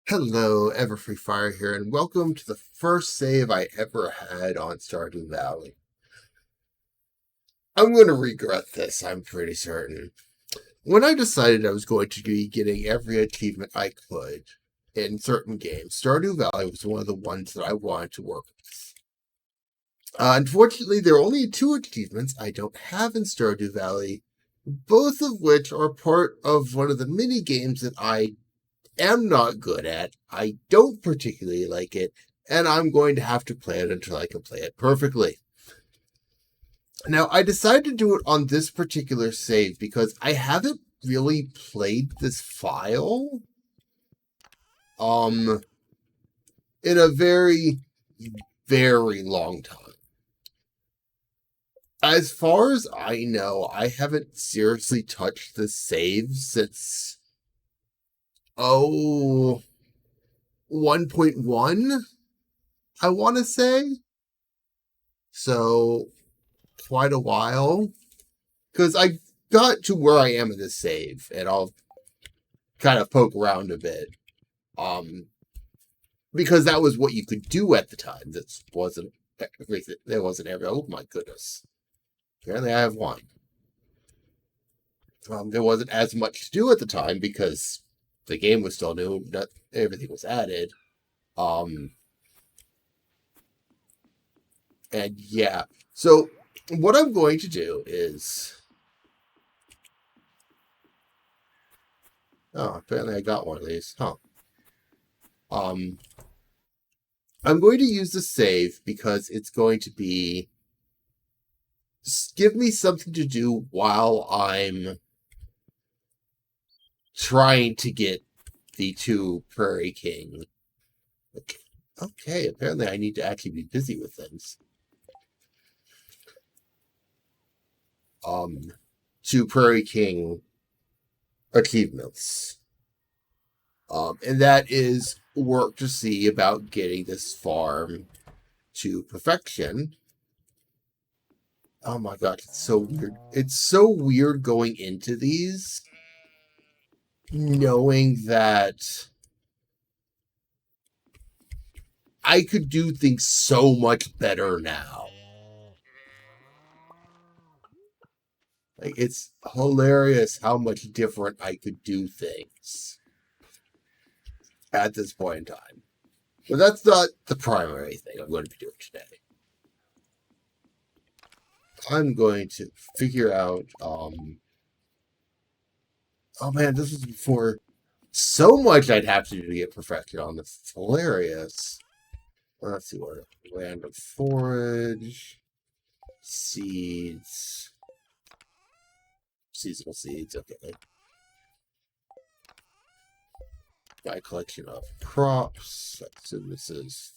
Hello, Everfree Fire here, and welcome to the first save I ever had on Stardew Valley. I'm going to regret this, I'm pretty certain. When I decided I was going to be getting every achievement I could in certain games, Stardew Valley was one of the ones that I wanted to work with. Unfortunately, there are only two achievements I don't have in Stardew Valley, both of which are part of one of the mini games that I am not good at. I don't particularly like it, and I'm going to have to play it until I can play it perfectly. Now, I decided to do it on this particular save because I haven't really played this file in a very, very long time. As far as I know, I haven't seriously touched this save since 1.1, I want to say. So, quite a while. Because I got to where I am in this save, and I'll kind of poke around a bit. Because that was what you could do at the time. That wasn't everything. There wasn't every. Oh my goodness. Apparently, I have wine. There wasn't as much to do at the time because the game was still new. Not everything was added. And yeah. So what I'm going to do is. Oh, apparently I got one of these. Huh. I'm going to use the save because it's going to be give me something to do while I'm trying to get the two Prairie King. Okay, apparently I need to actually be busy with things. Two Prairie King achievements. And that is work to see about getting this farm to perfection. Oh my god, it's so weird. It's so weird going into these, knowing that I could do things so much better now. Like, it's hilarious how much different I could do things at this point in time. But that's not the primary thing I'm going to be doing today. I'm going to figure out, oh man, this was before so much I'd have to do to get perfection on this. It's hilarious. Let's see what random forage, seeds, seasonal seeds. Okay. Got a collection of crops. So this is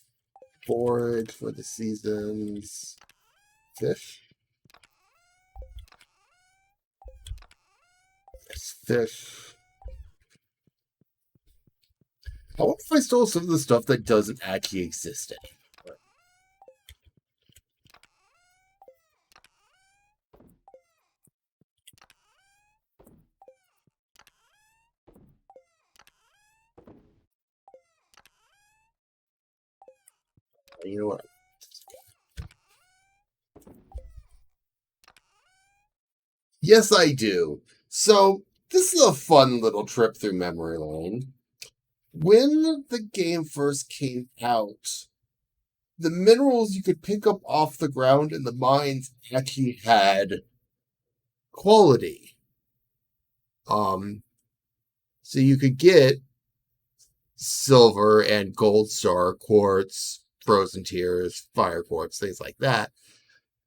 forage for the seasons. Fish. Yes, fish. I wonder if I stole some of the stuff that doesn't actually exist anymore. You know what? Yes, I do. So, this is a fun little trip through memory lane. When the game first came out, the minerals you could pick up off the ground in the mines actually had quality. So you could get silver and gold star quartz, frozen tears, fire quartz, things like that.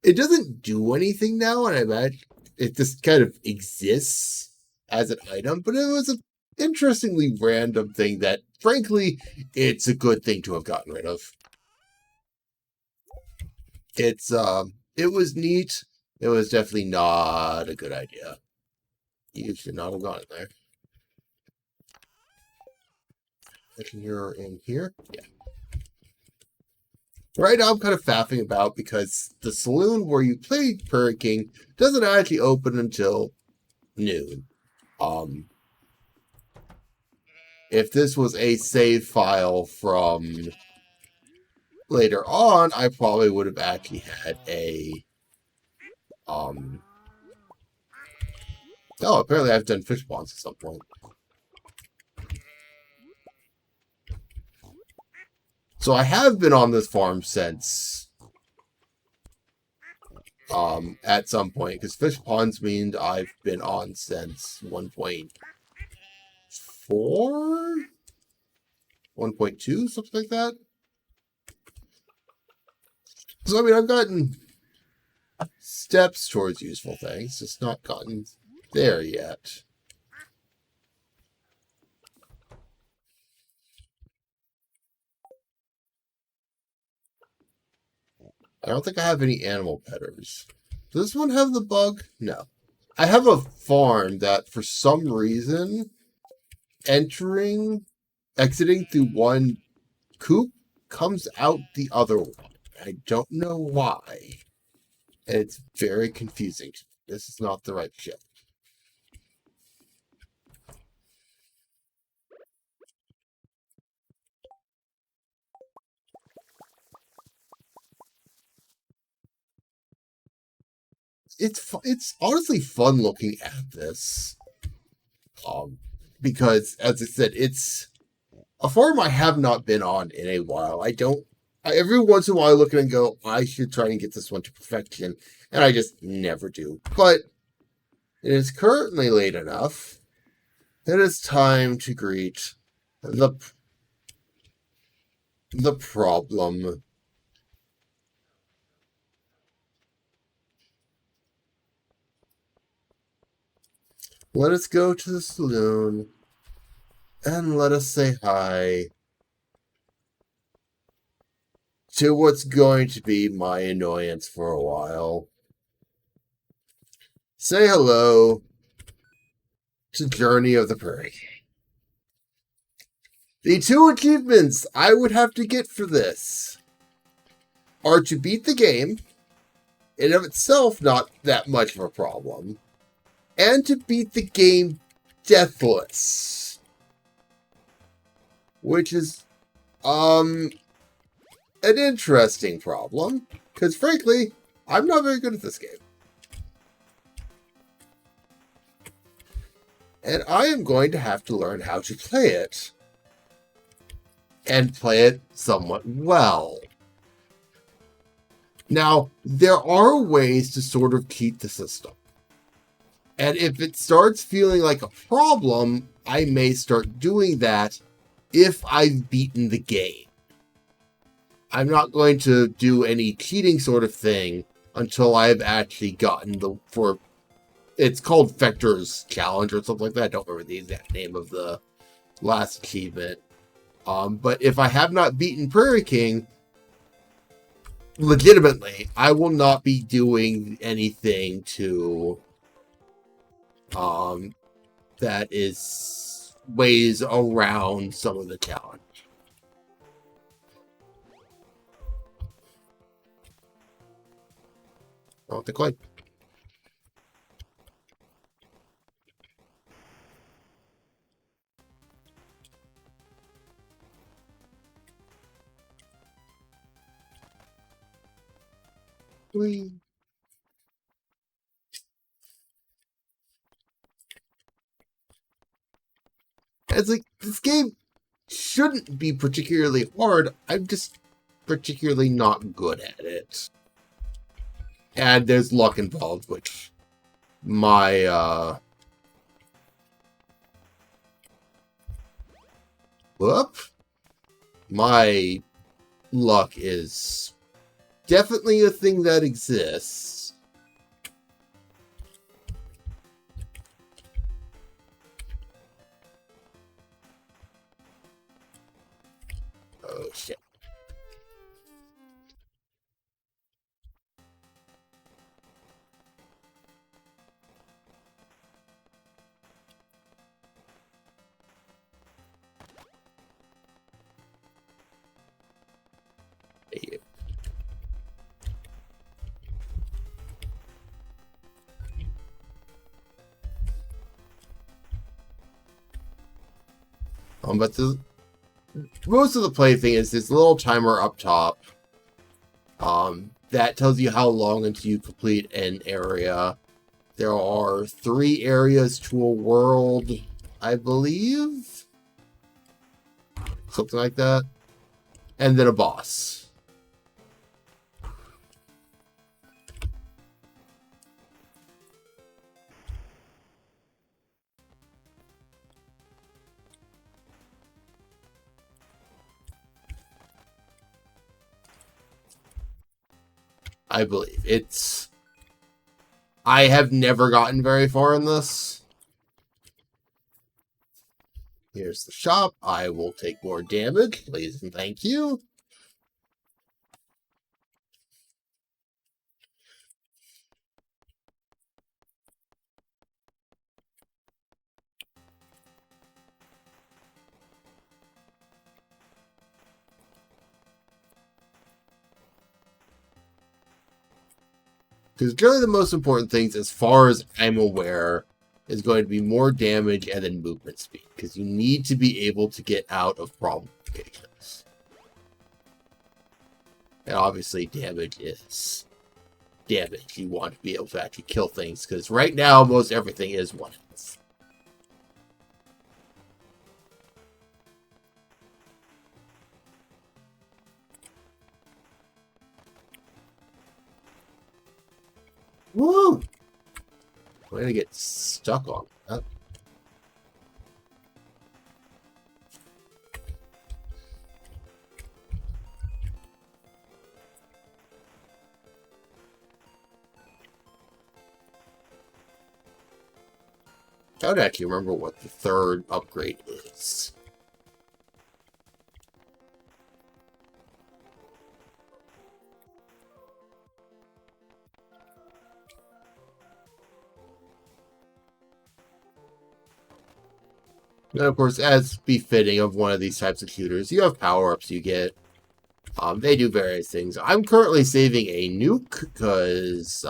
It doesn't do anything now, and I imagine it just kind of exists as an item, but it was an interestingly random thing that, frankly, it's a good thing to have gotten rid of. It was neat. It was definitely not a good idea. You should not have gone in there. You're in here? Yeah. Right now, I'm kind of faffing about because the saloon where you play Prairie King doesn't actually open until noon. if this was a save file from later on, I probably would have actually had a oh, apparently I've done fish ponds at some point. So I have been on this farm since at some point, because fish ponds mean I've been on since 1.4, 1.2, something like that. So I mean, I've gotten steps towards useful things, just not gotten there yet. I don't think I have any animal petters. Does this one have the bug? No. I have a farm that, for some reason, exiting through one coop comes out the other one. I don't know why. And it's very confusing. This is not the right ship. It's honestly fun looking at this. Because, as I said, it's a farm I have not been on in a while. Every once in a while I look at it and go, I should try and get this one to perfection. And I just never do. But it is currently late enough that it's time to greet the problem. Let us go to the saloon and let us say hi to what's going to be my annoyance for a while. Say hello to Journey of the Prairie. The 2 achievements I would have to get for this are to beat the game, in of itself not that much of a problem, and to beat the game deathless, which is an interesting problem, because frankly, I'm not very good at this game. And I am going to have to learn how to play it, and play it somewhat well. Now, there are ways to sort of cheat the system. And if it starts feeling like a problem, I may start doing that if I've beaten the game. I'm not going to do any cheating sort of thing until I've actually gotten it's called Vector's Challenge or something like that. I don't remember the exact name of the last achievement. But if I have not beaten Prairie King, legitimately, I will not be doing anything to that is ways around some of the challenge. I want the coin. Whee. It's like, this game shouldn't be particularly hard. I'm just particularly not good at it. And there's luck involved, which my my luck is definitely a thing that exists. Oh, shit. But most of the plaything is this little timer up top. That tells you how long until you complete an area. There are 3 areas to a world, I believe? Something like that. And then a boss. I believe. I have never gotten very far in this. Here's the shop. I will take more damage, please and thank you. Because really the most important things, as far as I'm aware, is going to be more damage and then movement speed. Because you need to be able to get out of problem locations. And obviously damage is damage. You want to be able to actually kill things. Because right now, most everything is one health. Woo! I'm going to get stuck on that. I don't actually remember what the 3rd upgrade is. And of course, as befitting of one of these types of shooters, you have power-ups you get. They do various things. I'm currently saving a nuke because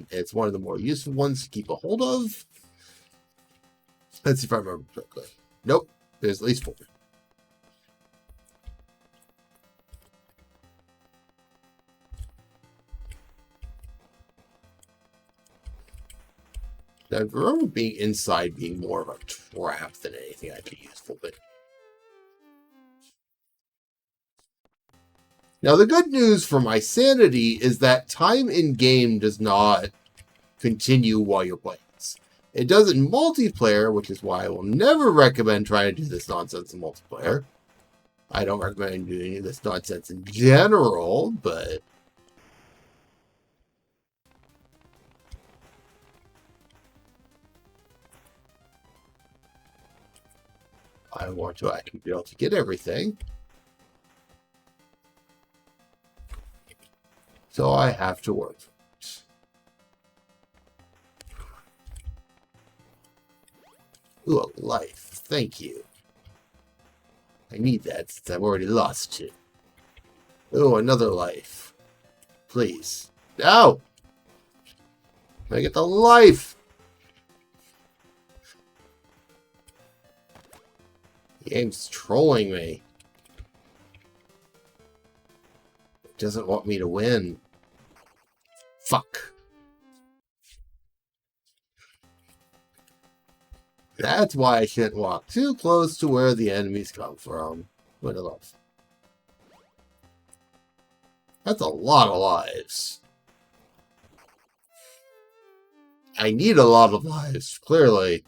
it's one of the more useful ones to keep a hold of. Let's see if I remember correctly. Nope, there's at least 4. Now, I remember being inside being more of a trap than anything actually useful, but now, the good news for my sanity is that time in-game does not continue while you're playing this. It does in multiplayer, which is why I will never recommend trying to do this nonsense in multiplayer. I don't recommend doing this nonsense in general, but I want to actually be able to get everything. So I have to work for it. Ooh, a life. Thank you. I need that since I've already lost 2. Ooh, another life. Please. No! I get the life! The game's trolling me. It doesn't want me to win. Fuck. That's why I shouldn't walk too close to where the enemies come from. What a love. That's a lot of lives. I need a lot of lives, clearly.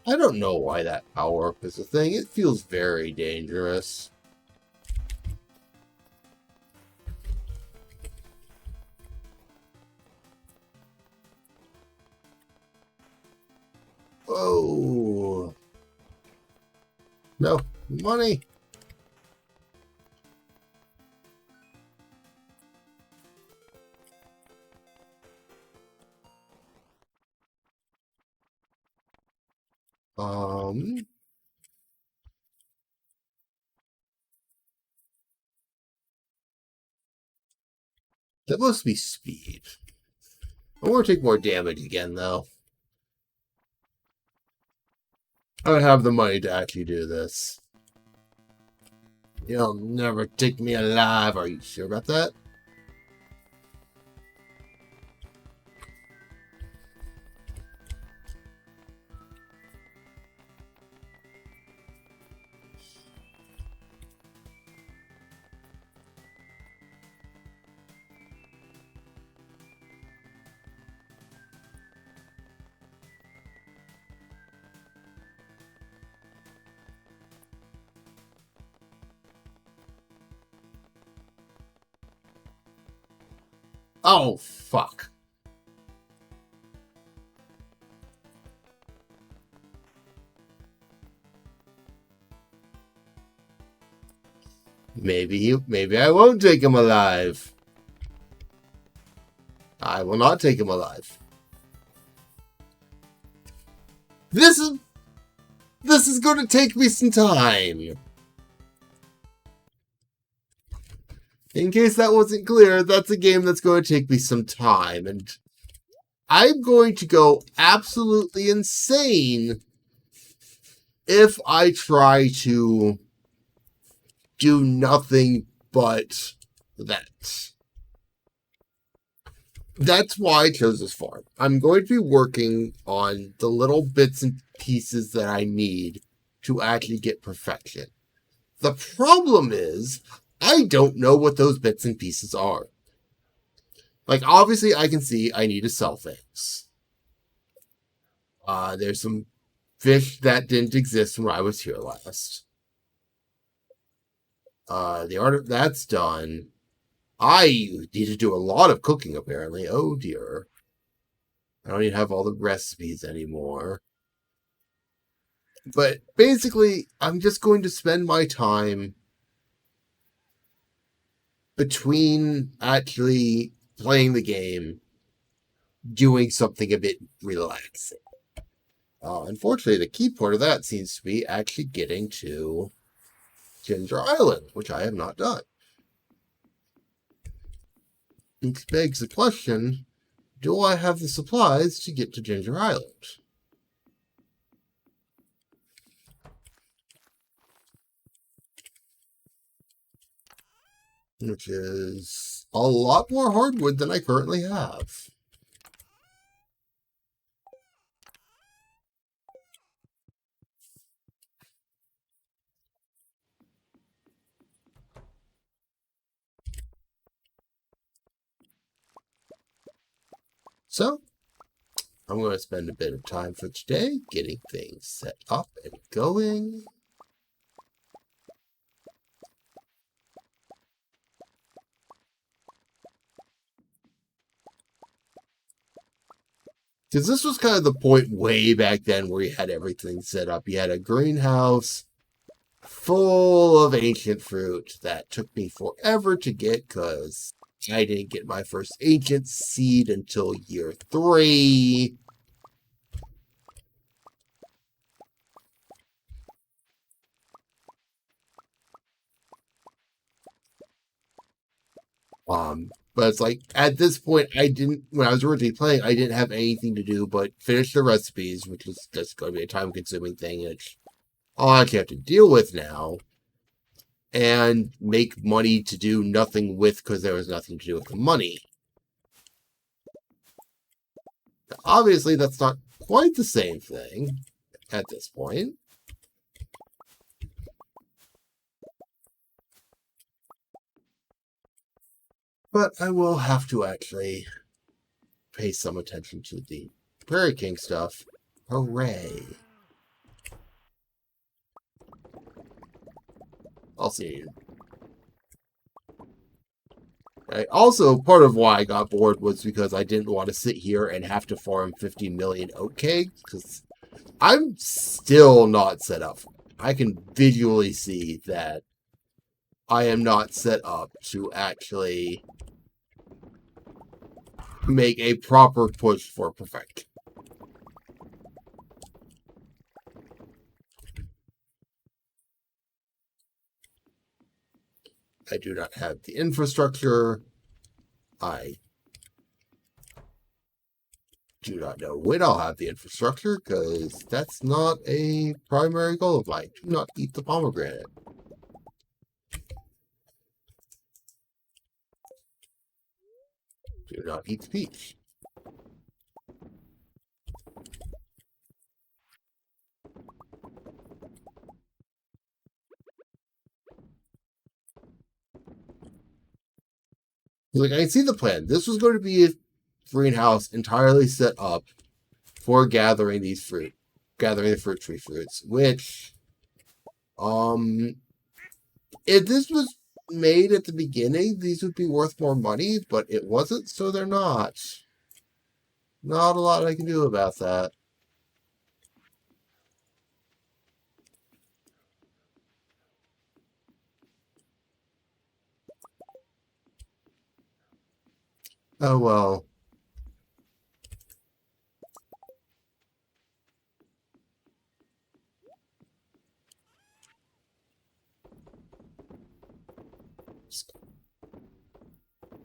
I don't know why that power-up is a thing. It feels very dangerous. Oh. No. Money. Um, that must be speed. I want to take more damage again, though. I don't have the money to actually do this. You'll never take me alive. Are you sure about that? Oh, fuck. Maybe I won't take him alive. I will not take him alive. This is going to take me some time. In case that wasn't clear, that's a game that's going to take me some time, and I'm going to go absolutely insane if I try to do nothing but that. That's why I chose this farm. I'm going to be working on the little bits and pieces that I need to actually get perfection. The problem is, I don't know what those bits and pieces are. Like, obviously, I can see I need to sell things. There's some fish that didn't exist when I was here last. The art of that's done. I need to do a lot of cooking, apparently. Oh, dear. I don't even have all the recipes anymore. But basically, I'm just going to spend my time between actually playing the game, doing something a bit relaxing. Unfortunately, the key part of that seems to be actually getting to Ginger Island, which I have not done. It begs the question, do I have the supplies to get to Ginger Island? Which is a lot more hardwood than I currently have. So, I'm going to spend a bit of time for today getting things set up and going. Because this was kind of the point way back then where you had everything set up. You had a greenhouse full of ancient fruit that took me forever to get because I didn't get my first ancient seed until year 3. But it's like at this point, when I was originally playing, I didn't have anything to do but finish the recipes, which was just going to be a time consuming thing, which I'll actually have to deal with now, and make money to do nothing with because there was nothing to do with the money. Obviously, that's not quite the same thing at this point. But I will have to actually pay some attention to the Prairie King stuff. Hooray. I'll see you. Also, part of why I got bored was because I didn't want to sit here and have to farm 50 million oat cakes, because I'm still not set up. I can visually see that I am not set up to actually make a proper push for perfection. I do not have the infrastructure. I do not know when I'll have the infrastructure, because that's not a primary goal of mine. Do not eat the pomegranate. Do not eat the peach. Like, I see the plan. This was going to be a greenhouse entirely set up for gathering the fruit tree fruits, which, if this was made at the beginning, these would be worth more money, but it wasn't, so they're not. Not a lot I can do about that. Oh well.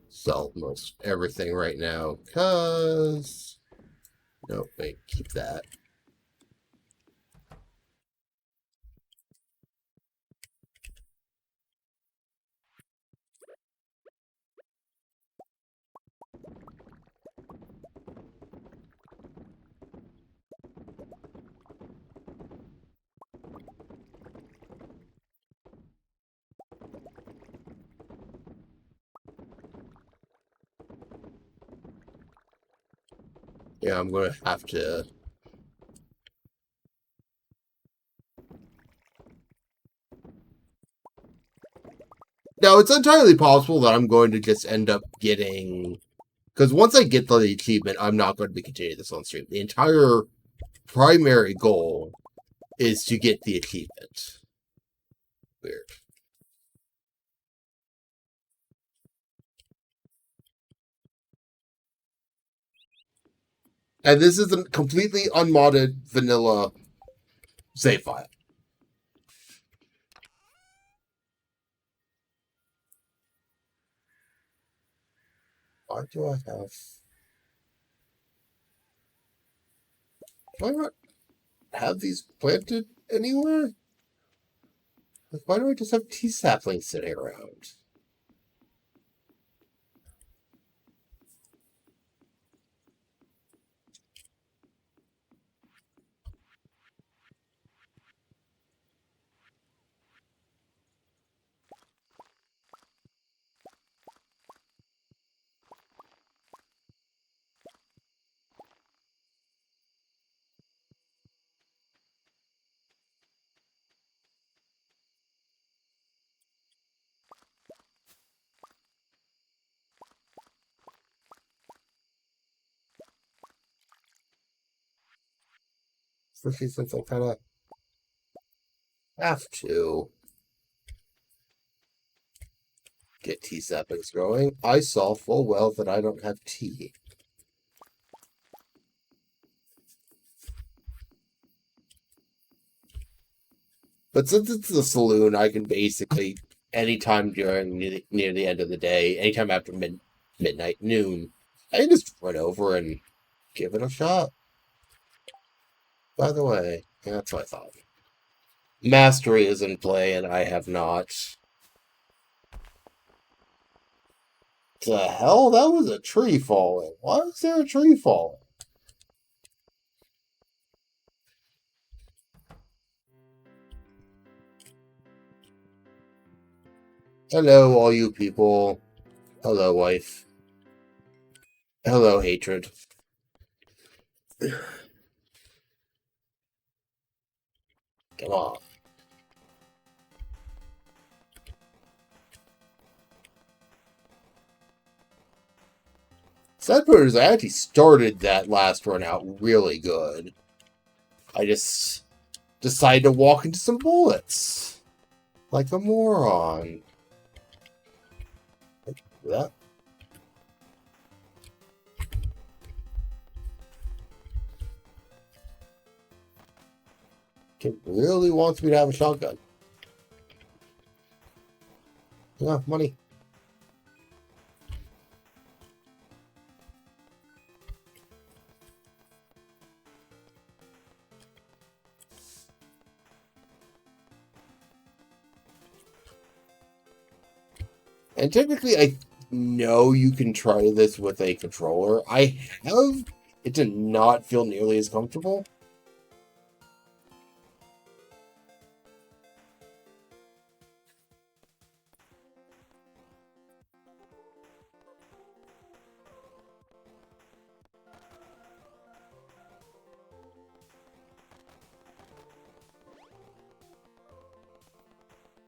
Sell most everything right now, because... No, wait, keep that. Yeah, I'm going to have to... Now, it's entirely possible that I'm going to just end up getting... Because once I get the achievement, I'm not going to be continuing this on stream. The entire primary goal is to get the achievement. Weird. And this is a completely unmodded vanilla save file. Why do I have... Do I not have these planted anywhere? Like, why do I just have tea saplings sitting around? Especially since I kind of have to get tea saplings growing. I saw full well that I don't have tea. But since it's the saloon, I can basically, anytime during near the end of the day, anytime after midnight, noon, I can just run over and give it a shot. By the way, yeah, that's what I thought. Mastery is in play, and I have not. The hell? That was a tree falling. Why is there a tree falling? Hello, all you people. Hello, wife. Hello, hatred. Come on. Sad part is I actually started that last run out really good. I just decided to walk into some bullets. Like a moron. That. Kid really wants me to have a shotgun. Yeah, money. And technically, I know you can try this with a controller. I have. It did not feel nearly as comfortable.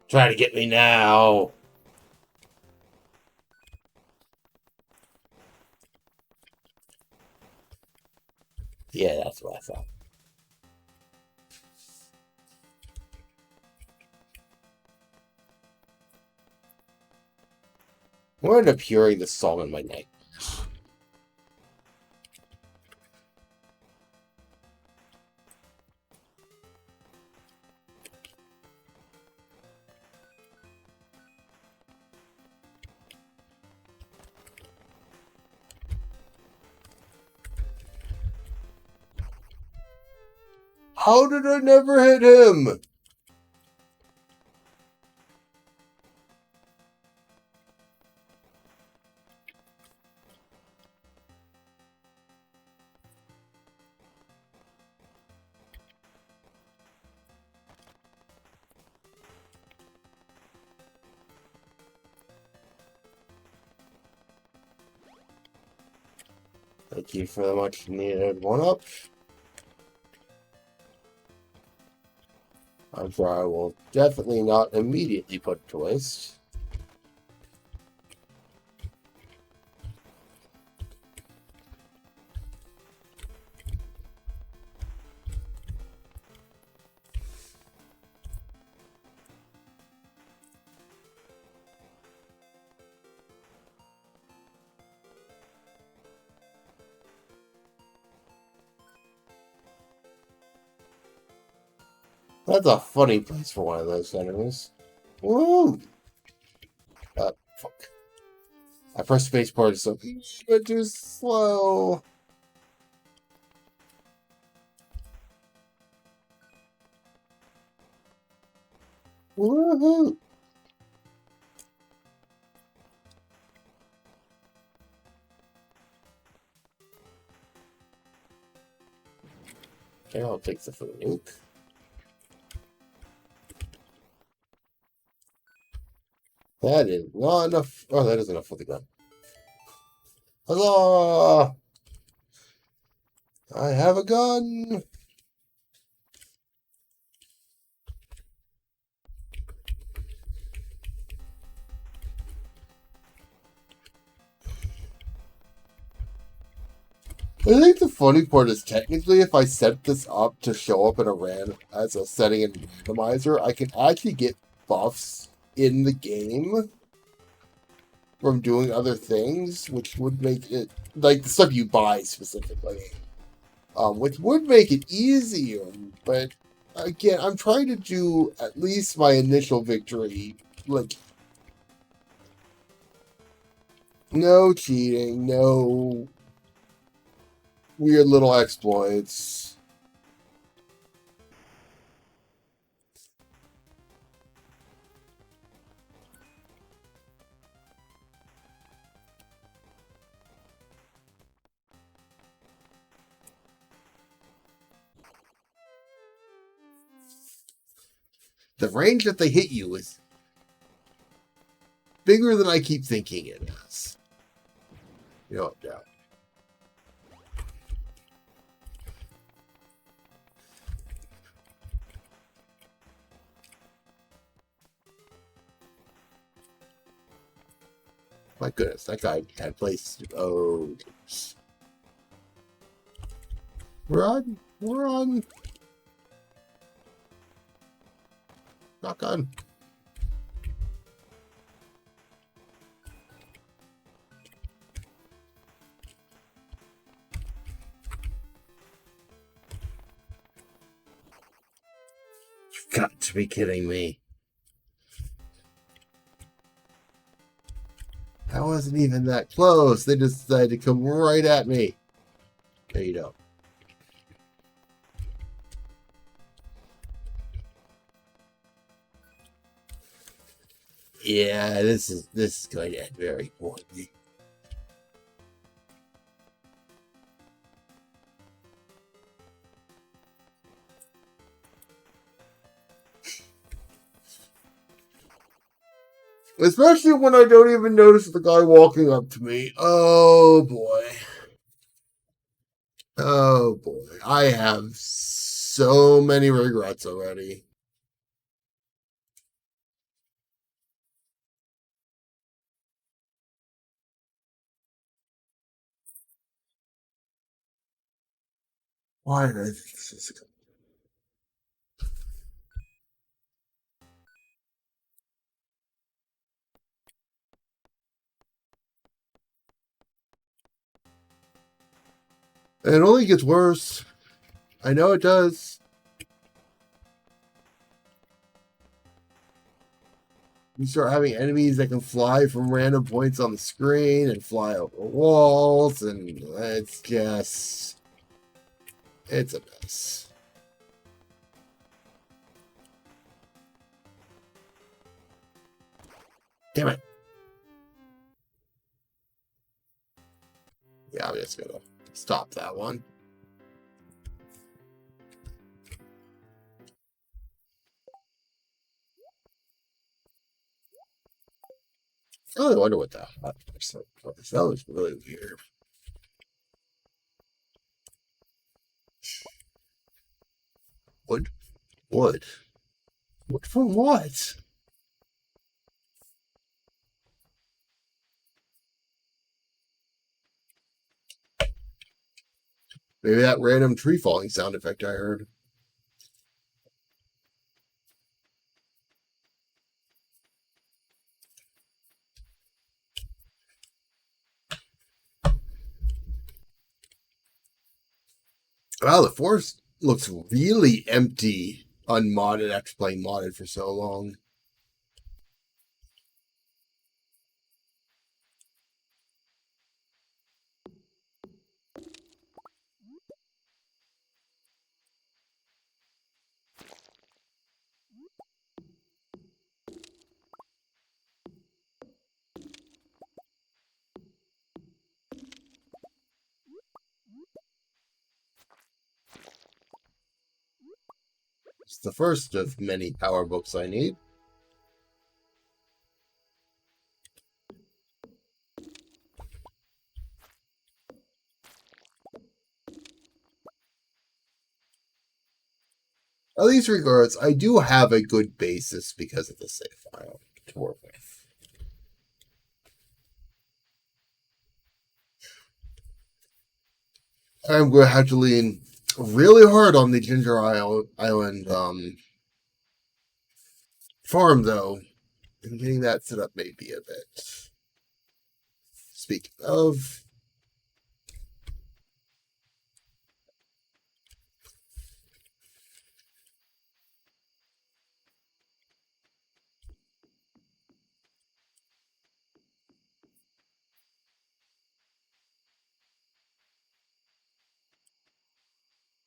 Try to get me now. Yeah, that's what I thought. I'm going to end up hearing this song in my night. How did I never hit him? Thank you for the much needed one-up. I'm sure I will definitely not immediately put to waste. That's a funny place for one of those enemies. Woo! Fuck. I pressed spacebar so but too slow. Woohoo! Okay, I'll take the food nuke. That is not enough. Oh, that is enough for the gun. Huzzah! I have a gun! I think the funny part is technically if I set this up to show up in a as a setting in randomizer, I can actually get buffs in the game from doing other things, which would make it like the stuff you buy specifically, which would make it easier. But again, I'm trying to do at least my initial victory, like no cheating, no weird little exploits. The range that they hit you is bigger than I keep thinking it is. No doubt. My goodness, that guy had placed. Oh, run, run, shotgun. You've got to be kidding me. That wasn't even that close. They just decided to come right at me. There you go. Yeah, this is going to end very poorly. Especially when I don't even notice the guy walking up to me. Oh boy. Oh boy. I have so many regrets already. Why did I think this is good? And it only gets worse. I know it does. You start having enemies that can fly from random points on the screen and fly over walls, and it's just. It's a mess. Damn it. Yeah, I'm just gonna stop that one. Oh, I wonder what that was. That was really weird. Wood? Wood? Wood from what? Maybe that random tree falling sound effect I heard. Wow, the forest looks really empty, unmodded after playing modded for so long. It's the first of many power books I need. At least regards, I do have a good basis because of the save file to work with. I'm going to have to lean really hard on the Ginger Island farm, though, and getting that set up may be a bit. Speaking of,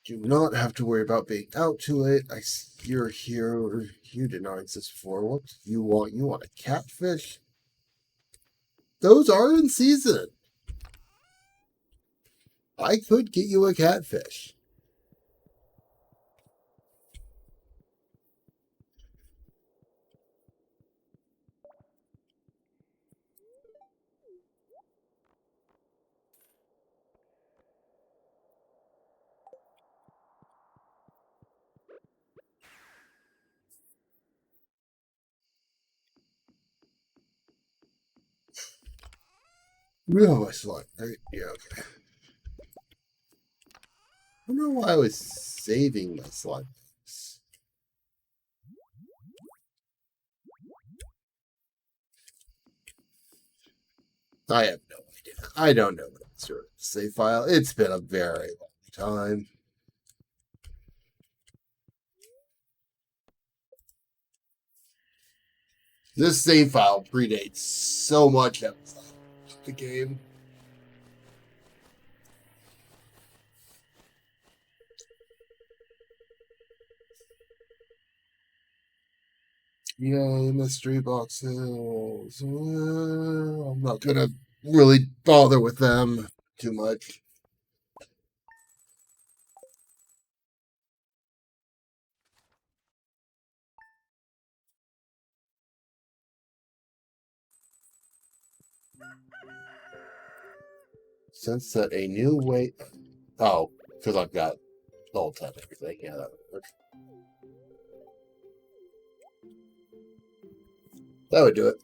do not have to worry about being out too late. You're here. You did not exist before. What do you want? You want a catfish? Those are in season. I could get you a catfish. You have my slime, right? Yeah, okay. I don't know why I was saving my slime. I have no idea. I don't know what I'm doing with the save file. It's been a very long time. This save file predates so much episode. the game. Yeah, mystery boxes. I'm not gonna really bother with them too much. Since that a new way. Oh, because I've got all time everything. Yeah, that would work. That would do it.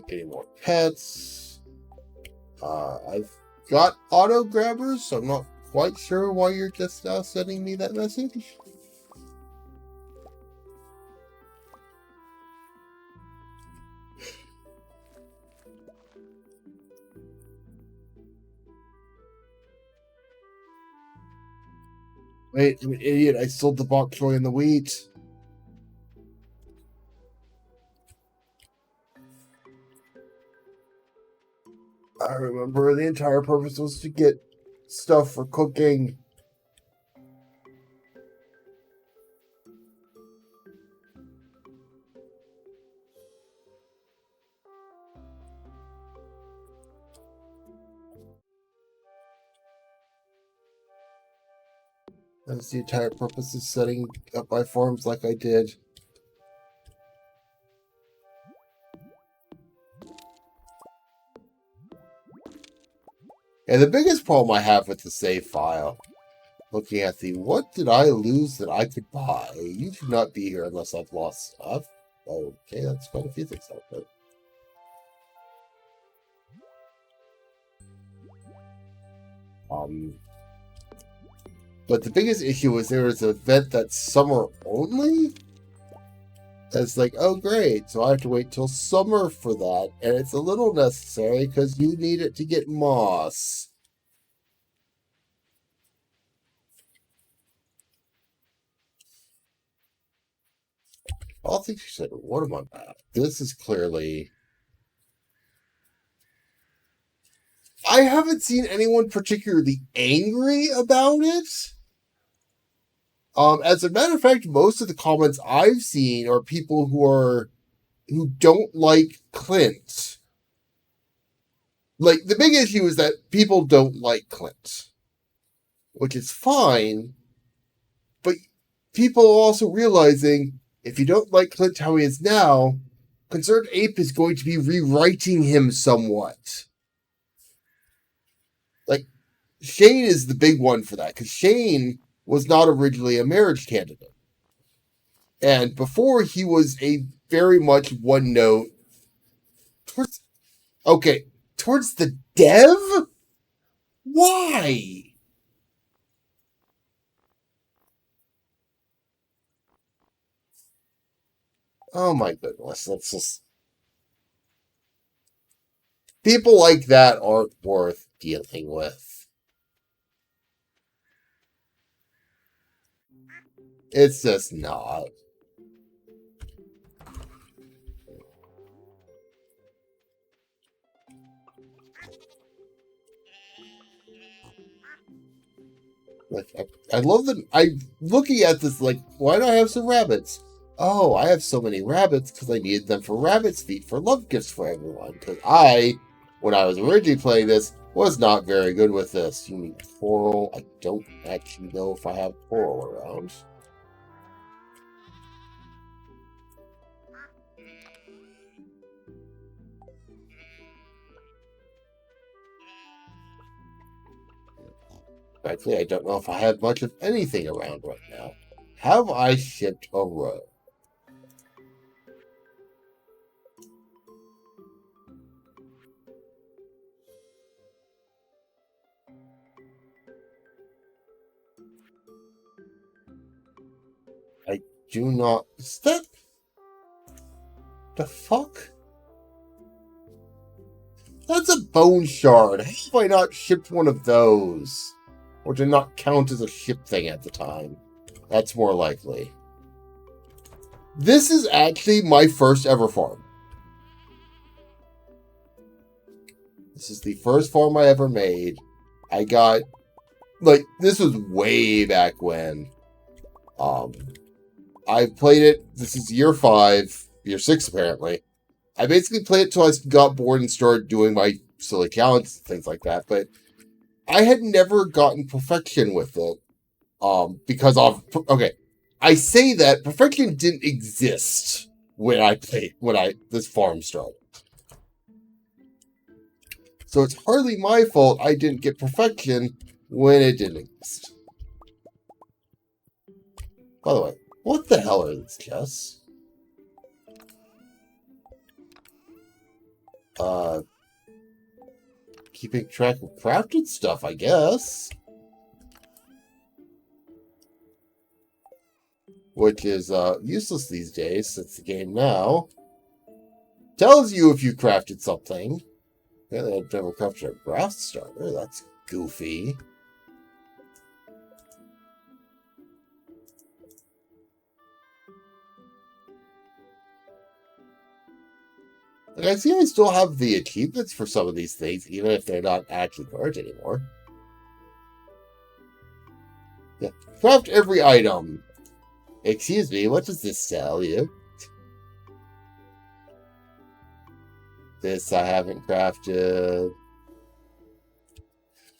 Getting more pets. I've got auto grabbers, so I'm not quite sure why you're just now sending me that message. Wait, I'm an idiot. I sold the bok choy and the wheat. I remember the entire purpose was to get stuff for cooking. That's the entire purpose of setting up my farms like I did. And the biggest problem I have with the save file, looking at the what did I lose that I could buy? You should not be here unless I've lost stuff. Okay, that's quite a few things out there. But the biggest issue is there is an event that's summer only. That's like, oh great, so I have to wait till summer for that, and it's a little necessary because you need it to get moss. I think she said, what am I at? This is clearly... I haven't seen anyone particularly angry about it. As a matter of fact, most of the comments I've seen are people who don't like Clint. Like, the big issue is that people don't like Clint, which is fine, but people are also realizing if you don't like Clint how he is now, Concerned Ape is going to be rewriting him somewhat. Like, Shane is the big one for that, because Shane was not originally a marriage candidate. And before, he was a very much one note towards the dev? Why? Oh my goodness, that's just... People like that aren't worth dealing with. It's just not. Like, I love that. I'm looking at this like, why do I have some rabbits? Oh, I have so many rabbits because I needed them for rabbit's feet for love gifts for everyone. Because when I was originally playing this, was not very good with this. You mean coral? I don't actually know if I have coral around. Frankly, I don't know if I have much of anything around right now. Have I shipped a row? I do not... Is that... the fuck? That's a bone shard. How have I not shipped one of those? Or did not count as a ship thing at the time? That's more likely. This is actually my first ever farm. This is the first farm I ever made. I got, like, this was way back when. I played it, this is year 5, year 6 apparently. I basically played it till I got bored and started doing my silly challenges and things like that, but I had never gotten perfection with it. Because of, okay, I say that perfection didn't exist when this farm started. So it's hardly my fault I didn't get perfection when it didn't exist. By the way, what the hell are these chests? Keeping track of crafted stuff, I guess. Which is, useless these days, since the game now tells you if you crafted something. Yeah, they had never crafted a grass starter. That's goofy. Like, I see I still have the achievements for some of these things, even if they're not actually cards anymore. Yeah. Craft every item. Excuse me, what does this tell you? This I haven't crafted.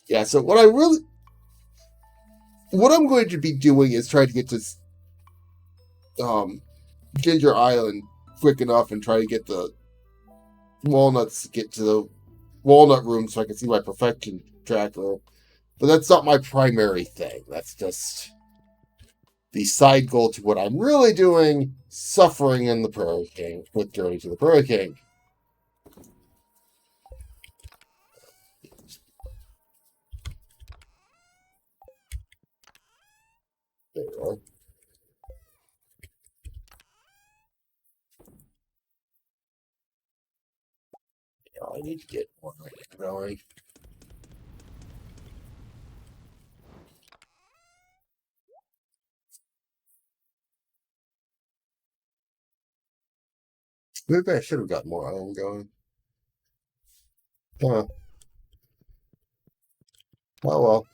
Yeah, so what I'm going to be doing is trying to get to Ginger Island quick enough and try to get the walnuts, get to the walnut room so I can see my perfection tracker. But that's not my primary thing. That's just the side goal to what I'm really doing, suffering in the Prairie King, with Journey to the Prairie King. There you are. Yeah, I need to get more going. Maybe I should have got more iron going. Huh. Oh well.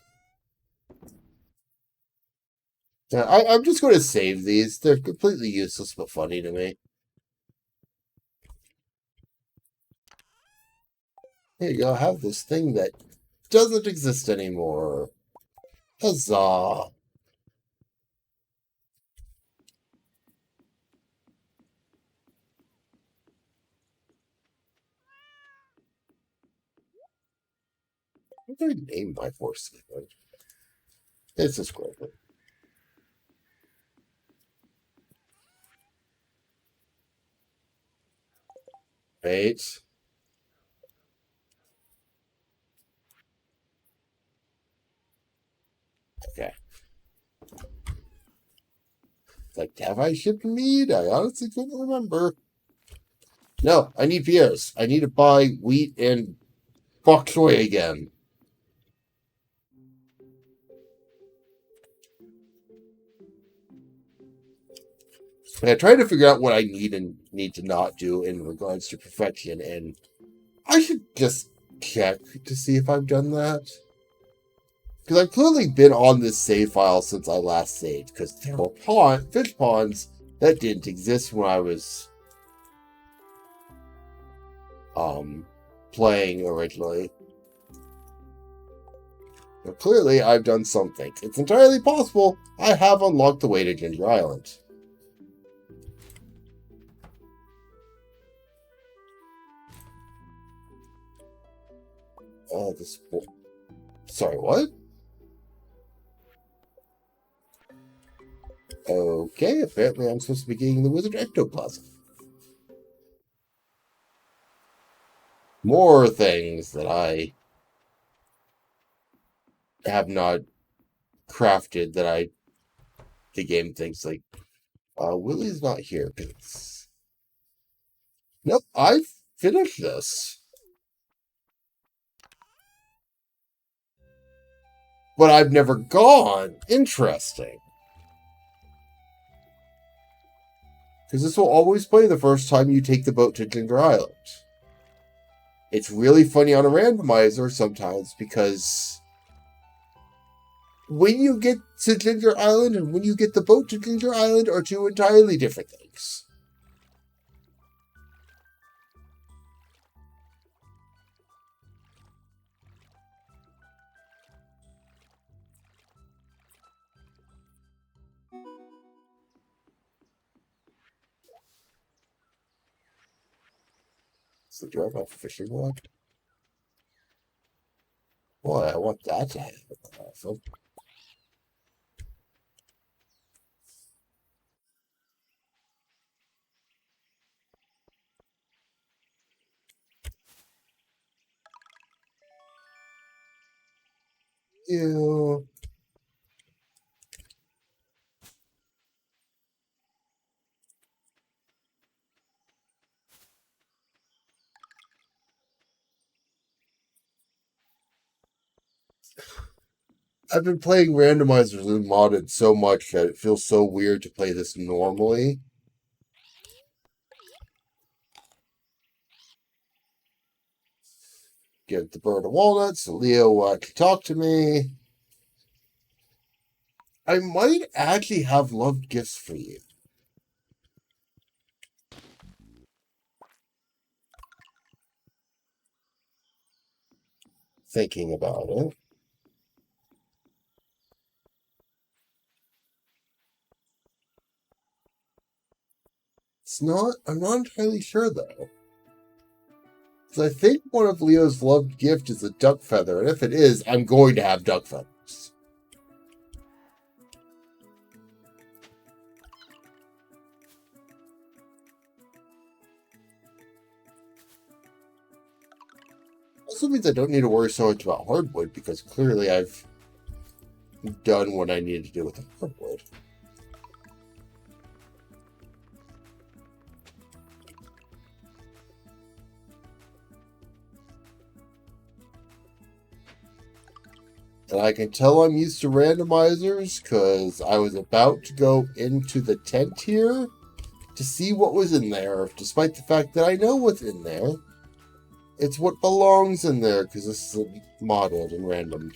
Yeah, I'm just going to save these. They're completely useless but funny to me. Here you go. I have this thing that doesn't exist anymore. Huzzah. What did I name my horse? It's a square. Wait. Okay. Like, have I shipped meat? I honestly couldn't remember. No, I need pears. I need to buy wheat and bok choy again. And I tried to figure out what I need and need to not do in regards to perfection, and I should just check to see if I've done that. Because I've clearly been on this save file since I last saved, because there were fish ponds that didn't exist when I was playing originally. But clearly, I've done something. It's entirely possible I have unlocked the way to Ginger Island. This... Sorry, what? Okay, apparently I'm supposed to be getting the wizard ectoplasm. More things that I have not crafted that the game thinks like, Willie's not here. Nope, I've finished this. But I've never gone. Interesting. Because this will always play the first time you take the boat to Ginger Island. It's really funny on a randomizer sometimes because when you get to Ginger Island and when you get the boat to Ginger Island are two entirely different things. So do I have a fishing rod? Boy, I want that to happen. Awesome. Ew. I've been playing randomizers and modded so much that it feels so weird to play this normally. Give the bird a walnut so Leo can talk to me. I might actually have loved gifts for you. Thinking about it. I'm not entirely sure though. Because I think one of Leo's loved gift is a duck feather, and if it is, I'm going to have duck feathers. Also means I don't need to worry so much about hardwood because clearly I've done what I need to do with the hardwood. And I can tell I'm used to randomizers because I was about to go into the tent here to see what was in there, despite the fact that I know what's in there. It's what belongs in there because this is modded and random.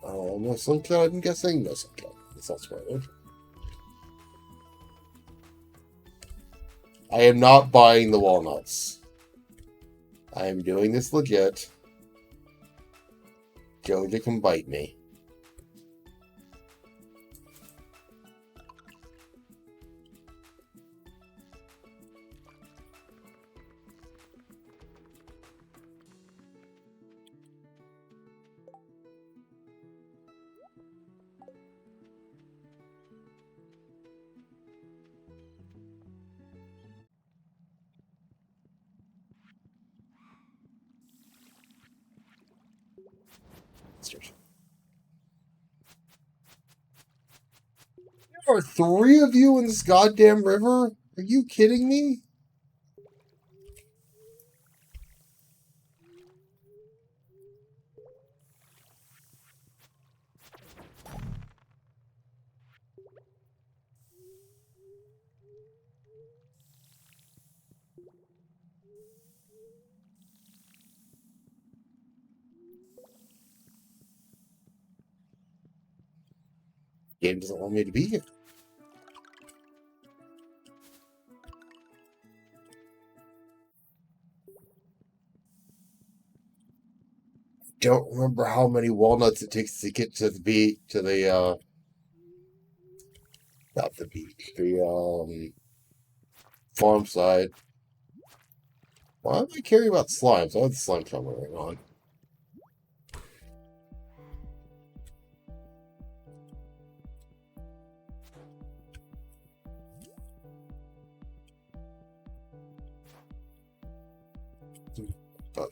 No slingshot, I'm guessing? No slingshot. That's not spoiled. I am not buying the walnuts. I am doing this legit. Joja can bite me. There are 3 of you in this goddamn river? Are you kidding me? Game doesn't want me to be here. Don't remember how many walnuts it takes to get to the beach, not the beach, the farm side. Why am I caring about slimes? I have the slime coming right on.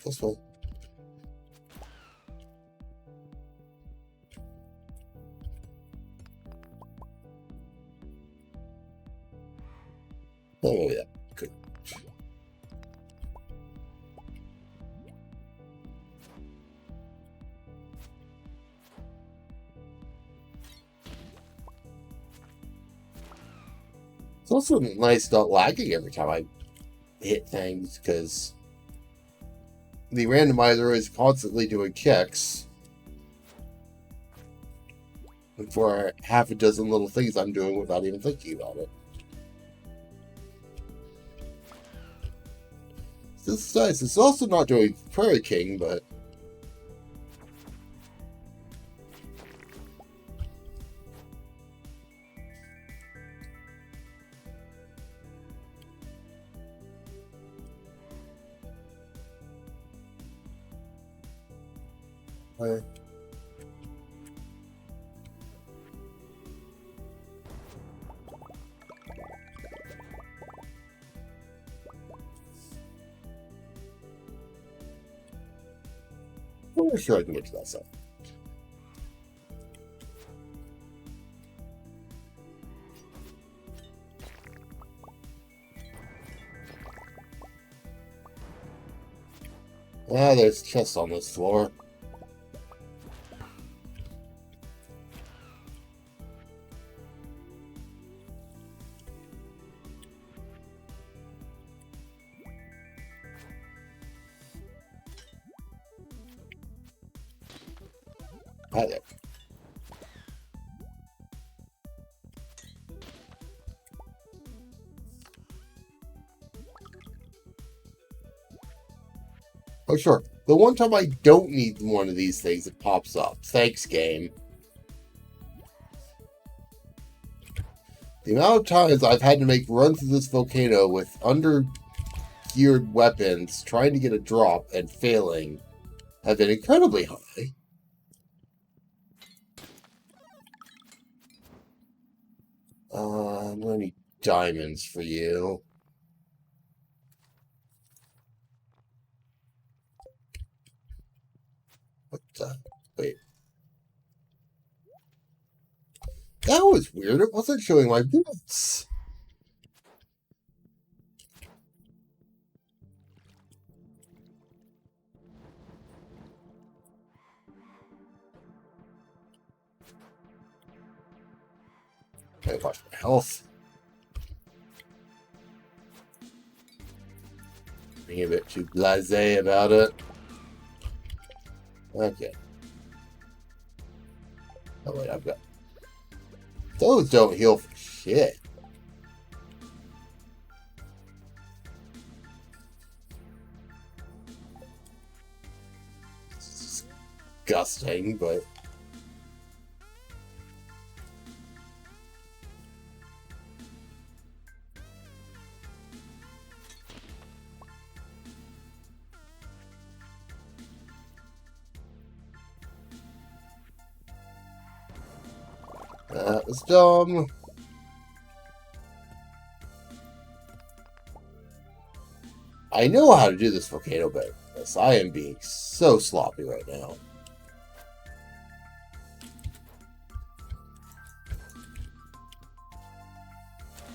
This one. Oh, yeah. Good. It's also nice not lagging every time I hit things, because the randomizer is constantly doing checks for half a dozen little things I'm doing without even thinking about it. This is nice. It's also not doing Prairie King, but I I'm sure I can get to that stuff. Ah, there's chests on this floor. Hi there. Oh, sure. The one time I don't need one of these things, it pops up. Thanks, game. The amount of times I've had to make runs through this volcano with under-geared weapons, trying to get a drop and failing, have been incredibly high. I'm gonna need diamonds for you. What the? Wait. That was weird. It wasn't showing my boots. I watch my health. Being a bit too blasé about it. Okay. Oh wait, I've got... Those don't heal for shit. It's disgusting, but... That was dumb. I know how to do this volcano better. Yes, I am being so sloppy right now.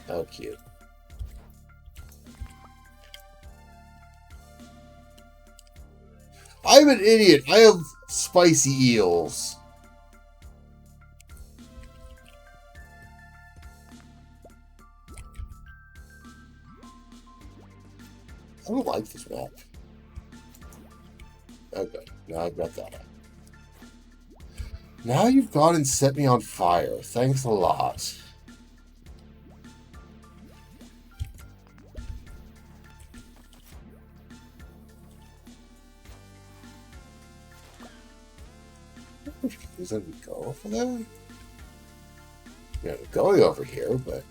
How cute. I'm an idiot. I have spicy eels. I don't like this map. Okay, now I've got that up. Now you've gone and set me on fire. Thanks a lot. Doesn't we go over there? Yeah, we're going over here, but...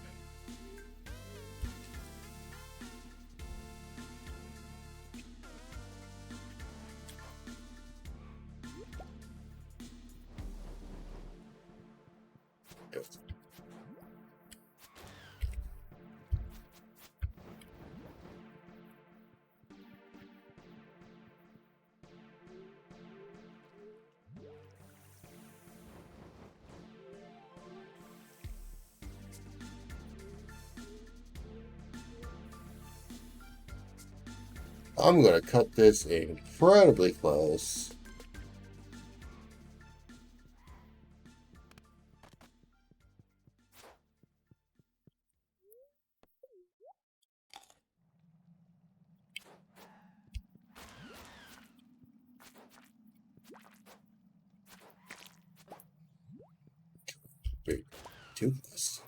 I'm going to cut this incredibly close. too close.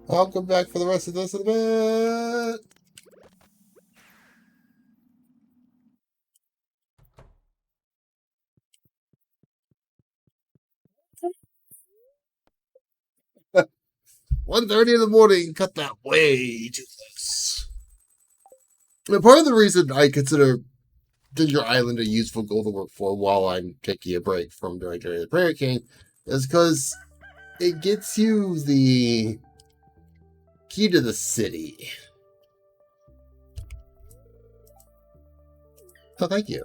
I'll come back for the rest of this in a bit. 1:30 in the morning, cut that way too close. And part of the reason I consider Ginger Island a useful goal to work for while I'm taking a break from doing the Prairie King is because it gets you the key to the city. Oh, thank you.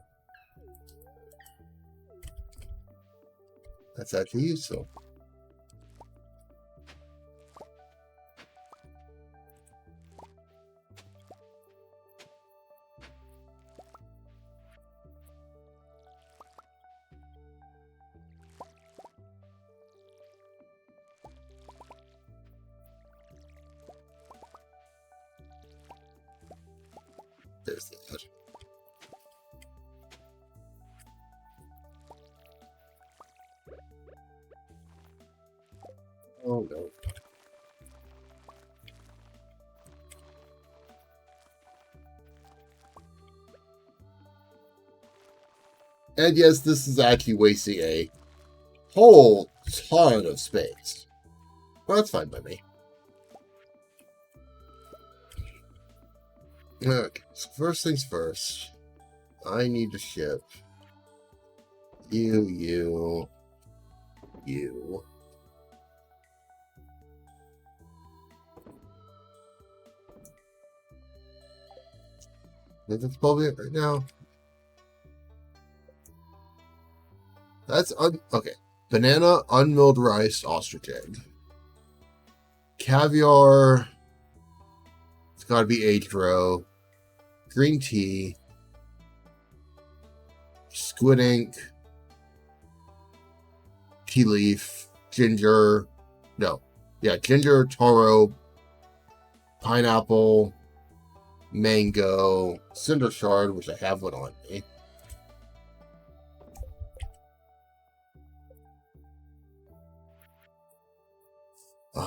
That's actually useful. There's that. Oh no. And yes, this is actually wasting a whole ton of space. Well, that's fine by me. Okay, so first things first. I need to ship you. I think that's probably it right now. That's okay. Banana, unmilled rice, ostrich egg. Caviar. It's got to be aged roe. Green tea. Squid ink. Tea leaf. Ginger. No. Yeah, ginger, taro, pineapple, mango, cinder shard, which I have one on me.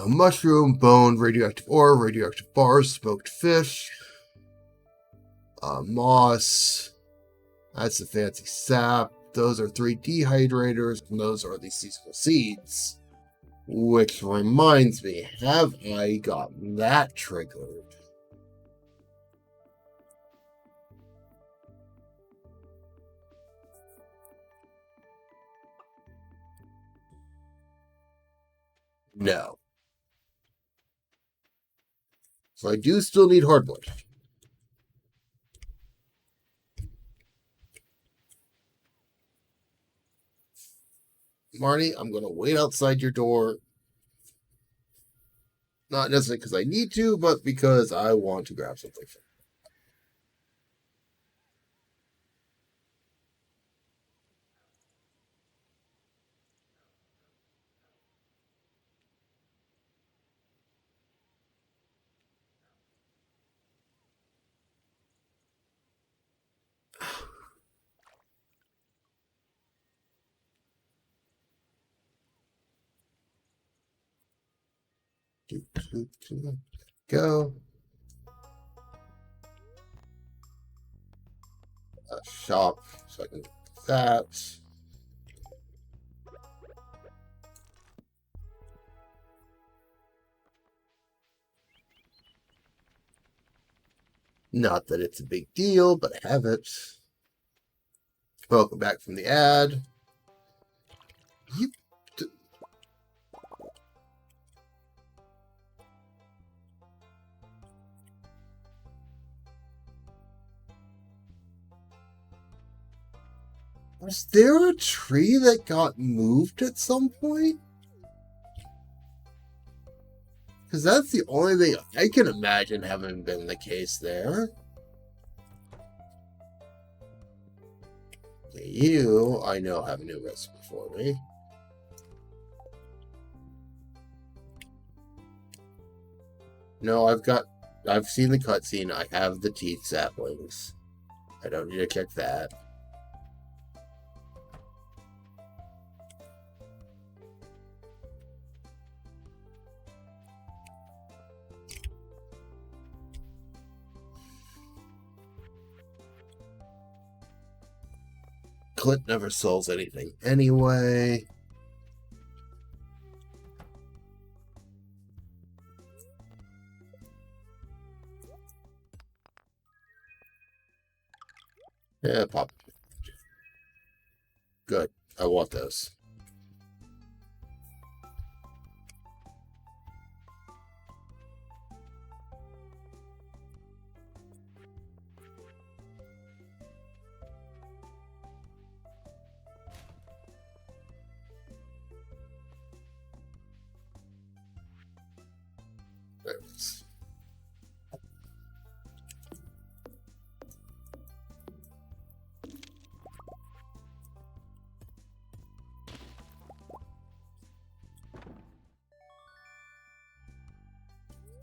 Mushroom, bone, radioactive ore, radioactive bars, smoked fish, moss. That's the fancy sap. Those are 3 dehydrators, and those are the seasonal seeds. Which reminds me, have I gotten that triggered? No. So I do still need hardwood. Marnie, I'm going to wait outside your door. Not necessarily because I need to, but because I want to grab something. Go. Shop, so I can do that. Not that it's a big deal, but I have it. Welcome back from the ad. You Was there a tree that got moved at some point? Because that's the only thing I can imagine having been the case there. You, I know, have a new recipe for me. No, I've seen the cutscene. I have the teeth saplings. I don't need to check that. Clint never sells anything anyway. Yeah, pop. Good. I want those. There it is.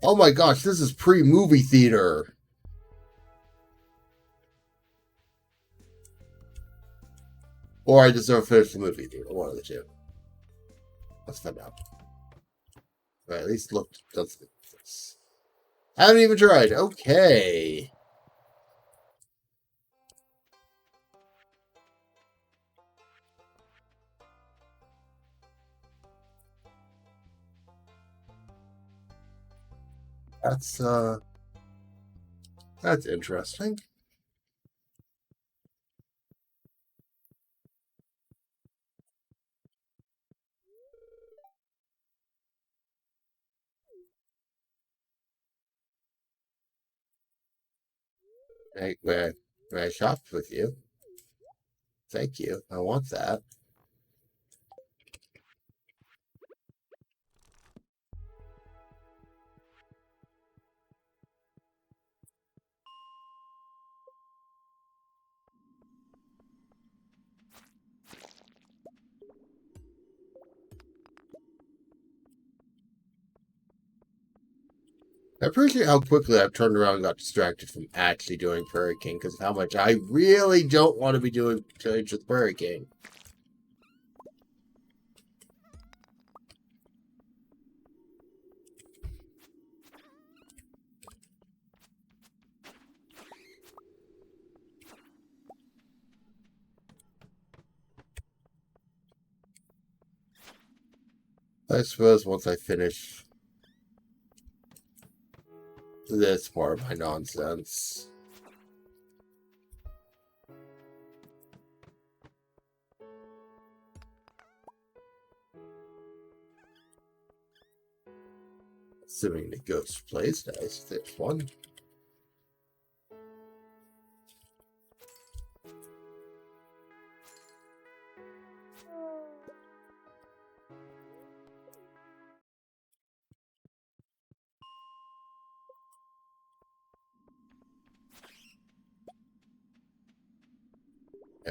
Oh my gosh, this is pre-movie theater. Or I just never finished the movie theater. One of the two. Let's find out. Or at least look. This. I haven't even tried. Okay. That's interesting. May I shop with you? Thank you. I want that. I appreciate how quickly I've turned around and got distracted from actually doing Prairie King because of how much I really don't want to be doing Challenge with Prairie King. I suppose once I finish this part of my nonsense. Assuming the ghost plays nice, there's one.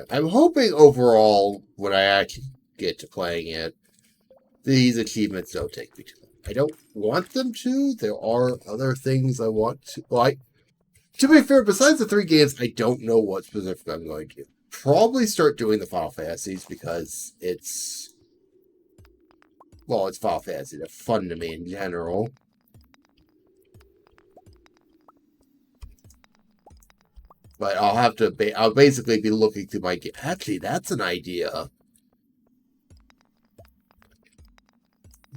I'm hoping overall, when I actually get to playing it, these achievements don't take me too long. I don't want them to. There are other things I want to. Well, to be fair, besides the 3 games, I don't know what specific I'm going to do. Probably start doing the Final Fantasies because it's Final Fantasy. They're fun to me in general. But I'll basically be looking through my game. Actually, that's an idea.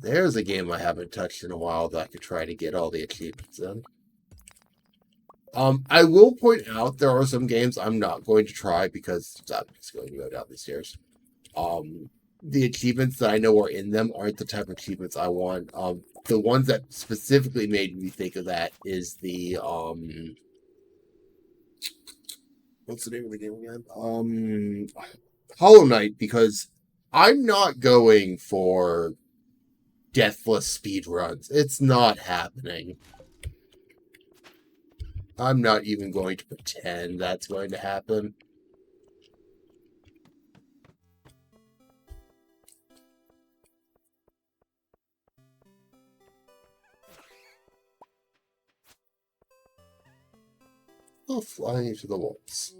There's a game I haven't touched in a while that I could try to get all the achievements in. I will point out there are some games I'm not going to try because I'm just going to go down the stairs. The achievements that I know are in them aren't the type of achievements I want. The ones that specifically made me think of that is the what's the name of the game again? Hollow Knight because I'm not going for deathless speed runs. It's not happening. I'm not even going to pretend that's going to happen. I'll fly into the walls.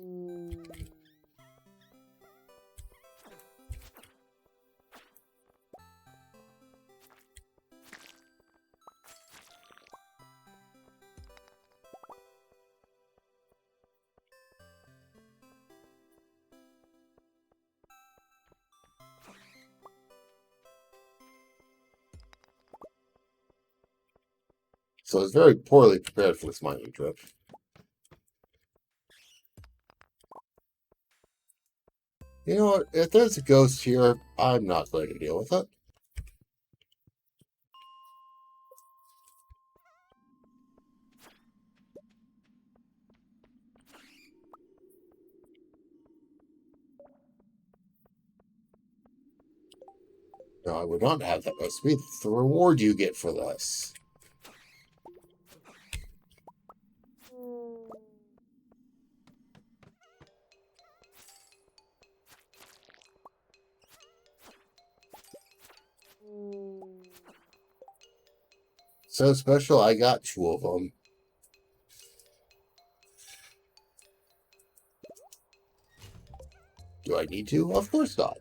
So I was very poorly prepared for this mining trip. You know what? If there's a ghost here, I'm not going to deal with it. No, I would not have that recipe. That's the reward you get for this. So special, I got 2 of them. Do I need to? Of course not.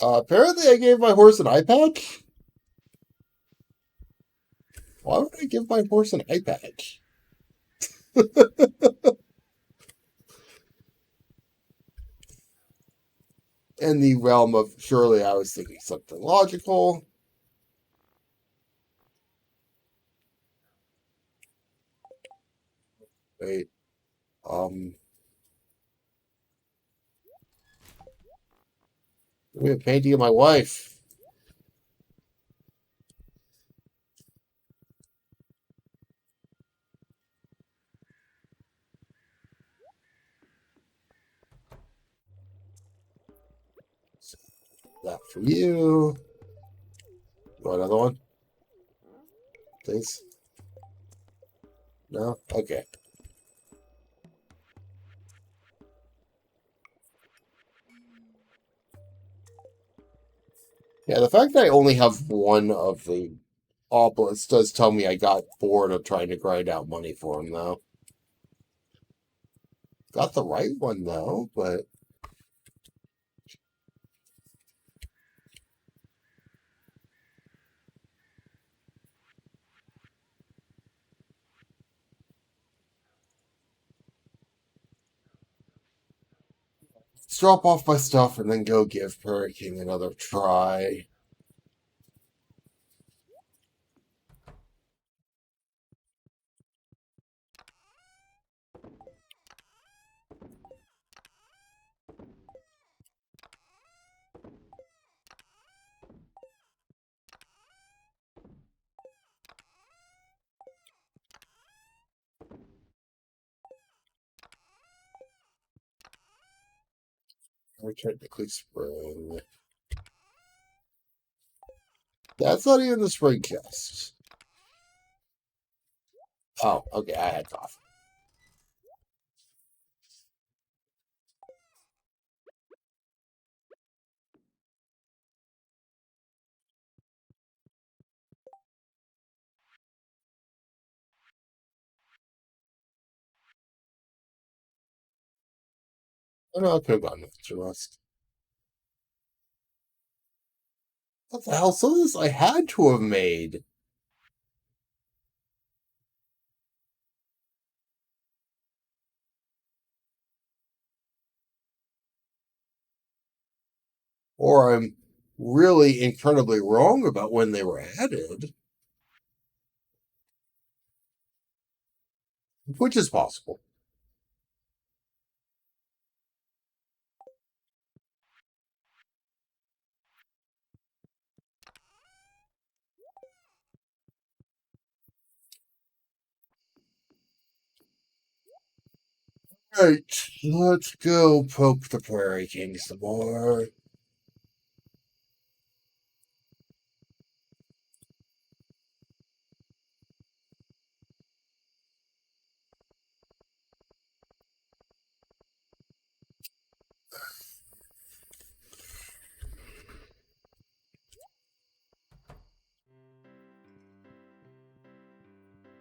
Apparently I gave my horse an eye patch. Why would I give my horse an eye patch? In the realm of surely I was thinking something logical. Wait. We have a painting of my wife. That for you. Want another one? Please? No? Okay. Yeah, the fact that I only have one of the obelisks does tell me I got bored of trying to grind out money for him, though. Got the right one, though, but let's drop off my stuff and then go give Prairie King another try. Return to Quick Spring. That's not even the spring chest. Oh, okay, I had coffee. Oh no, I could have gotten extra rust. What the hell? Some of this I had to have made. Or I'm really incredibly wrong about when they were added, which is possible. Right, let's go poke the Prairie King some more.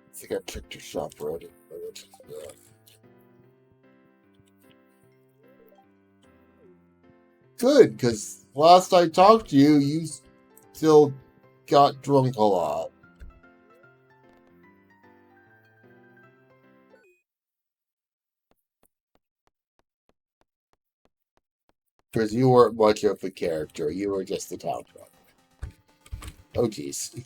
I think I picked your shop already. Good, because last I talked to you, you still got drunk a lot. Because you weren't much of a character. You were just the town drunk. Oh, jeez.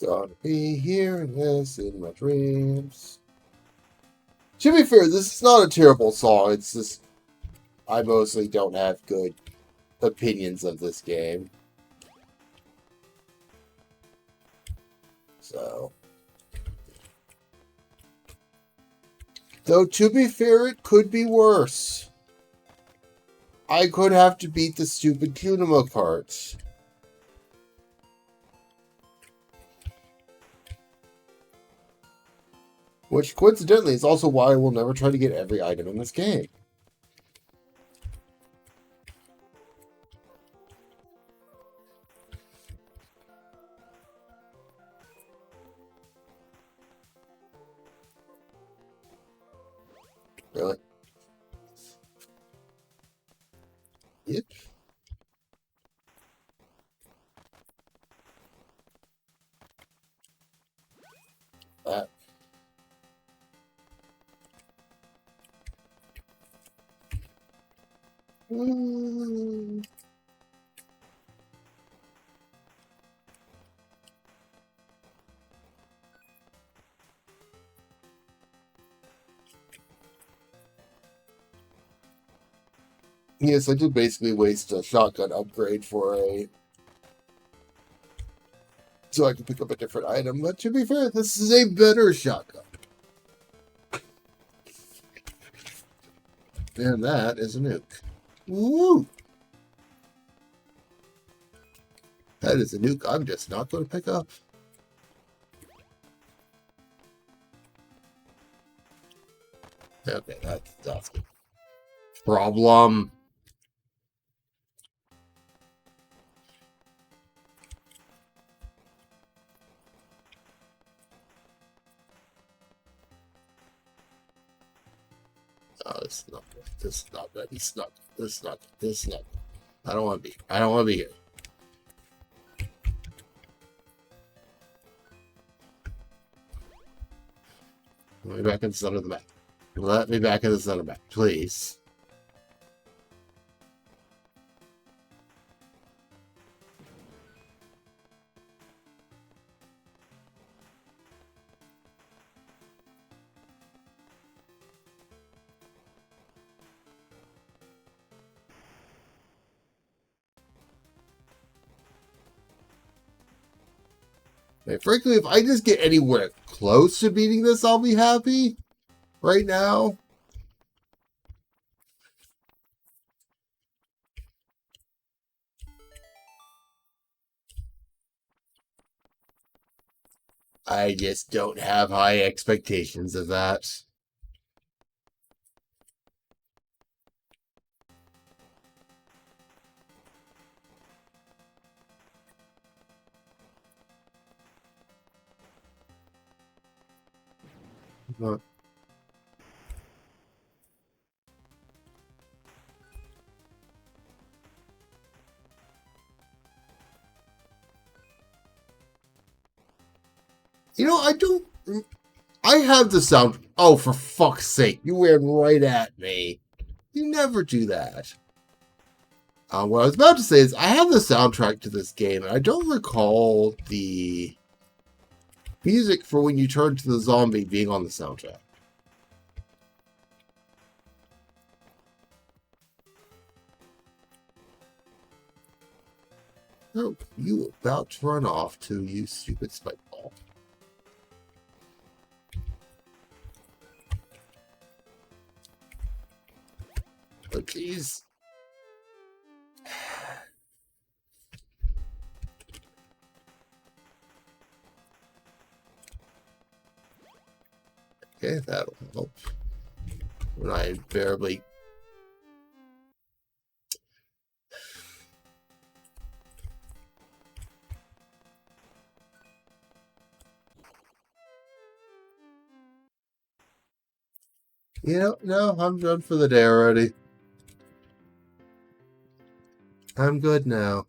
Gonna be hearing this in my dreams. To be fair, this is not a terrible song. It's just I mostly don't have good opinions of this game. So, though to be fair, it could be worse. I could have to beat the stupid Kunimo carts. Which, coincidentally, is also why I will never try to get every item in this game. Really? Yep. That. Yes, I did basically waste a shotgun upgrade for a... so I could pick up a different item, but to be fair, this is a better shotgun. And that is a nuke. Woo! That is a nuke I'm just not going to pick up. Okay, that's good. Problem. Oh, this is not good. This is not good. This is not good. This is not good. This is not good. I don't want to be. I don't want to be here. Let me back in the center of the map. Let me back in the center of the map, please. And frankly, if I just get anywhere close to beating this, I'll be happy. Right now. I just don't have high expectations of that. But you know, I have the sound. Oh, for fuck's sake. You ran right at me. You never do that. What I was about to say is I have the soundtrack to this game, and I don't recall the music for when you turn to the zombie being on the soundtrack. Oh, you about to run off to, you stupid spike ball. Oh, jeez. Okay, that'll help. When I barely... No, I'm done for the day already. I'm good now.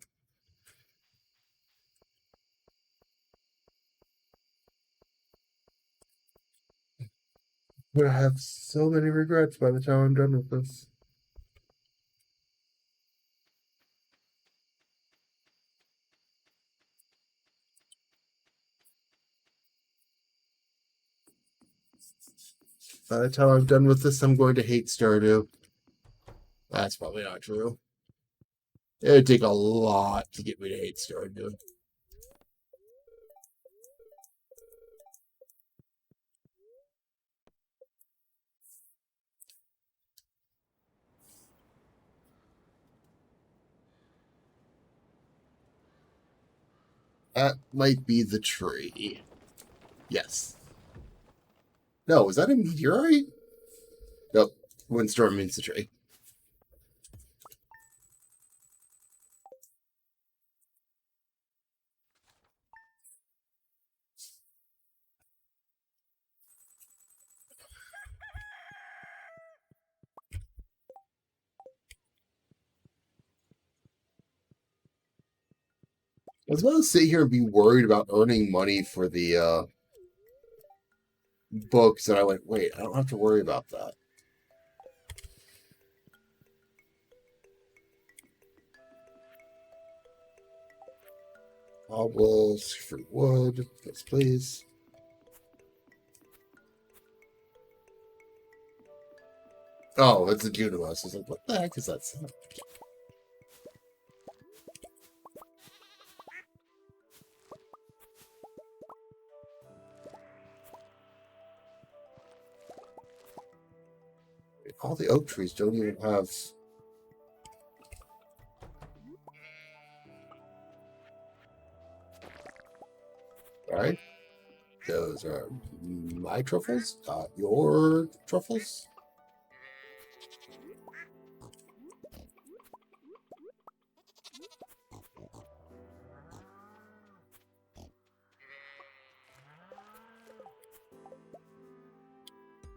I'm gonna have so many regrets by the time I'm done with this. By the time I'm done with this, I'm going to hate Stardew. That's probably not true. It would take a lot to get me to hate Stardew. That might be the tree. Yes. No, is that a meteorite? Nope. Windstorm means the tree. I was about to sit here and be worried about earning money for the books, and I went, wait, I don't have to worry about that. Cobbles, free wood, yes please. Oh, it's a Junimos. I was like, what the heck is that sound? All the oak trees don't even have... Alright. Those are my truffles, not your truffles.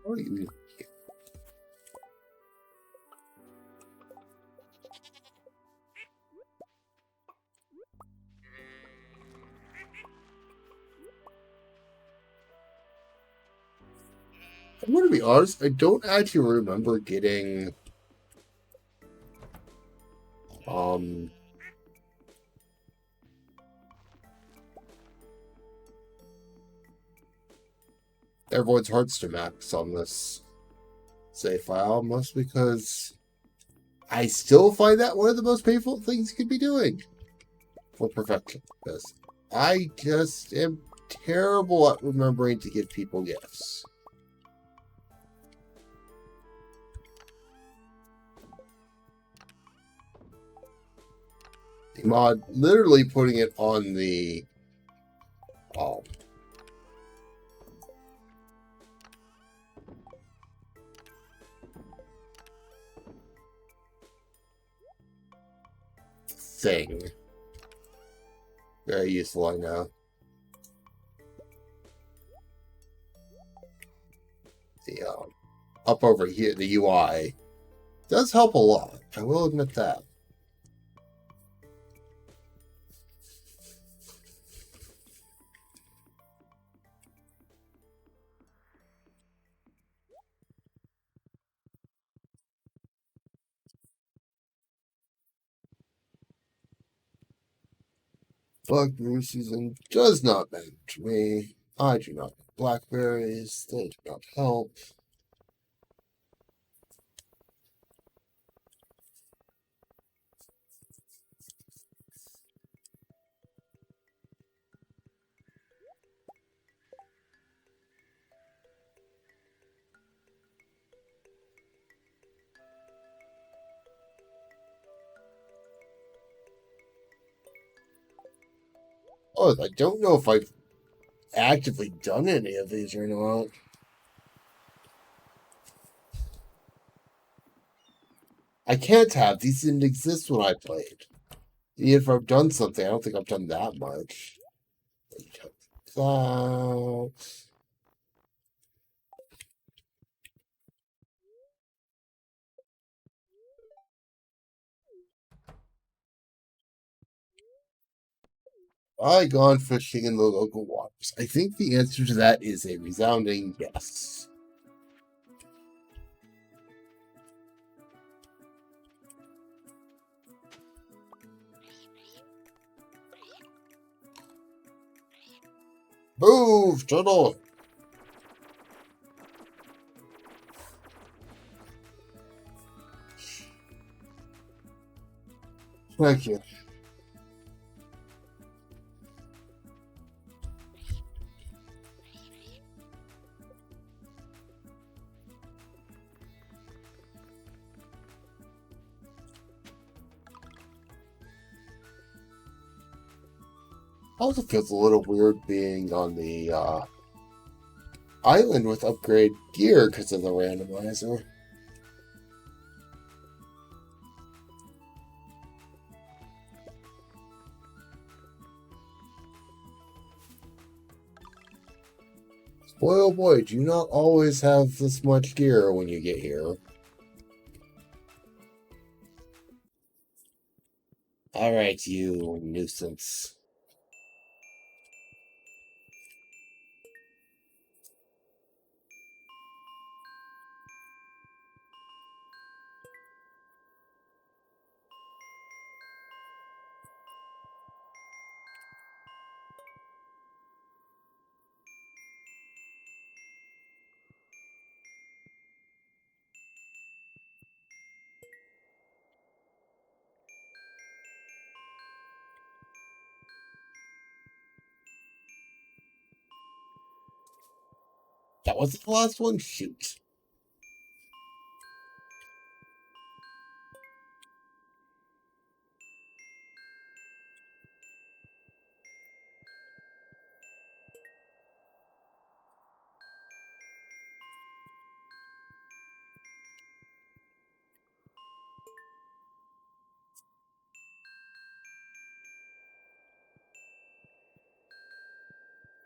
What are you... I'm going to be honest, I don't actually remember getting everyone's hearts to max on this save file, mostly because I still find that one of the most painful things you could be doing for perfection. Because I just am terrible at remembering to give people gifts. The mod literally putting it on the thing. Very useful, I know. The up over here, the UI does help a lot. I will admit that. Blackberry season does not matter to me. I do not like blackberries. They do not help. Oh, I don't know if I've actively done any of these or not. I can't have. These didn't exist when I played. Even if I've done something, I don't think I've done that much. That. I gone fishing in the local waters. I think the answer to that is a resounding yes. Move, turtle! Thank you. Also feels a little weird being on the island with upgrade gear because of the randomizer. Boy, oh boy, do you not always have this much gear when you get here? Alright, you nuisance. That wasn't the last one? Shoot.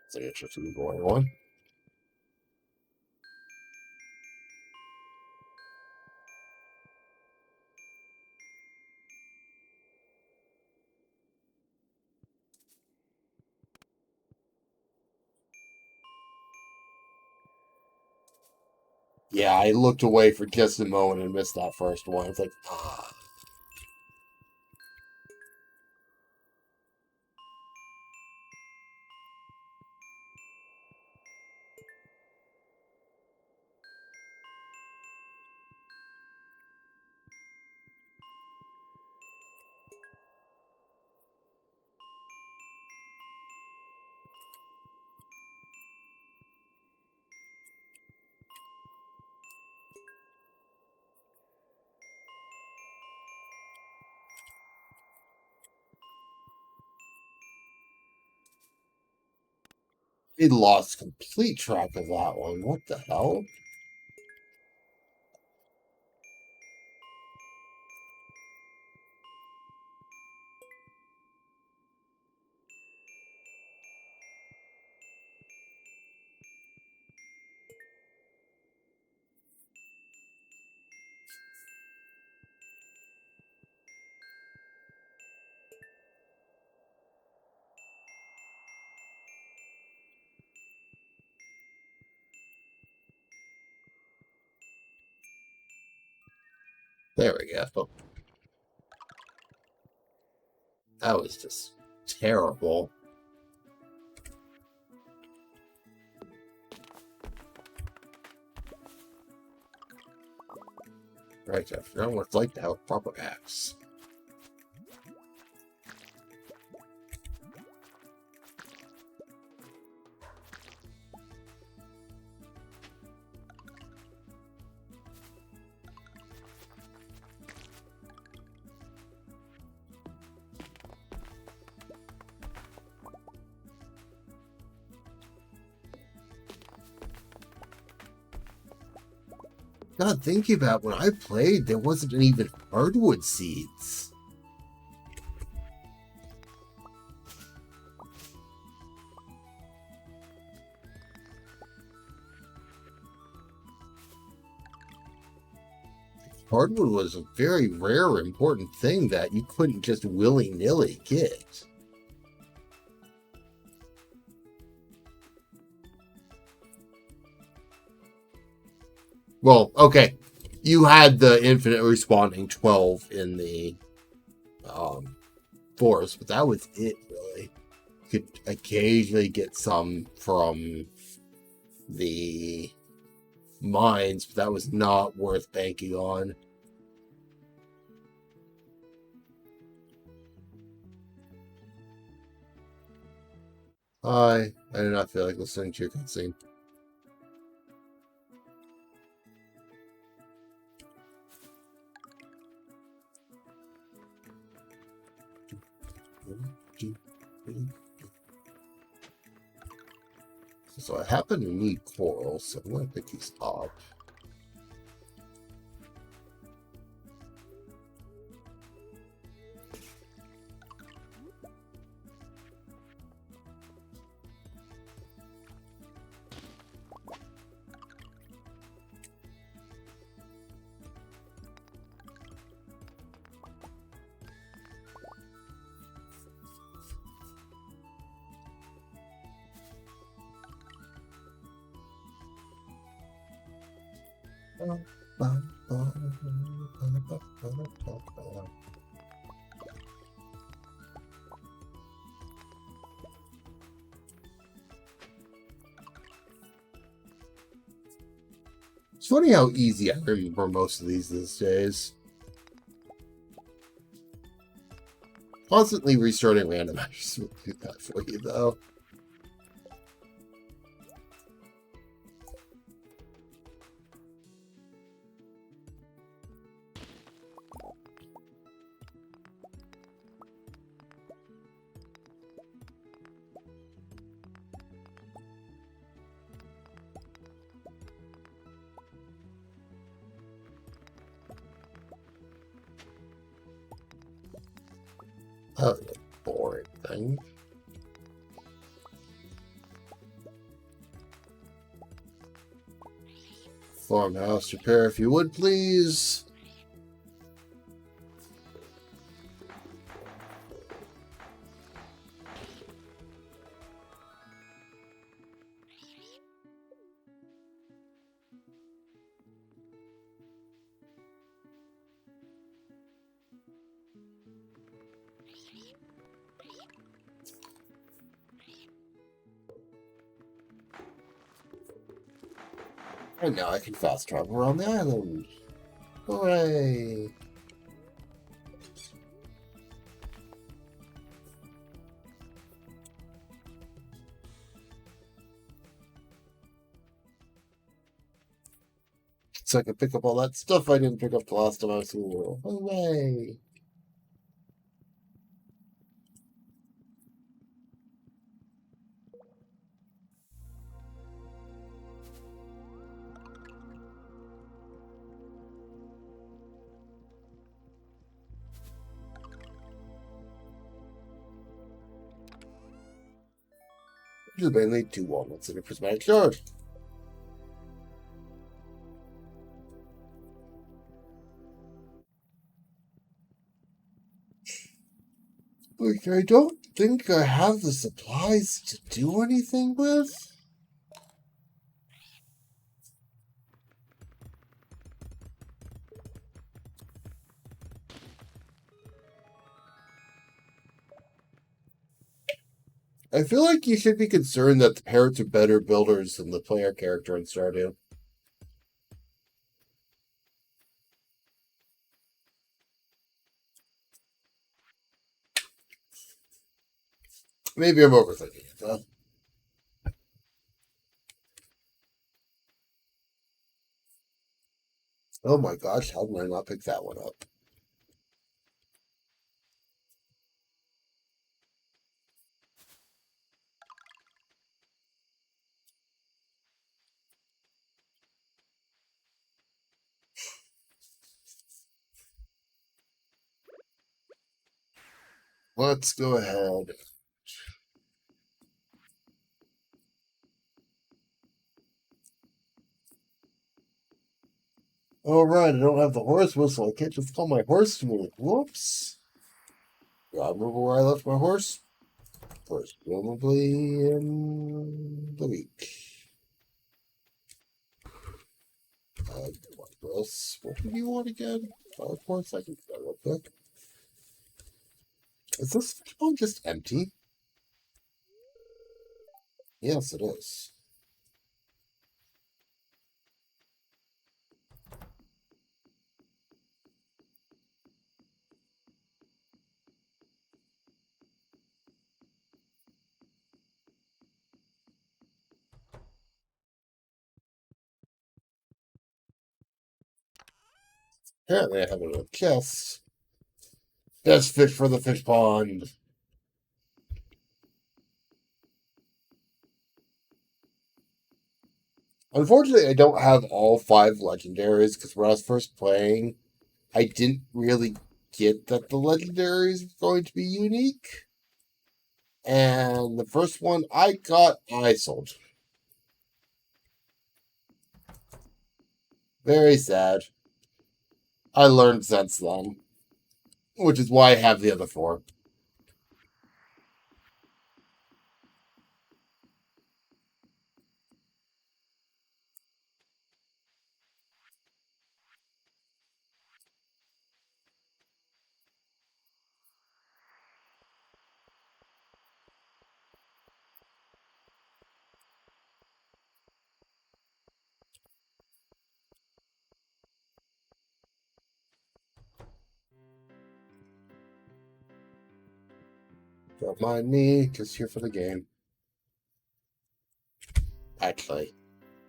It's an interesting going one. Yeah, I looked away for just a moment and missed that first one. It's like, ah. It lost complete track of that one. What the hell? There we go. That was just terrible. Right, I forgot what it's like to have a proper axe. God, thinking about when I played, there wasn't even hardwood seeds. Hardwood was a very rare, important thing that you couldn't just willy-nilly get. Well, okay. You had the infinite respawning 12 in the forest, but that was it, really. You could occasionally get some from the mines, but that was not worth banking on. I do not feel like listening to your cutscene. So I happen to need coral, so I'm going to pick these up. It's funny how easy I remember most of these days. Constantly restarting randomizers will do that for you, though. Oh, boring thing. Farmhouse repair, if you would, please. And now I can fast travel around the island. Hooray! So I can pick up all that stuff I didn't pick up the last time I was here. Hooray! Just mainly 2 walnuts and a prismatic shard. Which I don't think I have the supplies to do anything with. I feel like you should be concerned that the parrots are better builders than the player character in Stardew. Maybe I'm overthinking it, though. Oh my gosh, how did I not pick that one up? Let's go ahead. Oh, right, I don't have the horse whistle. I can't just call my horse to me. Whoops. Do I remember where I left my horse? Presumably in the week. What else? What do you want again? Of course, I can do that real quick. Is this one just empty? Yes, it is. Apparently, I have a little chest. Best fish for the fish pond. Unfortunately, I don't have all 5 legendaries because when I was first playing, I didn't really get that the legendaries were going to be unique. And the first one I got, I sold. Very sad. I learned since then, which is why I have the other 4. Don't mind me, just here for the game. Actually,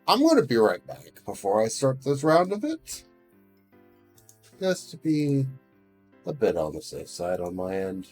I'm going to be right back before I start this round of it. Just to be a bit on the safe side on my end.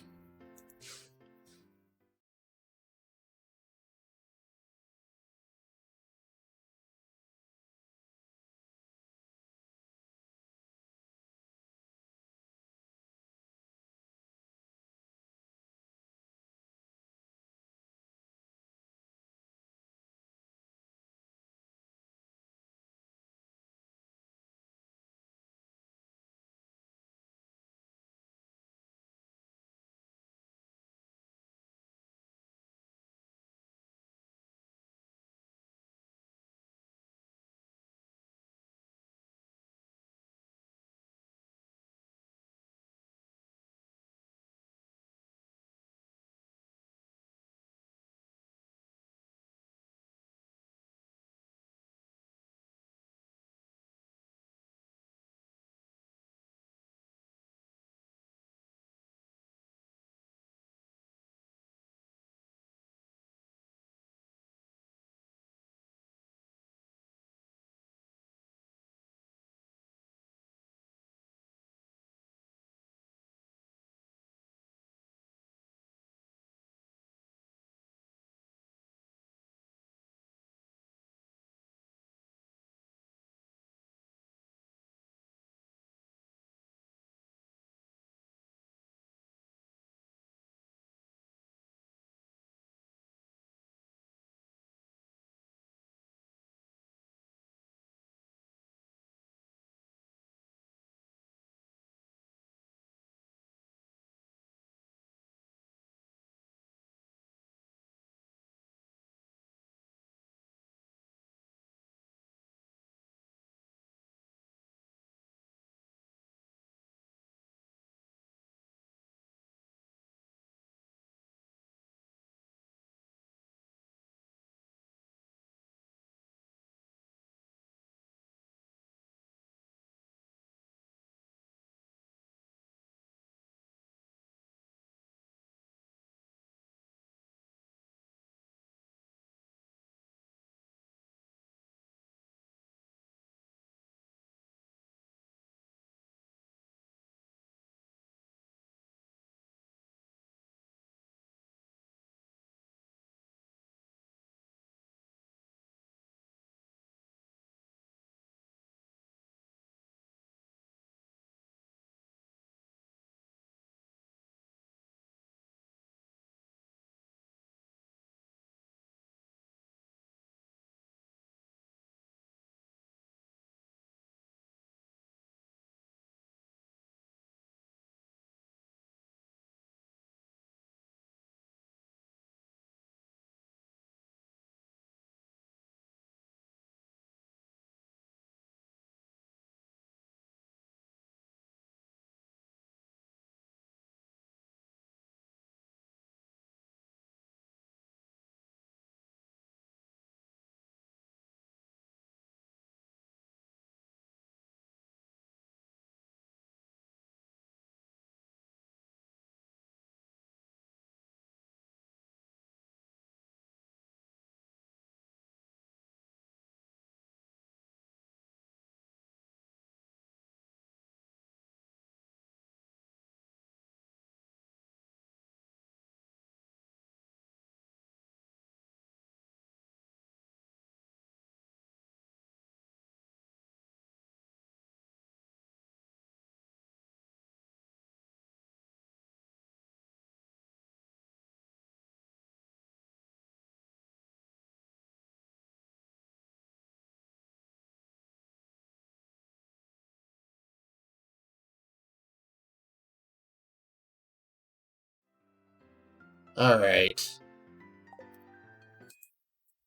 Alright.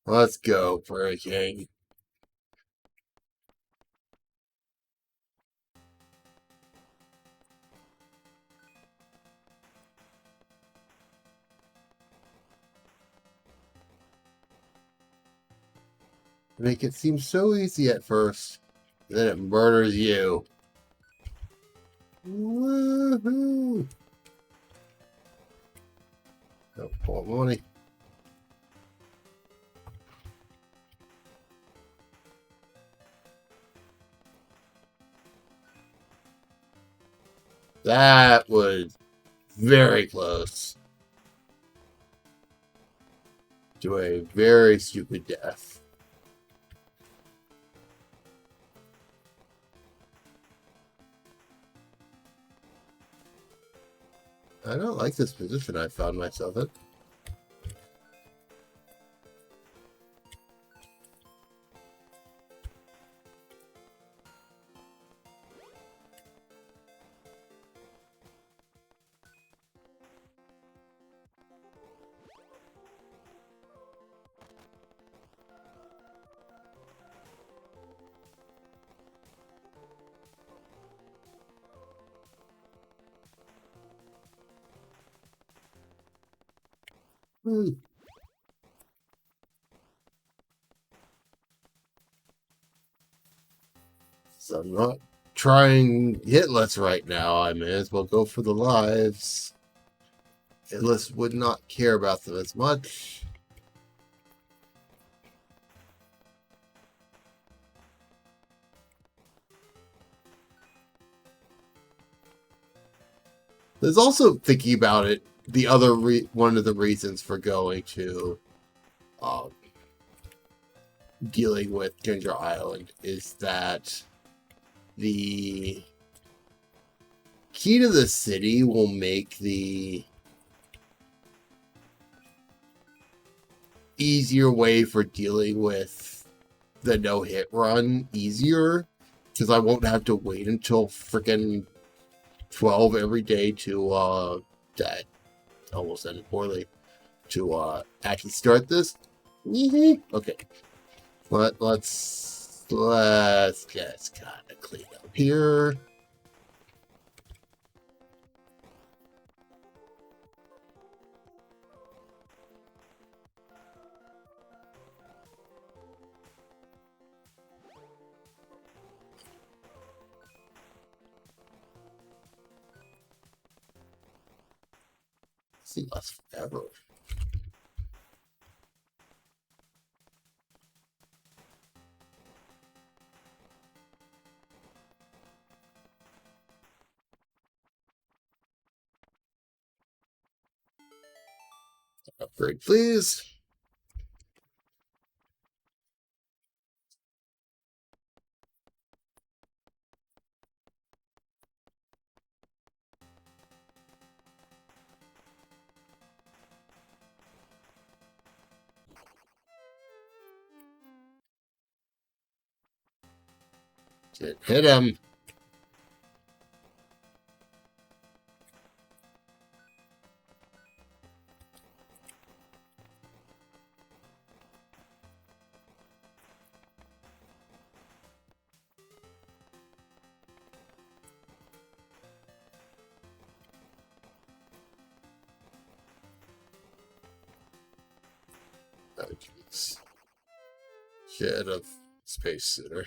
Let's go, Prairie King. Make it seem so easy at first, then it murders you. Woohoo! Oh, more money. That was very close to a very stupid death. I don't like this position I found myself in. Hmm. So I'm not trying hitless right now. I may as well go for the lives. Hitless would not care about them as much. There's also thinking about it. The other one of the reasons for going to um, dealing with Ginger Island is that the key to the city will make the easier way for dealing with the no-hit run easier, because I won't have to wait until freaking 12 every day to that almost ended poorly, to actually start this. Okay, let's just kind of clean up here. See, lasts forever. Upgrade, please. Hit him. Oh, jeez. Head of Space Center.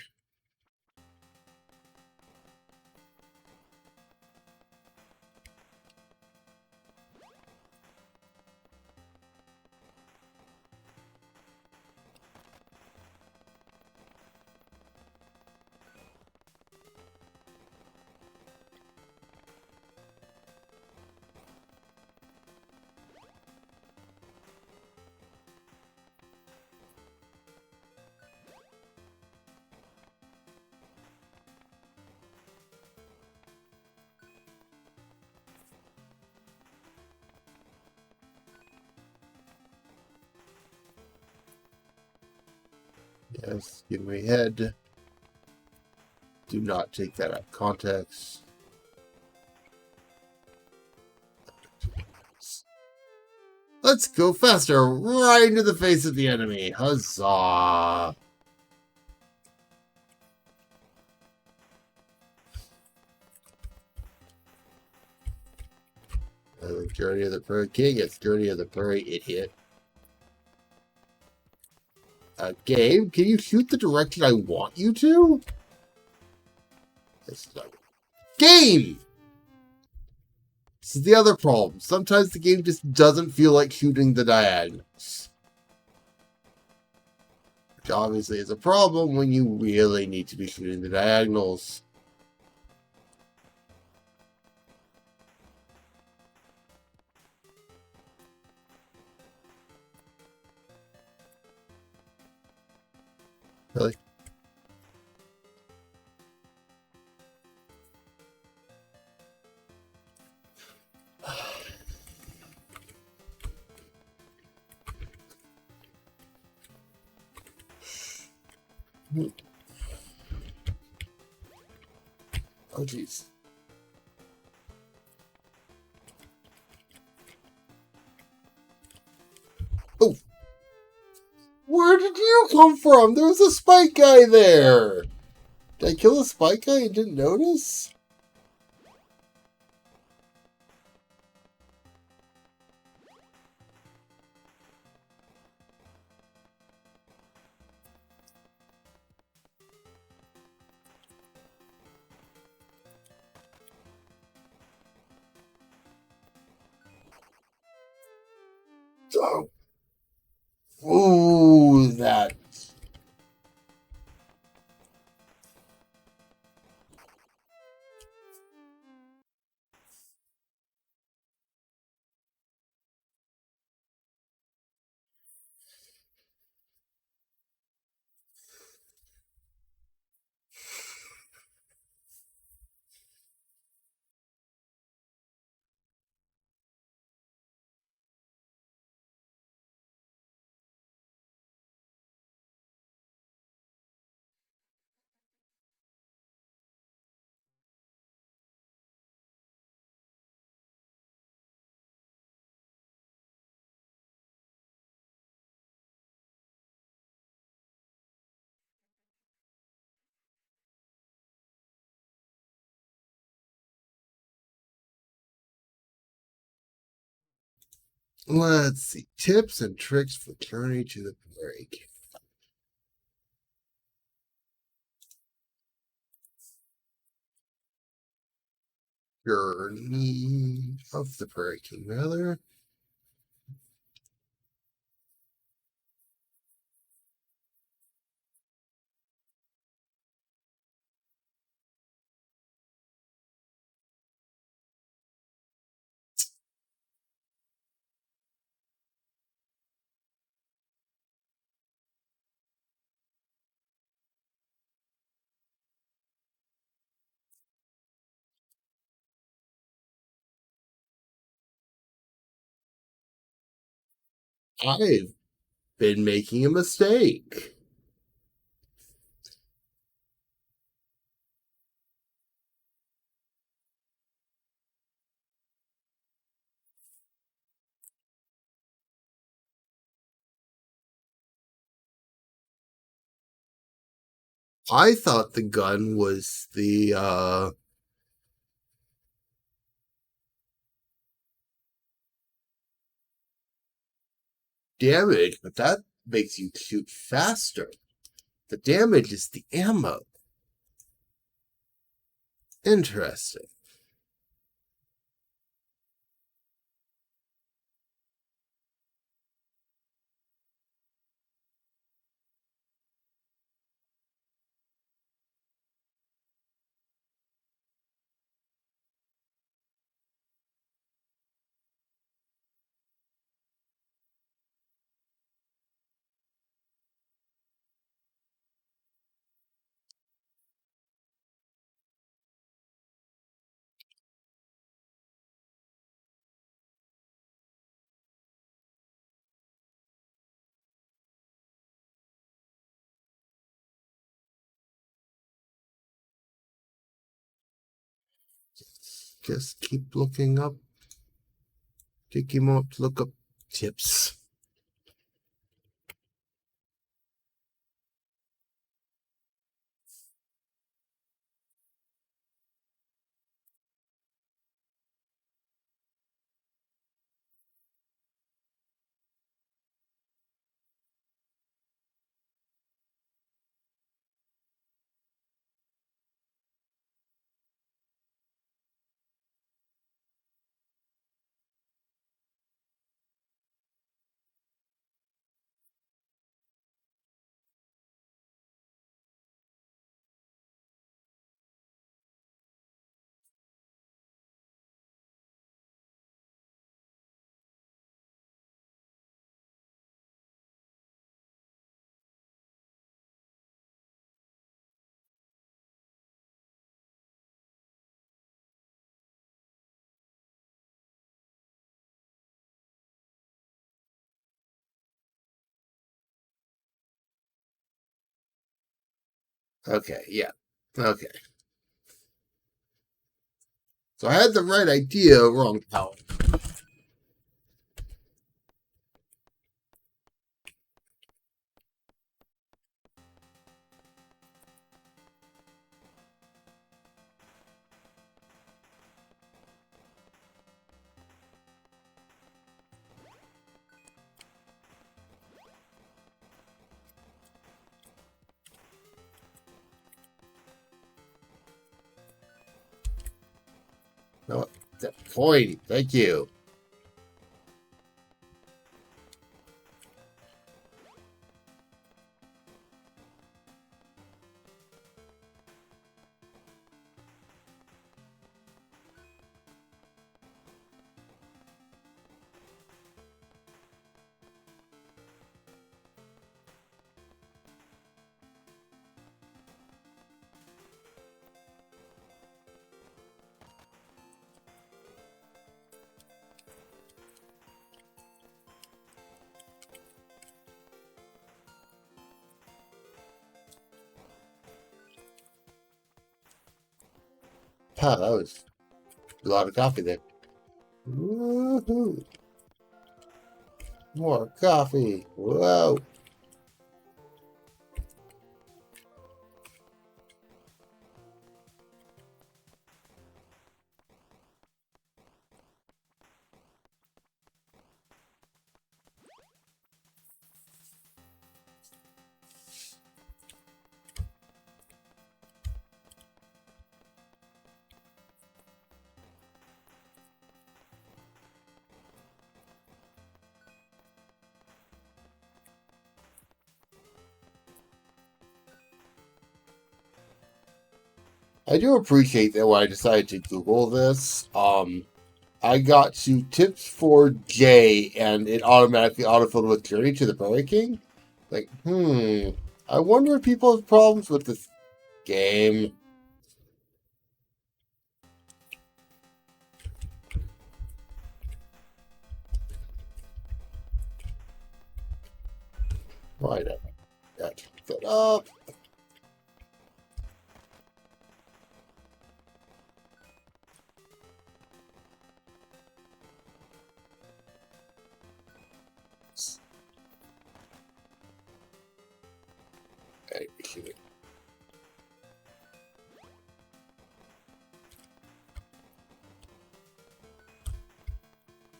Yes, give me head. Do not take that out of context. Let's go faster, right into the face of the enemy. Huzzah! Journey of the Prairie King. It's Journey of the Prairie, idiot. Game, can you shoot the direction I want you to? That's not... Game! This is the other problem. Sometimes the game just doesn't feel like shooting the diagonals. Which obviously is a problem when you really need to be shooting the diagonals. Really? Oh, jeez. Oh! Where did you come from? There was a spike guy there! Did I kill a spike guy and didn't notice? Oh. Ooh, that. Let's see. Tips and tricks for Journey to the Prairie. Journey of the Prairie King, rather. I've been making a mistake. I thought the gun was the damage, but that makes you shoot faster. The damage is the ammo. Interesting. Just keep looking up. Take a moment to look up tips. Okay, yeah. Okay. So I had the right idea, wrong palette. No, that coin. Thank you. Huh, that was a lot of coffee there. Woohoo! More coffee. Whoa. I do appreciate that when I decided to Google this, I got to tips for J and it automatically autofilled with Journey to the Prairie King. Like, I wonder if people have problems with this game. Right up. That up. Hey, shoot it.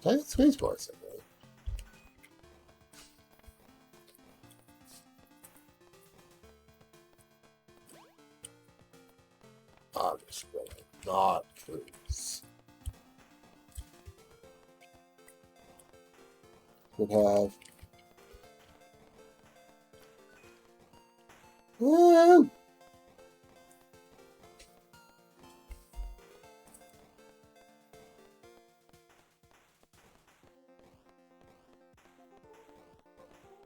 I got space bars in there. I'm just gonna not please. Could have. Woo!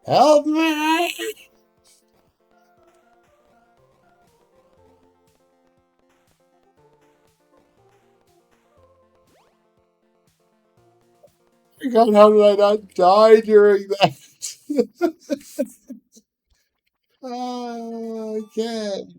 Help me! God, how did I not die during that? I can't.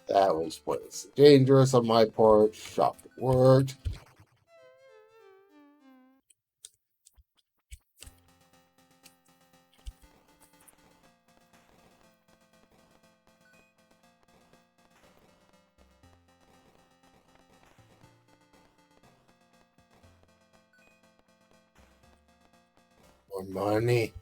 That was pointless. Dangerous on my part. Shocked it worked. More money.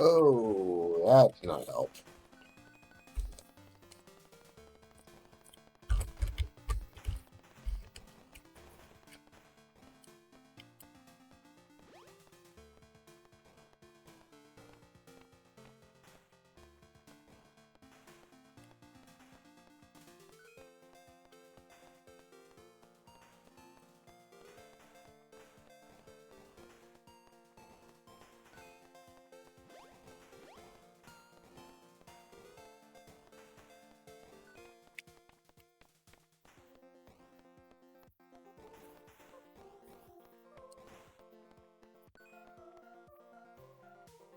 Oh, that did not help.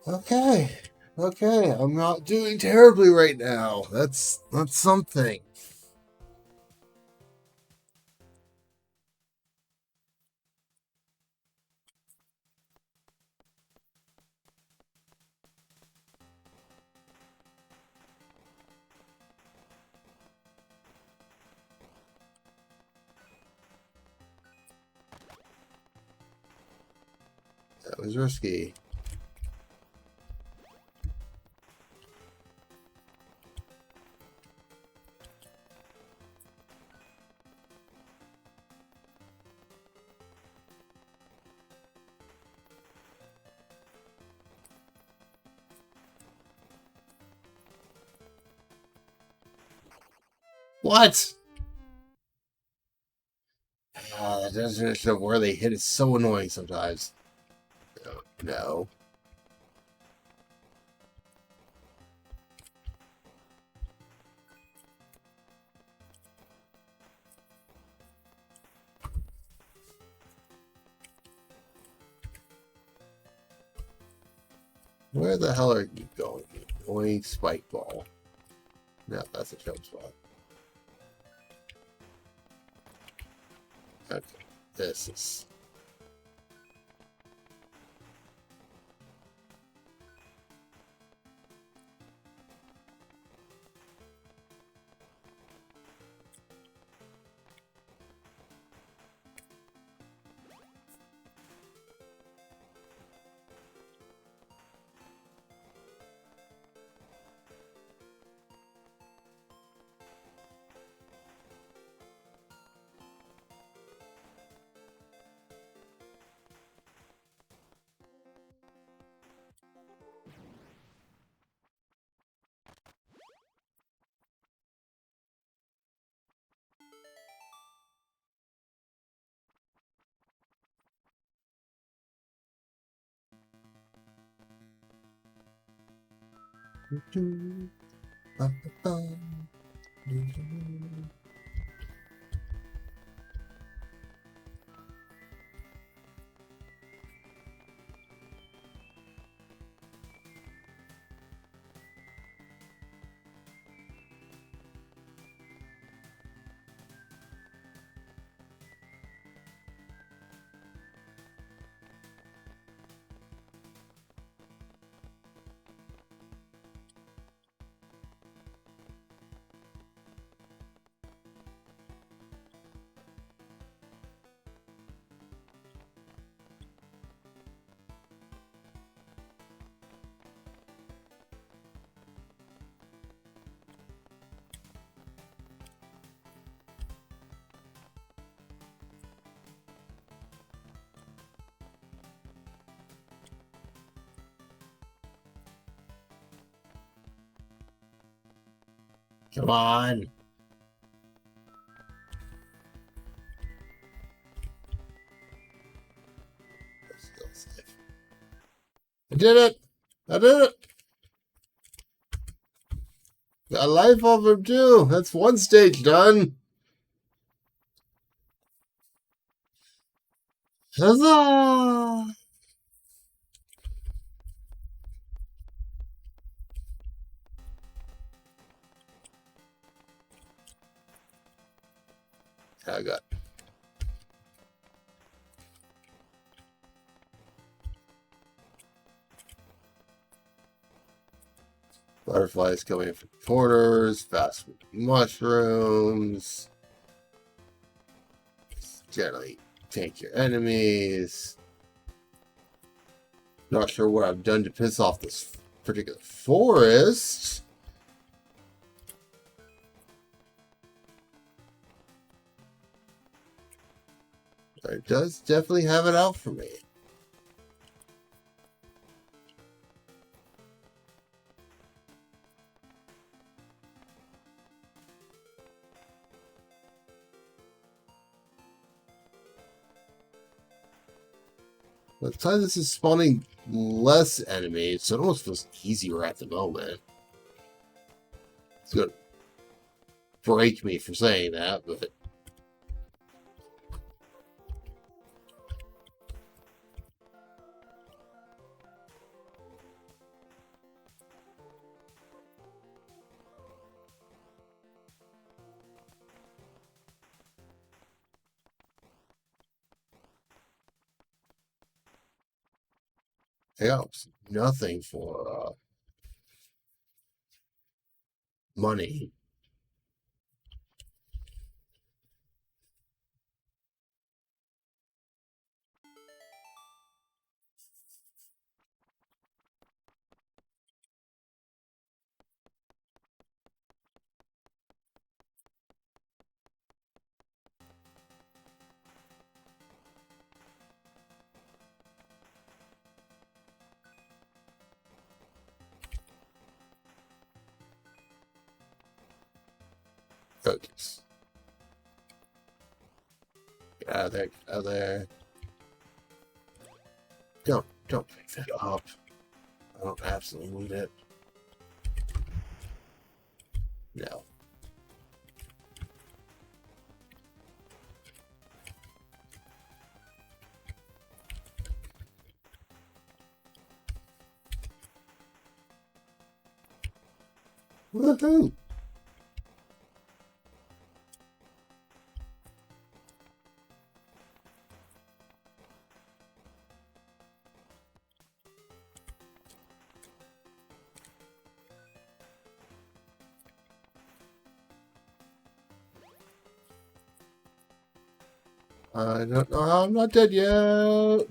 Okay. Okay, I'm not doing terribly right now. That's something. That was risky. What? That definition of where they hit is so annoying sometimes. No. Where the hell are you going? You annoying spike ball. No, that's a jump spot. Okay. This is. Come on. I did it. I did it. Got a life off him too. That's one stage done. Huzzah! I got butterflies coming from corners, fast mushrooms. Generally tank your enemies. Not sure what I've done to piss off this particular forest. But it does definitely have it out for me. By the time this is spawning less enemies, so it almost feels easier at the moment. It's gonna break me for saying that, but it helps. Nothing for money. Focus. Get out of there, get out of there. Don't pick that up. I don't absolutely need it. No. Woohoo! I don't know how I'm not dead yet.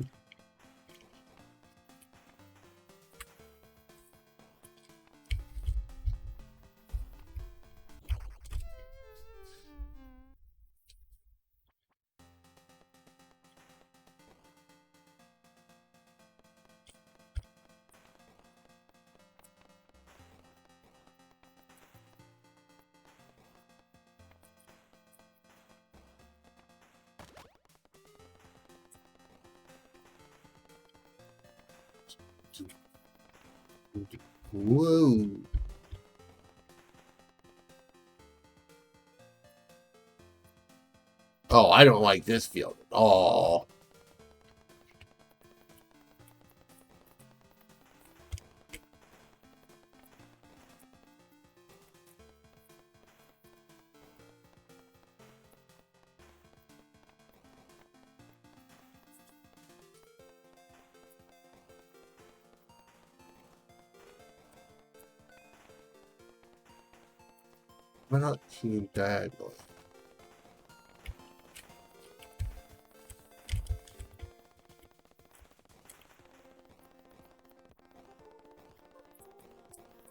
Whoa. Oh, I don't like this field at all. Why not team diagonal?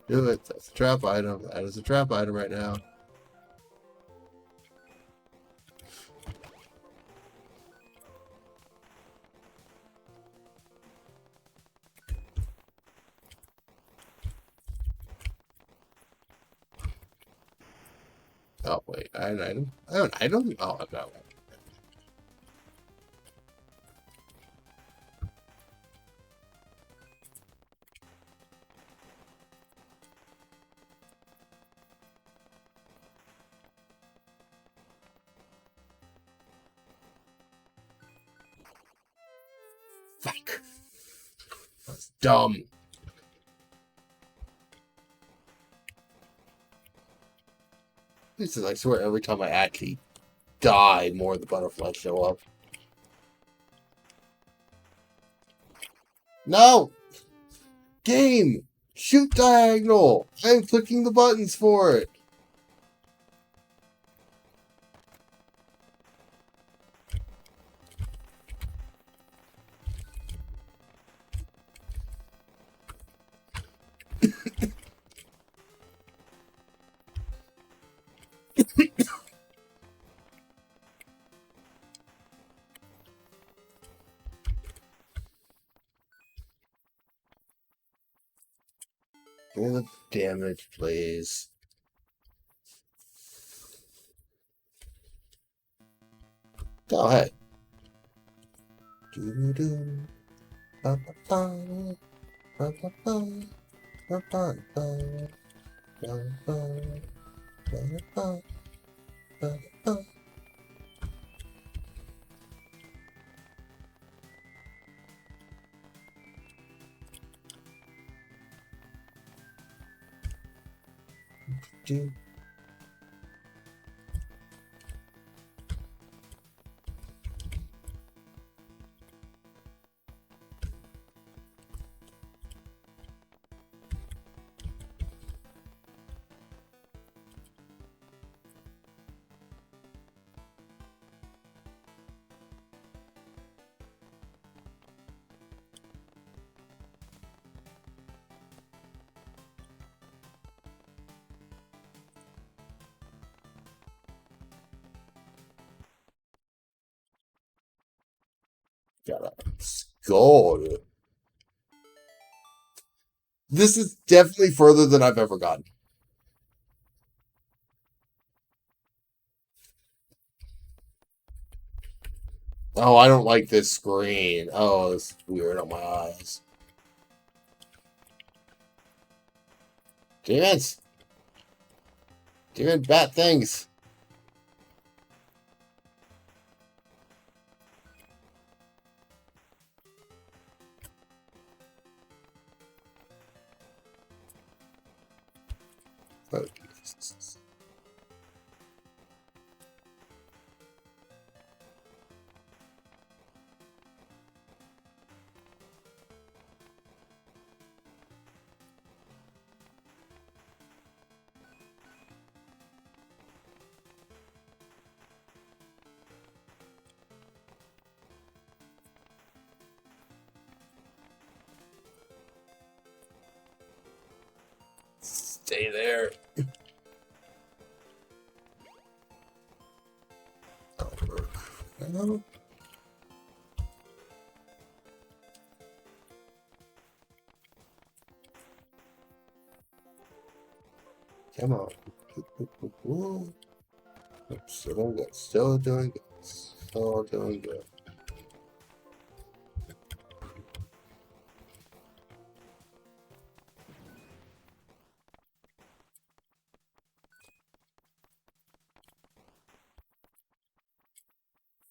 Do it. That's a trap item. That is a trap item right now. Oh, wait. I have an item? I have an item? Oh, I've got one. dumb. This is, I swear, every time I actually die, more of the butterflies show up. No! Game! Shoot diagonal! I'm clicking the buttons for it! Give me the damage, please. Oh, hey. Doo-doo. Ba-ba-ba. Ba-ba-ba. Ba-ba-ba. Ba-ba. Ba-ba. Ba-ba. Do. Got a skull. This is definitely further than I've ever gotten. Oh, I don't like this screen. Oh, it's weird on my eyes. Demons! Demon bat things! Oh, Jesus. Stay there. Oh, come on. Still doing good. Still doing good. Still doing good.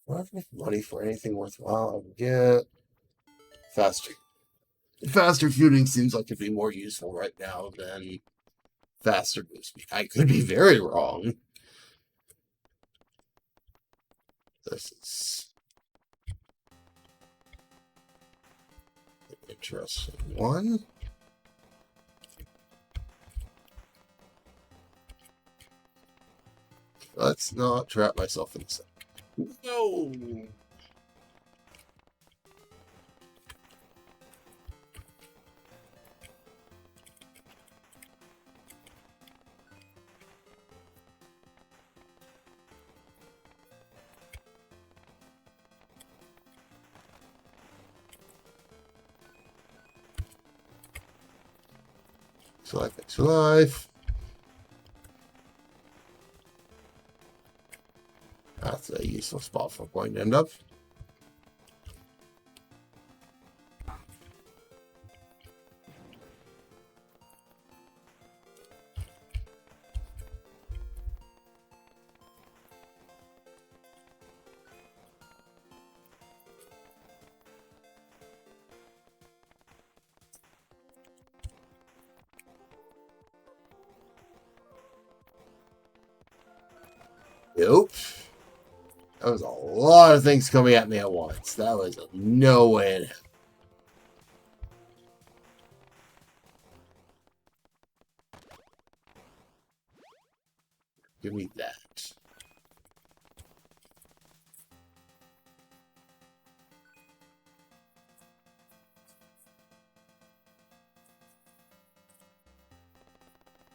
Do I have enough money for anything worthwhile? I can get faster. Faster shooting seems like it'd be more useful right now than faster move speed. I could be very wrong. This is an interesting one. Let's not trap myself in this. No. Extra life. That's a useful spot for going to end up. Nope. That was a lot of things coming at me at once. That was no way. Give me that.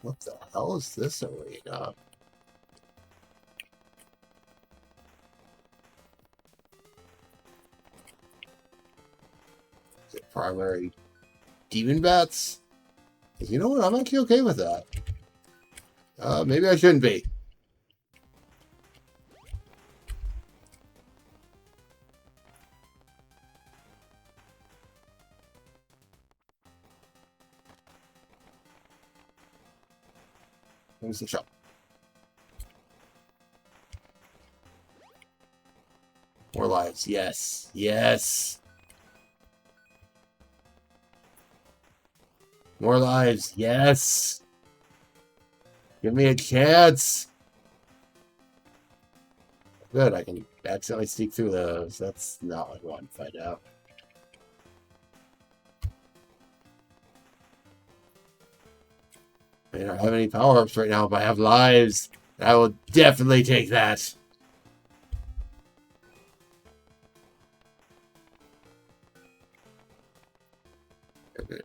What the hell is this arena? Is it primary demon bats? You know what? I'm actually okay with that. Maybe I shouldn't be. Where's the shop? More lives. Yes. Yes. More lives. Yes. Give me a chance. Good. I can accidentally sneak through those. That's not what I want to find out. I don't have any power-ups right now, but I have lives. I will definitely take that. Okay.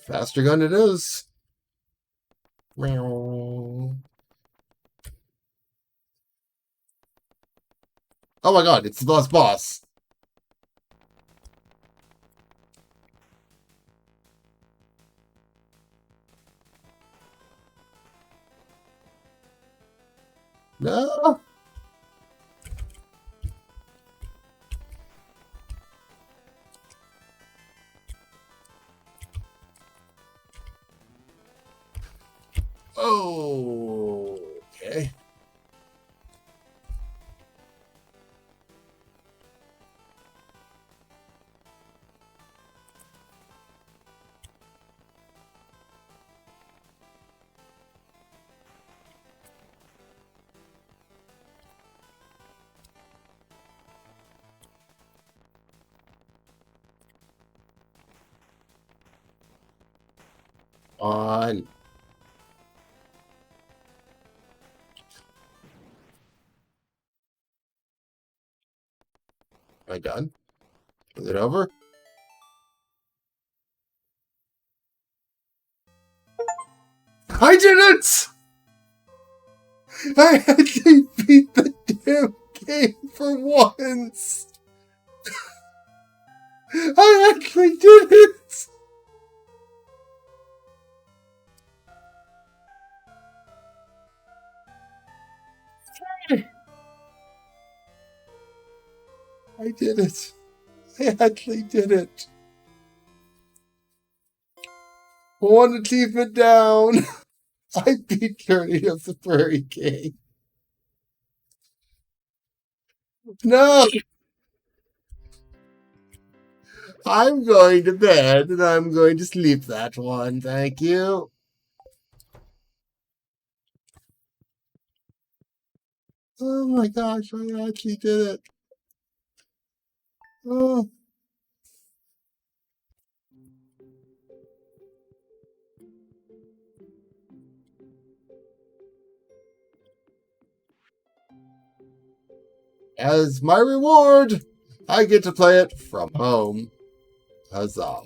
Faster gun it is. Oh my god, it's the last boss. No. Oh, okay. On. Am I done? Is it over? I did it! I actually beat the damn game for once! I actually did it! I did it. I actually did it. One achievement down. I beat Journey of the Prairie King. No! I'm going to bed and I'm going to sleep that one. Thank you. Oh my gosh, I actually did it. Oh. As my reward, I get to play it from home. Huzzah.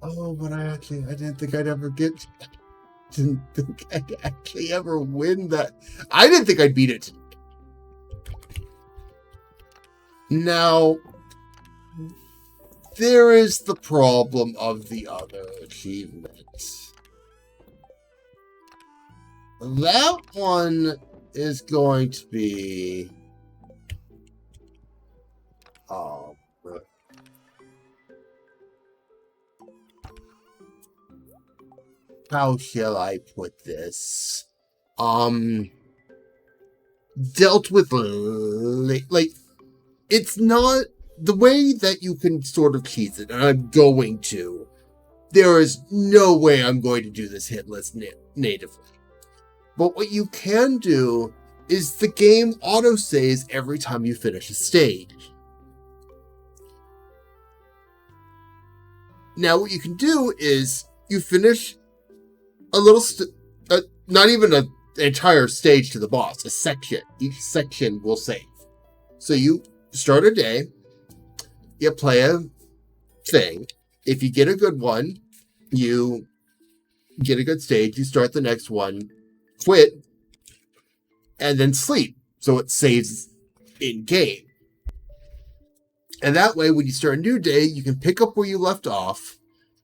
Oh, but I didn't think I'd ever get didn't think I'd actually ever win that. I didn't think I'd beat it. Now, there is the problem of the other achievements. That one is going to be... how shall I put this? Dealt with, like, it's not the way that you can sort of cheese it, and I'm going to. There is no way I'm going to do this hit list natively. But what you can do is the game auto-saves every time you finish a stage. Now what you can do is you finish a little, not even an entire stage to the boss, a section. Each section will save. So you start a day, you play a thing. If you get a good one, you get a good stage, you start the next one, quit, and then sleep. So it saves in game. And that way, when you start a new day, you can pick up where you left off.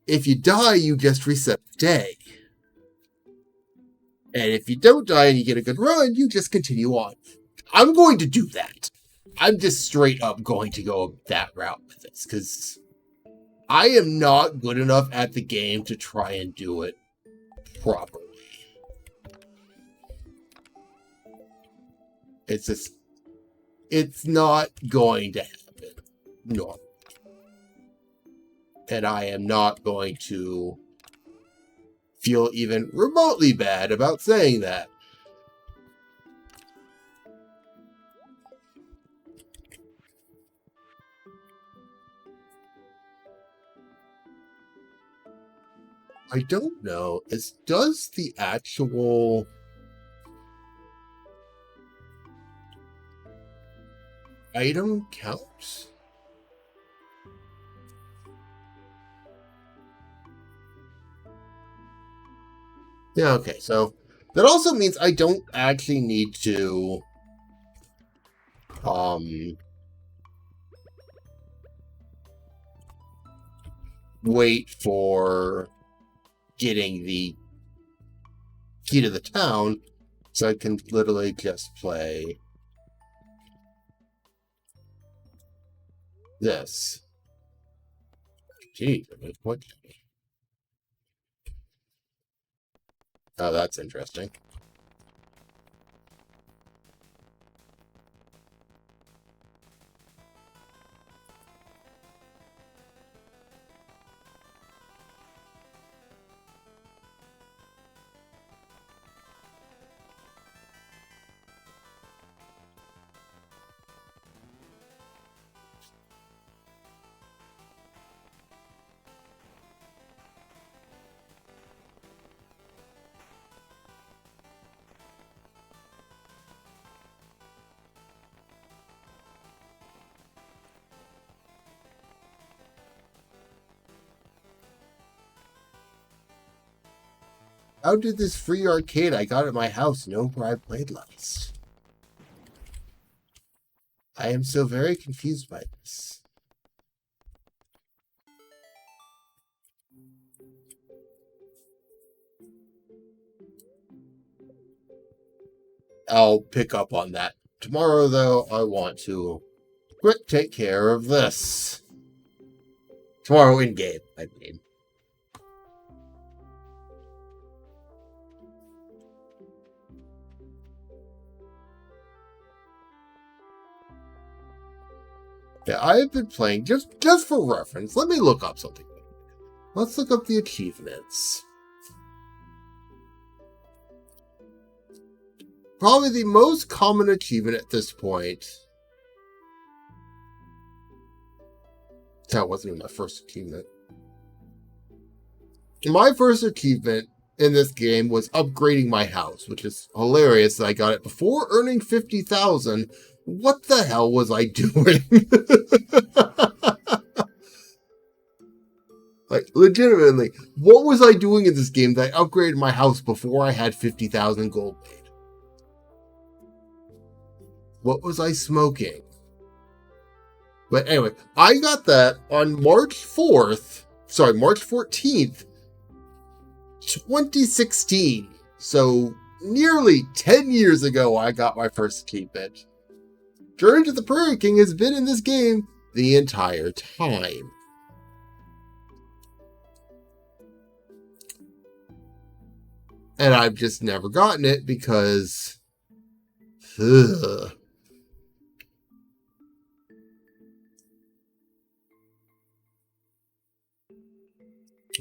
If you die, you just reset the day. And if you don't die and you get a good run, you just continue on. I'm going to do that. I'm just straight up going to go that route with this, because I am not good enough at the game to try and do it properly. It's just, it's not going to happen normally. And I am not going to feel even remotely bad about saying that. I don't know. Does the actual item count? Yeah, okay, so that also means I don't actually need to wait for getting the key to the town, so I can literally just play this. Gee, what? Oh, that's interesting. How did this free arcade I got at my house know where I played last? I am so very confused by this. I'll pick up on that tomorrow, though. I want to quick take care of this. Tomorrow in game, I mean. Yeah, I have been playing, just for reference, let me look up something. Let's look up the achievements. Probably the most common achievement at this point. That wasn't even my first achievement. My first achievement in this game was upgrading my house, which is hilarious that I got it before earning 50,000. What the hell was I doing? Like, legitimately, what was I doing in this game that I upgraded my house before I had 50,000 gold made? What was I smoking? But anyway, I got that on March 14th, 2016. So nearly 10 years ago, I got my first achievement. Journey to the Prairie King has been in this game the entire time. And I've just never gotten it because... Ugh.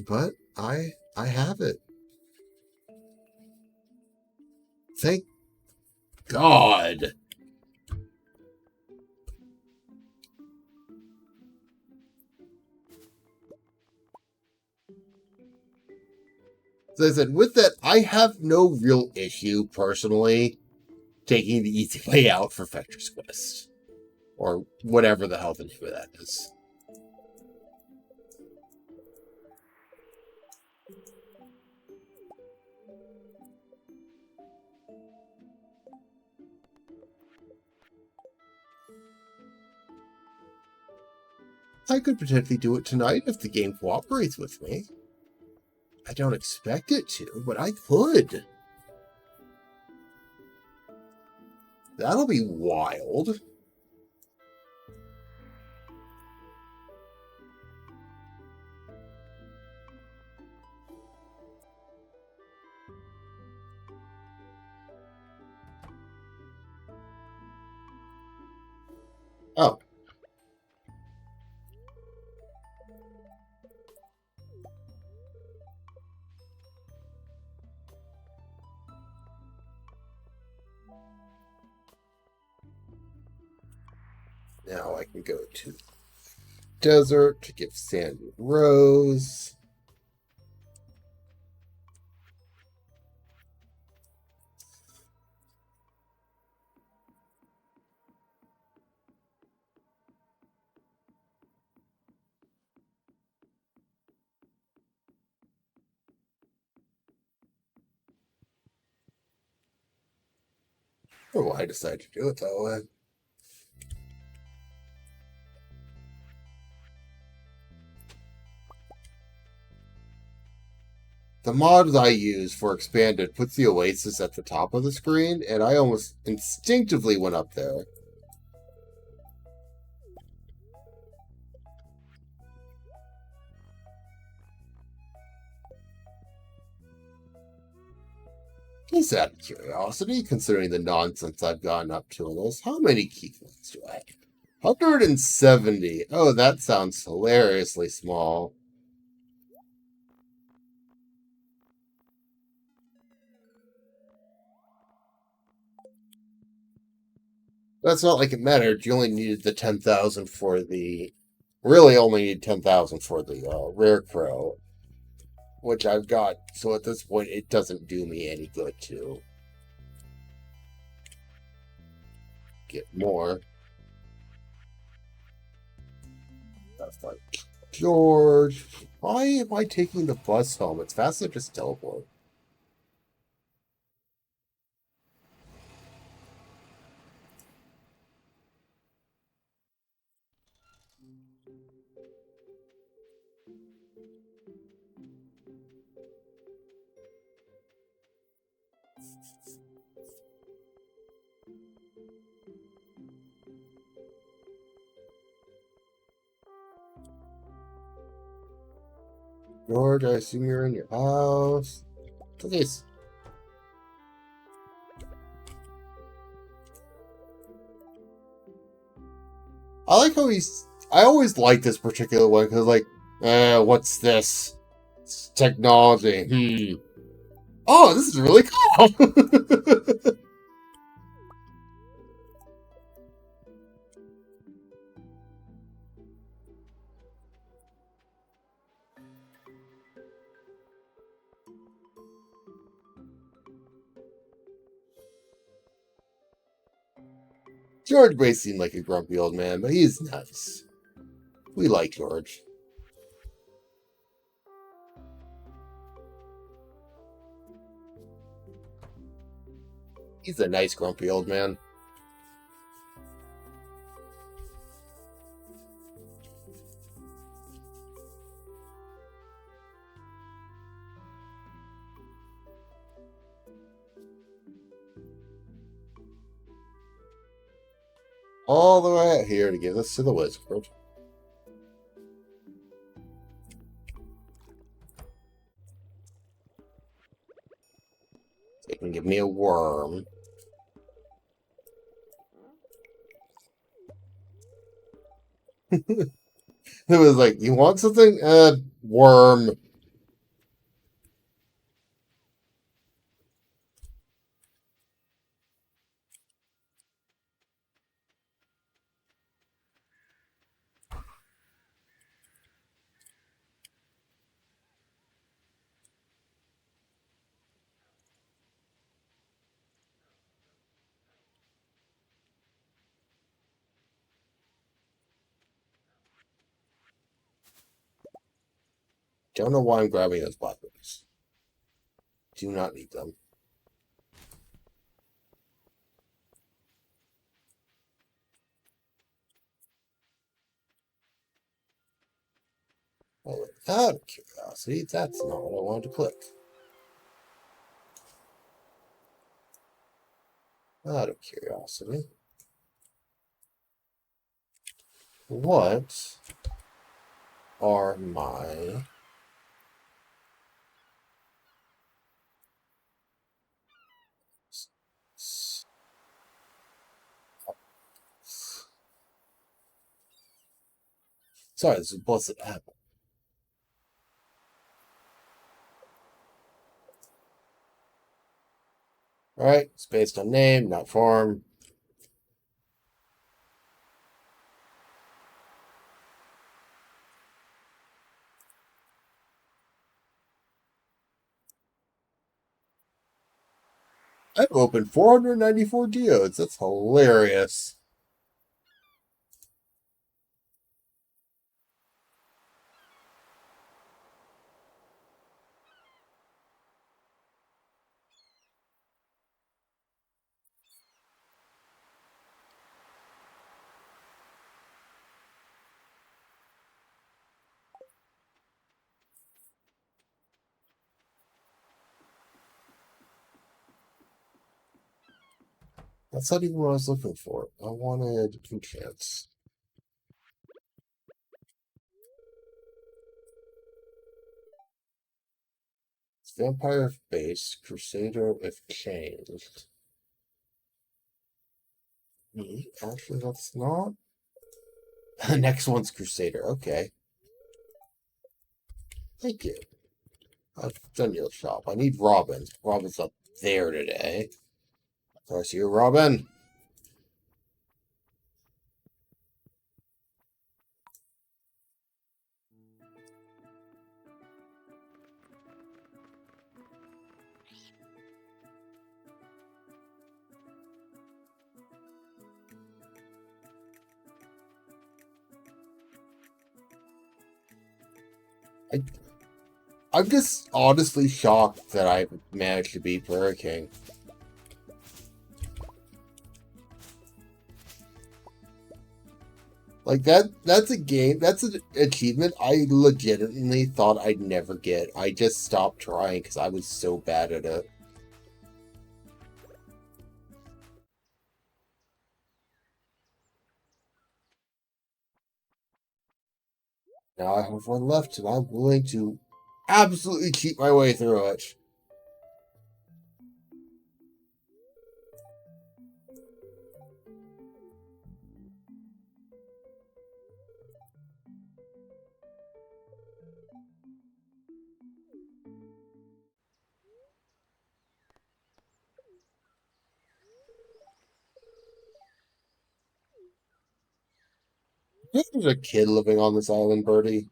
But I have it. Thank God. So I said, with that, I have no real issue, personally, taking the easy way out for Fetcher's Quest. Or whatever the hell the name of that is. I could potentially do it tonight if the game cooperates with me. I don't expect it to, but I could. That'll be wild. Oh. Now I can go to desert to give Sandy Rose. Oh, well, I decided to do it that way. The mod I use for Expanded puts the Oasis at the top of the screen, and I almost instinctively went up there. Just out of curiosity, considering the nonsense I've gotten up to in this, how many key points do I have? 170. Oh, that sounds hilariously small. That's not like it mattered. You only needed the 10,000 for the... Really only need 10,000 for the Rare Crow, which I've got. So at this point, it doesn't do me any good to get more. That's like George. Why am I taking the bus home? It's faster to just teleport. George, I assume you're in your house. Please. I like how I always like this particular one because, like, what's this? It's technology. Oh, this is really cool. George may seem like a grumpy old man, but he's nice. We like George. He's a nice, grumpy old man. All the way out here to give this to the wizard. They can give me a worm. It was like, you want something? Worm. Don't know why I'm grabbing those blackberries. Do not need them. Well, out of curiosity, that's not what I wanted to click. Out of curiosity. What are my... Sorry, this is blessed apple. Alright, it's based on name, not form. I've opened 494 geodes. That's hilarious. That's not even what I was looking for. I wanted enchants. Vampire if base, Crusader if changed. Actually, that's not. The next one's Crusader. Okay. Thank you. I've done your shop. I need Robin. Robin's up there today. Of course, you, Robin. I'm just honestly shocked that I managed to beat Prairie King. Like that's a game, that's an achievement I legitimately thought I'd never get. I just stopped trying because I was so bad at it. Now I have one left and I'm willing to absolutely cheat my way through it. There's a kid living on this island, Birdie.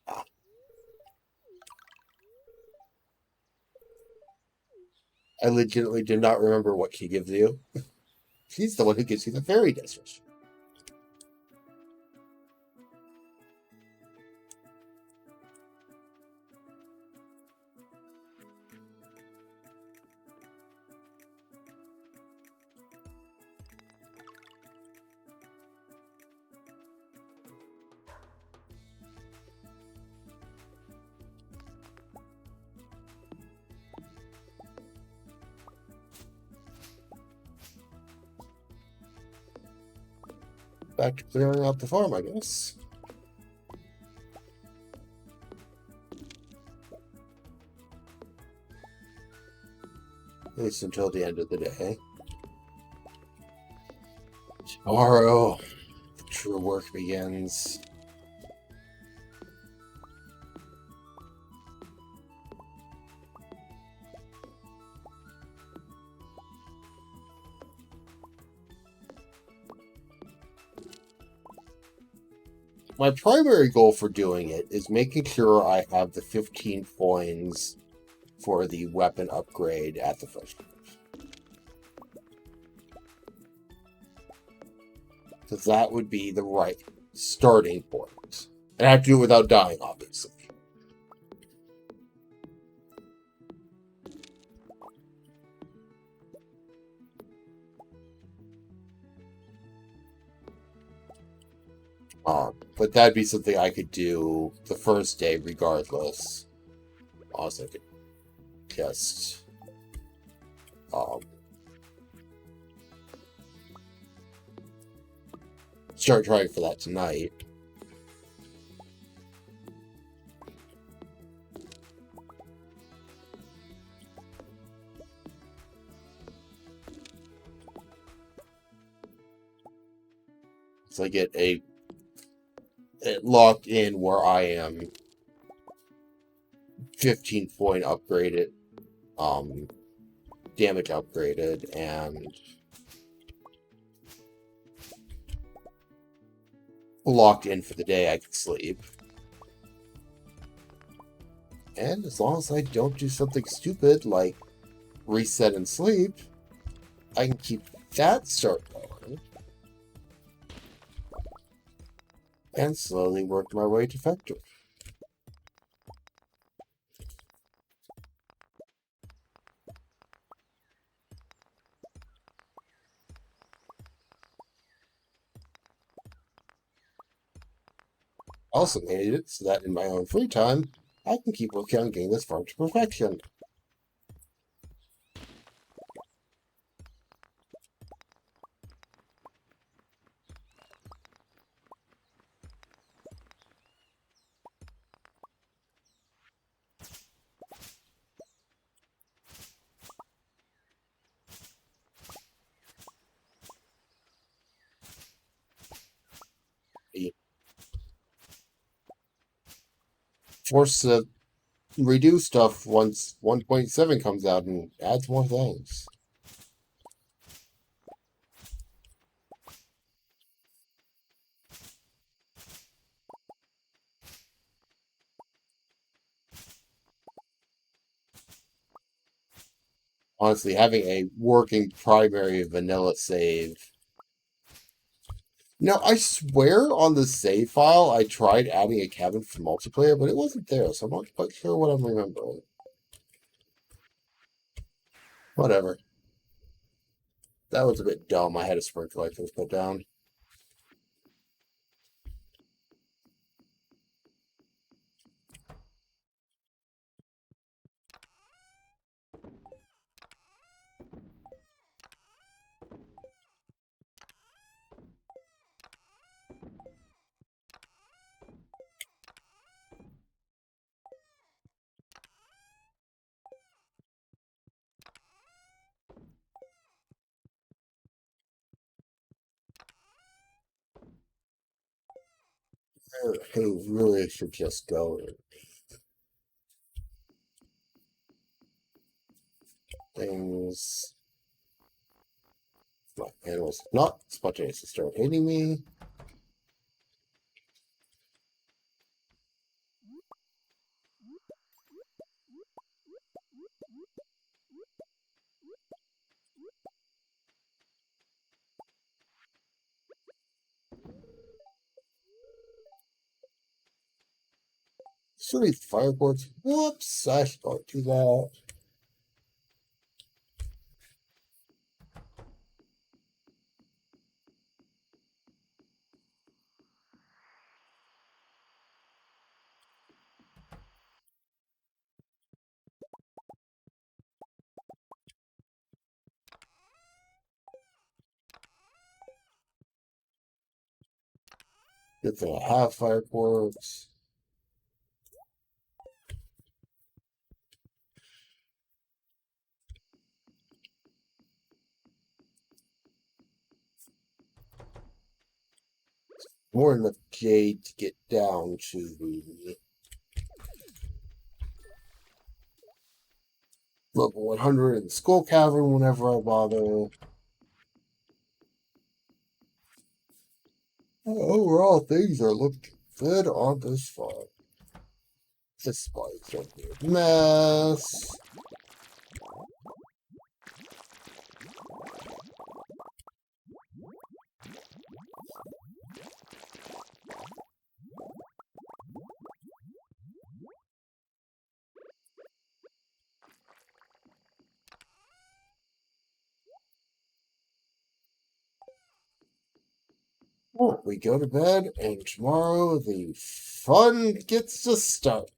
Ah, I legitimately do not remember what she gives you. She's the one who gives you the fairy district. back to clearing out the farm, I guess. At least until the end of the day. Tomorrow, the true work begins. My primary goal for doing it is making sure I have the 15 coins for the weapon upgrade at the first. Because that would be the right starting point. And I have to do it without dying, obviously. But that'd be something I could do the first day regardless. Also, I could just start trying for that tonight. So I get it locked in where I am 15 point upgraded, damage upgraded, and locked in for the day I can sleep. And as long as I don't do something stupid like reset and sleep, I can keep that start going and slowly work my way to factory. Also made it so that in my own free time, I can keep working on getting this farm to perfection. Force to redo stuff once 1.7 comes out and adds more things. Honestly, having a working primary vanilla save. Now, I swear on the save file I tried adding a cabin for multiplayer, but it wasn't there, so I'm not quite sure what I'm remembering. Whatever. That was a bit dumb. I had a sprinkler I could put down. I really should just go things. My animals not spontaneously start hating me. Silly fireboards. Whoops, I should not do that. Good thing I have fireworks. More than enough jade to get down to level 100 in the Skull Cavern whenever I bother. Overall, things are looking good on this farm. This spot's a weird mess. Oh, we go to bed, and tomorrow the fun gets to start.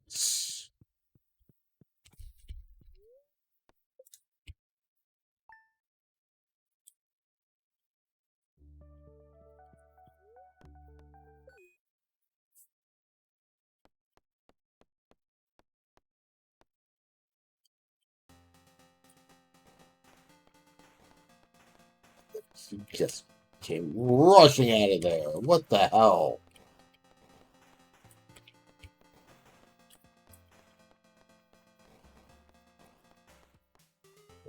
He just came rushing out of there. What the hell?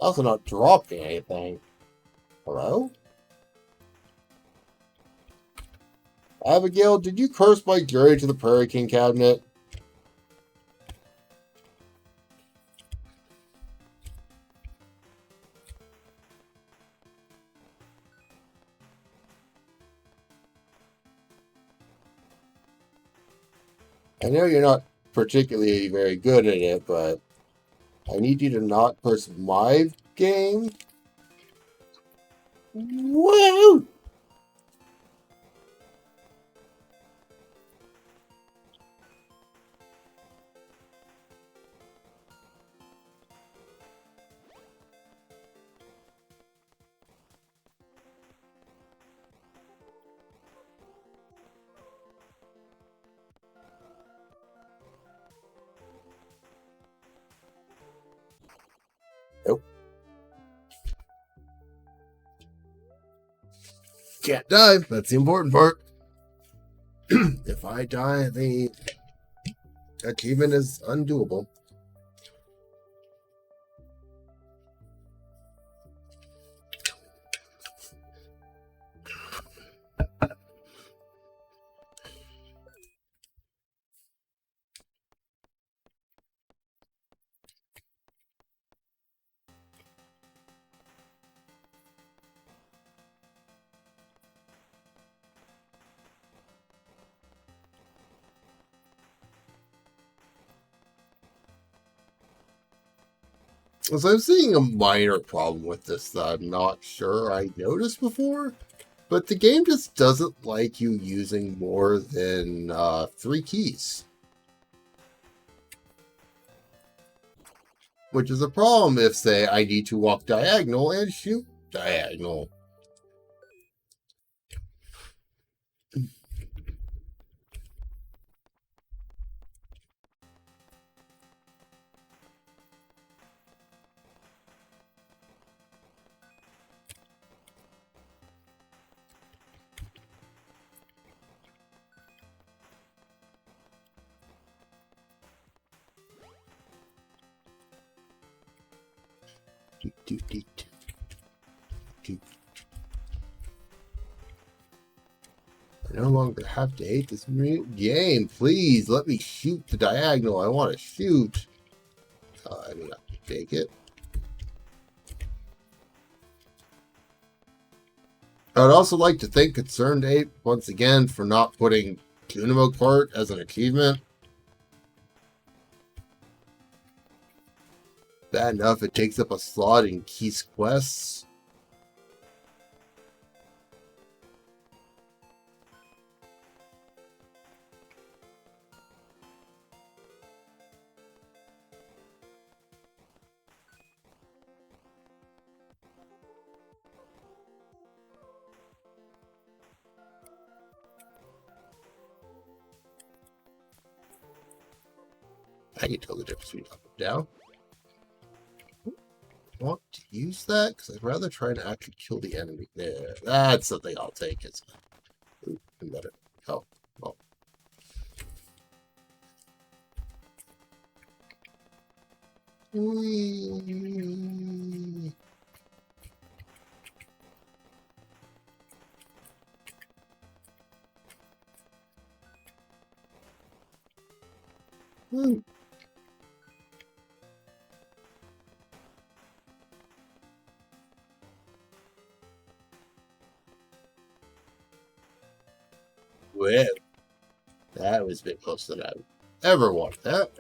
Also not dropping anything. Hello? Abigail, did you curse my Gary to the Prairie King cabinet? I know you're not particularly very good at it, but I need you to not curse my game. Woo! Nope. Can't die. That's the important part. If I die, the achievement is undoable. So I'm seeing a minor problem with this that I'm not sure I noticed before, but the game just doesn't like you using more than 3 keys. Which is a problem if, say, I need to walk diagonal and shoot diagonal. I no longer have to hate this game. Please let me shoot the diagonal. I want to shoot. I mean, I'll take it. I would also like to thank Concerned Ape once again for not putting Kunimo Court as an achievement. Bad enough it takes up a slot in Keith's quests. I can tell the difference between up and down. I want to use that because I'd rather try to actually kill the enemy. There, that's something I'll take. It's better. Oh, well. Whee. Woo. Well, that was a bit closer than I ever wanted that.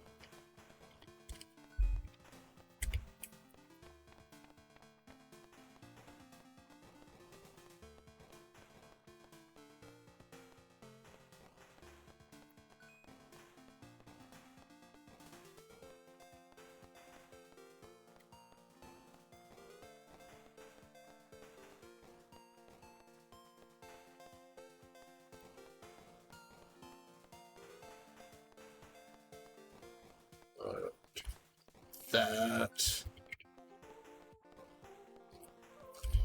That.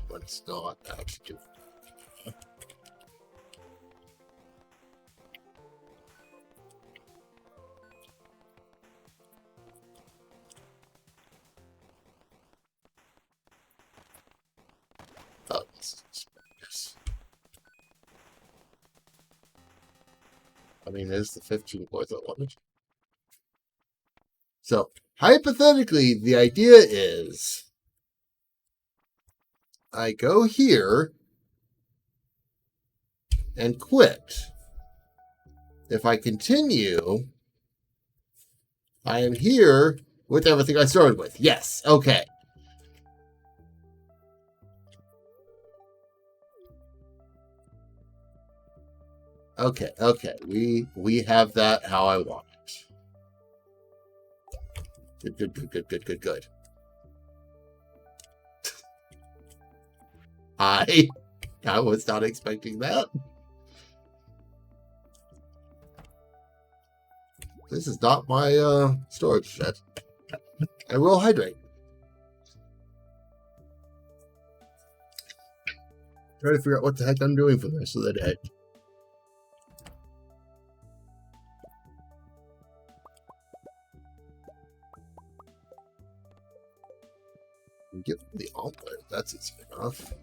But it's not actually. Oh, yes. I mean, there's the 15 points I wanted. So, hypothetically, the idea is I go here and quit. If I continue, I am here with everything I started with. Yes, okay. Okay. We have that how I want it. Good. I was not expecting that. This is not my storage shed. I will hydrate. Try to figure out what the heck I'm doing for the rest of the day. Get the omelet. That's easy enough.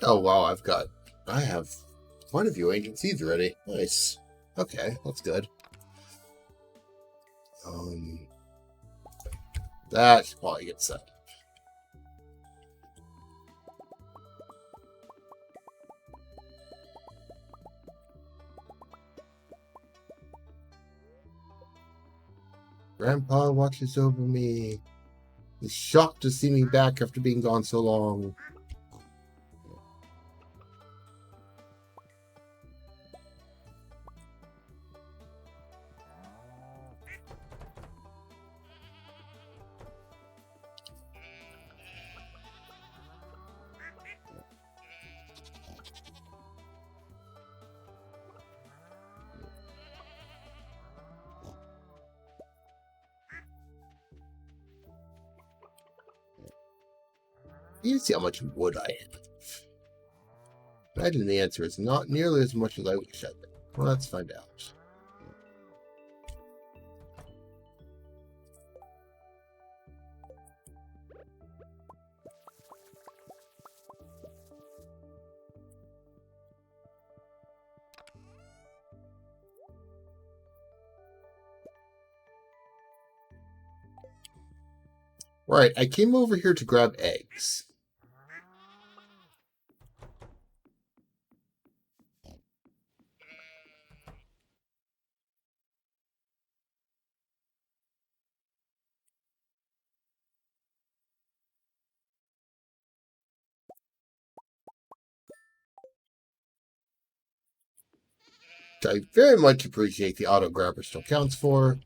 Oh wow, I have one of you ancient seeds already. Nice. Okay, that's good. That probably gets set. Grandpa watches over me. He's shocked to see me back after being gone so long. You see how much wood I have. Imagine the answer is not nearly as much as I wish I did. Well, let's find out. Right, I came over here to grab eggs. I very much appreciate the auto grabber still counts for.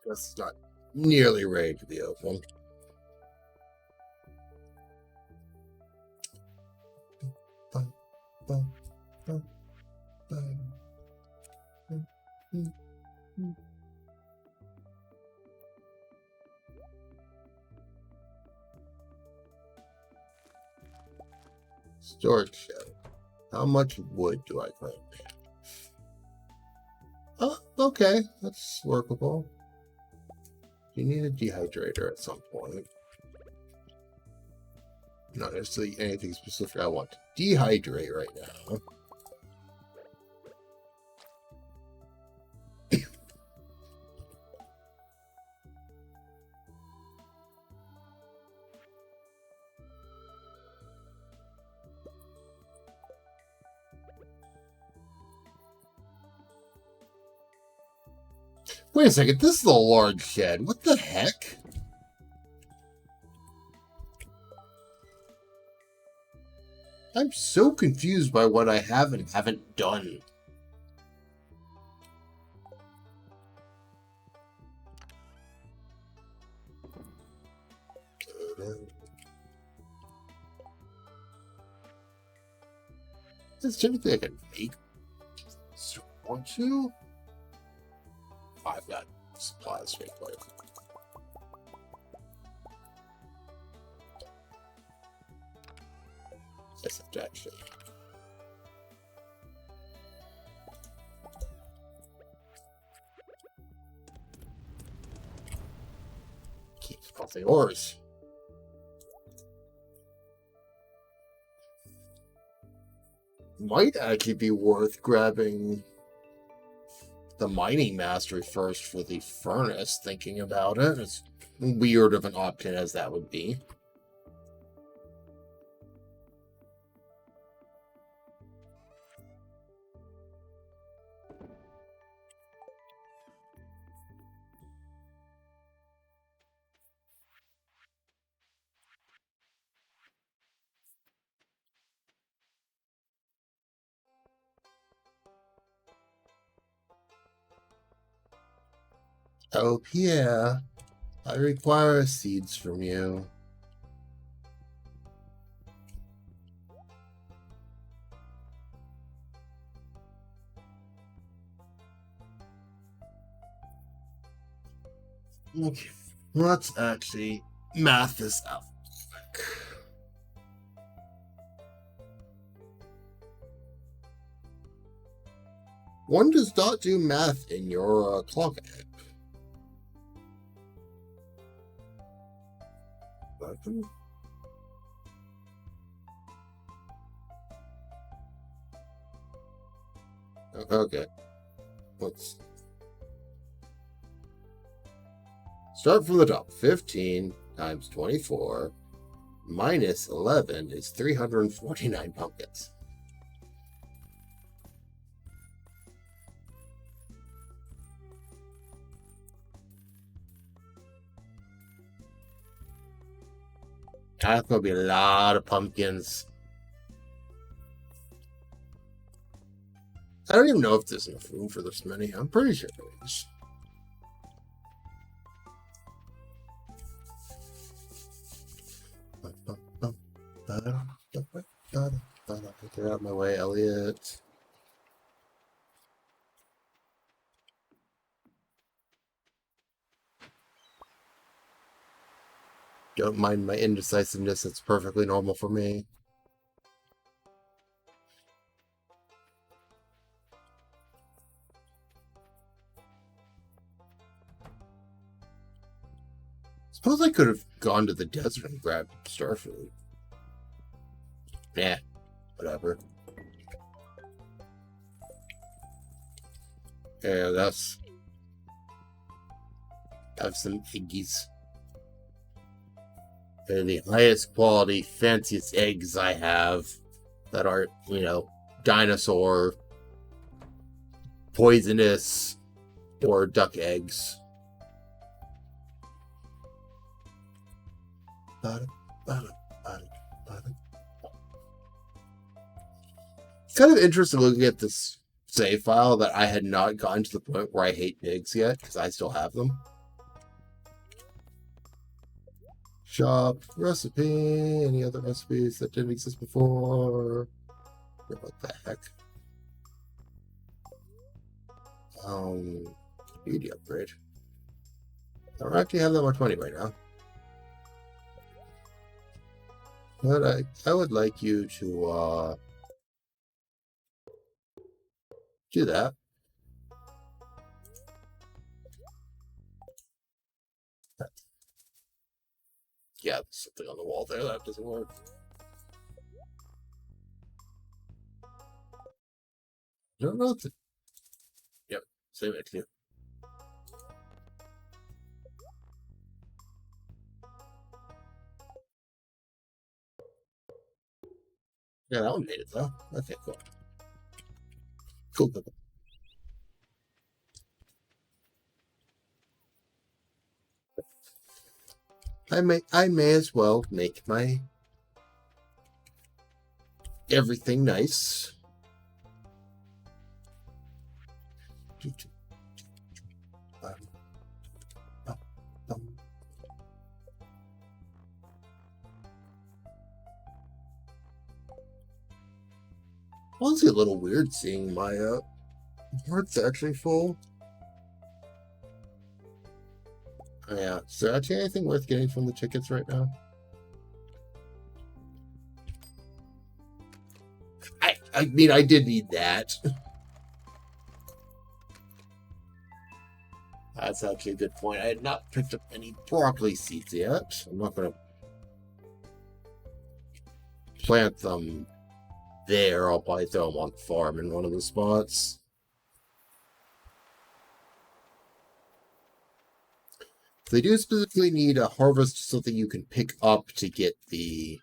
Guess it's not nearly ready to be open. Storage shed. How much wood do I currently have? Oh, okay. That's workable. You need a dehydrator at some point. Not necessarily anything specific I want to dehydrate right now. Wait a second, this is a large shed. What the heck? I'm so confused by what I have and haven't done. Is there anything I can make? So, want to? I've got supplies right quick. Yes, actually. Keep the ores. Might actually be worth grabbing the mining mastery first for the furnace, thinking about it. As weird of an option as that would be. Oh, Pierre, I require seeds from you. Okay, let's actually math this out. One does not do math in your clock app. Okay. Let's start from the top. 15 times 24 minus 11 is 349 pumpkins. That's going to be a lot of pumpkins. I don't even know if there's enough room for this many. I'm pretty sure there is. Get out of my way, Elliot. Don't mind my indecisiveness. It's perfectly normal for me. Suppose I could have gone to the desert and grabbed starfood. Yeah, whatever. Yeah, that's... have some eggies. They're the highest quality, fanciest eggs I have that aren't, you know, dinosaur, poisonous, or duck eggs. It's kind of interesting looking at this save file that I had not gotten to the point where I hate pigs yet, because I still have them. Shop recipe. Any other recipes that didn't exist before? What the heck? Beauty upgrade. I don't actually have that much money right now. But I would like you to do that. Yeah, there's something on the wall there that doesn't work. I don't know if yep, same idea. Yeah, that one made it though. Okay, cool. Cool, cool, cool. I may as well make my everything nice. Honestly, a little weird seeing my heart's actually full. Yeah, is there actually anything worth getting from the tickets right now? I mean, I did need that. That's actually a good point. I had not picked up any broccoli seeds yet. I'm not going to plant them there. I'll probably throw them on the farm in one of the spots. They do specifically need a harvest something you can pick up to get the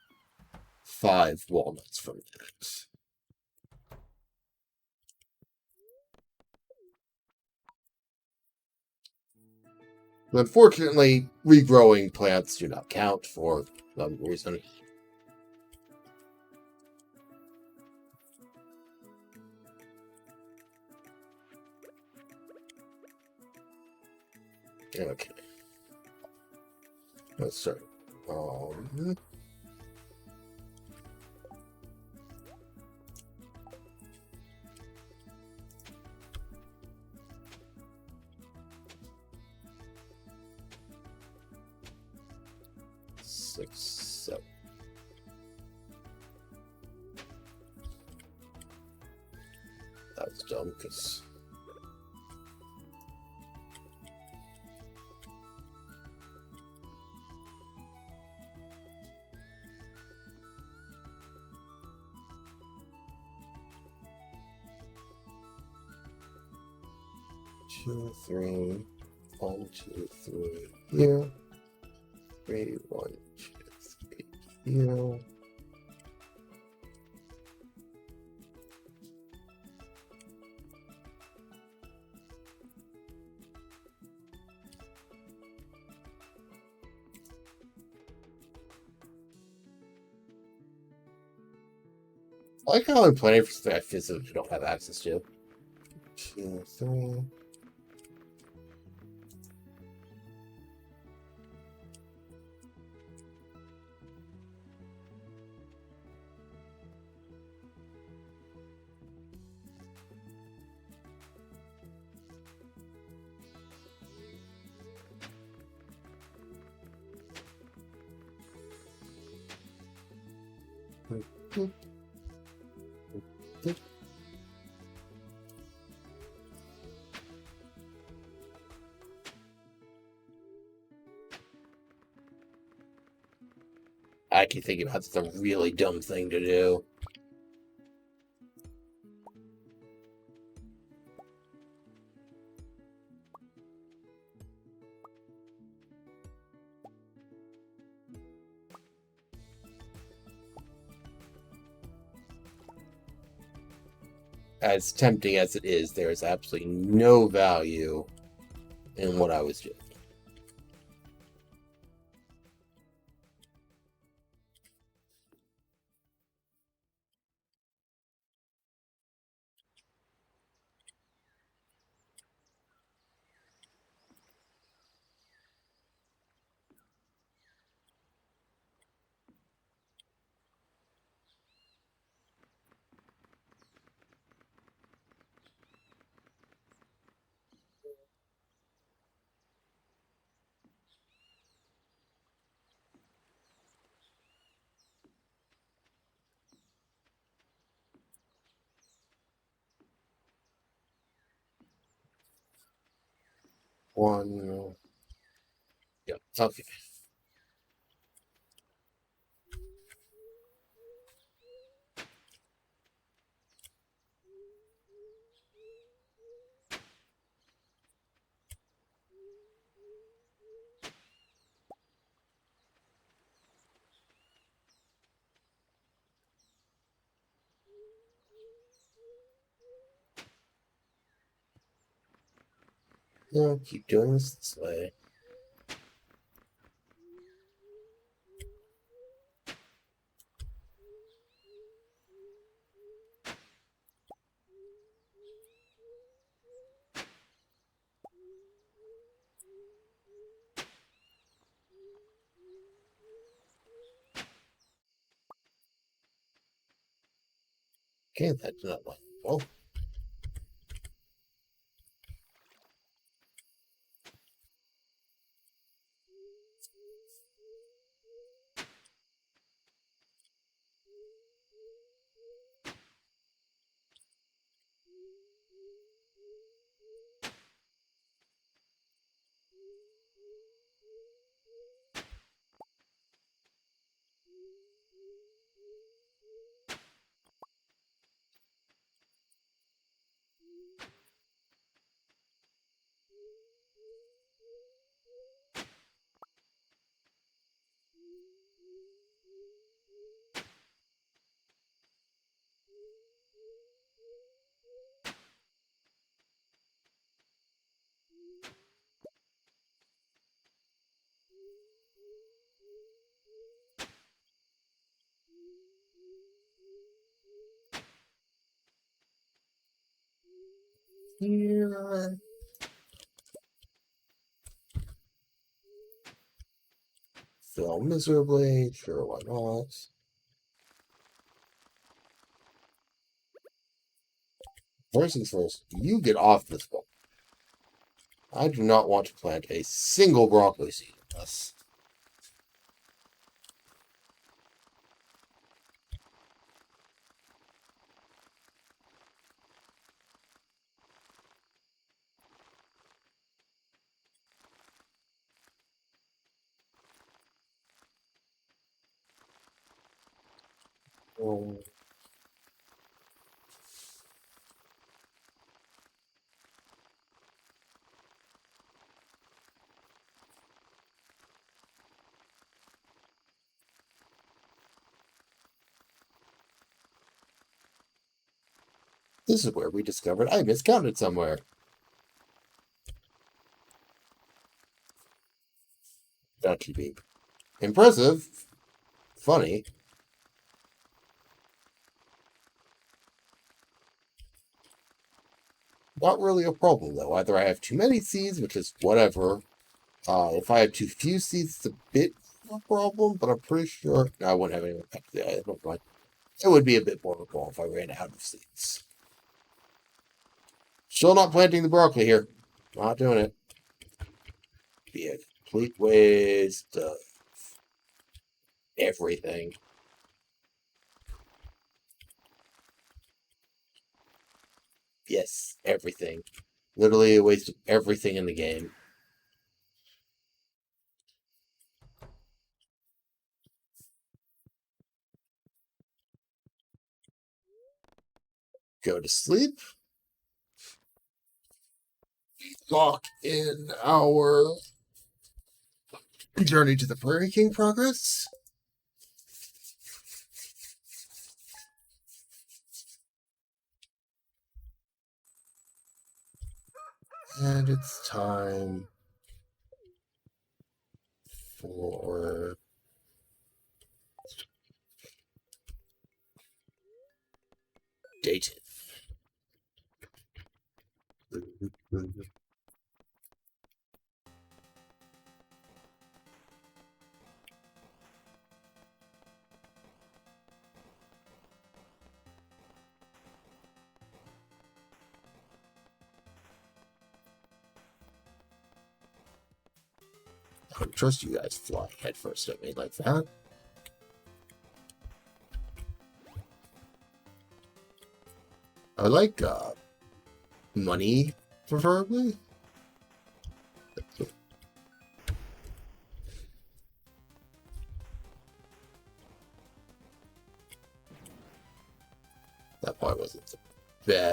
5 walnuts from that. Unfortunately, regrowing plants do not count for some reason. Okay. Let's start. 6, 7. That was dumb because. Two, 3, 1, 2, 3 here. 3, 1, 2, 3 here. I like how I'm planning for something I physically don't have access to. 2, 3. I keep thinking about the really dumb thing to do. As tempting as it is, there is absolutely no value in what I was doing. one. Yep. Okay. No, keep doing this way. Okay, that did not work. Oh, here. Fail miserably. Sure, why not? First things first, you get off this boat. I do not want to plant a single broccoli seed in this. Um, this is where we discovered I miscounted somewhere. That should be impressive. Funny. Not really a problem, though. Either I have too many seeds, which is whatever. If I have too few seeds, it's a bit of a problem, but I'm pretty sure... No, I wouldn't have any impact. Yeah, I don't mind. It would be a bit more of a problem if I ran out of seeds. Still not planting the broccoli here. Not doing it. Be a complete waste of everything. Yes, everything. Literally a waste of everything in the game. Go to sleep. Lock in our journey to the Prairie King progress. And it's time for dating. I don't trust you guys flying headfirst at me like that. I like money, preferably.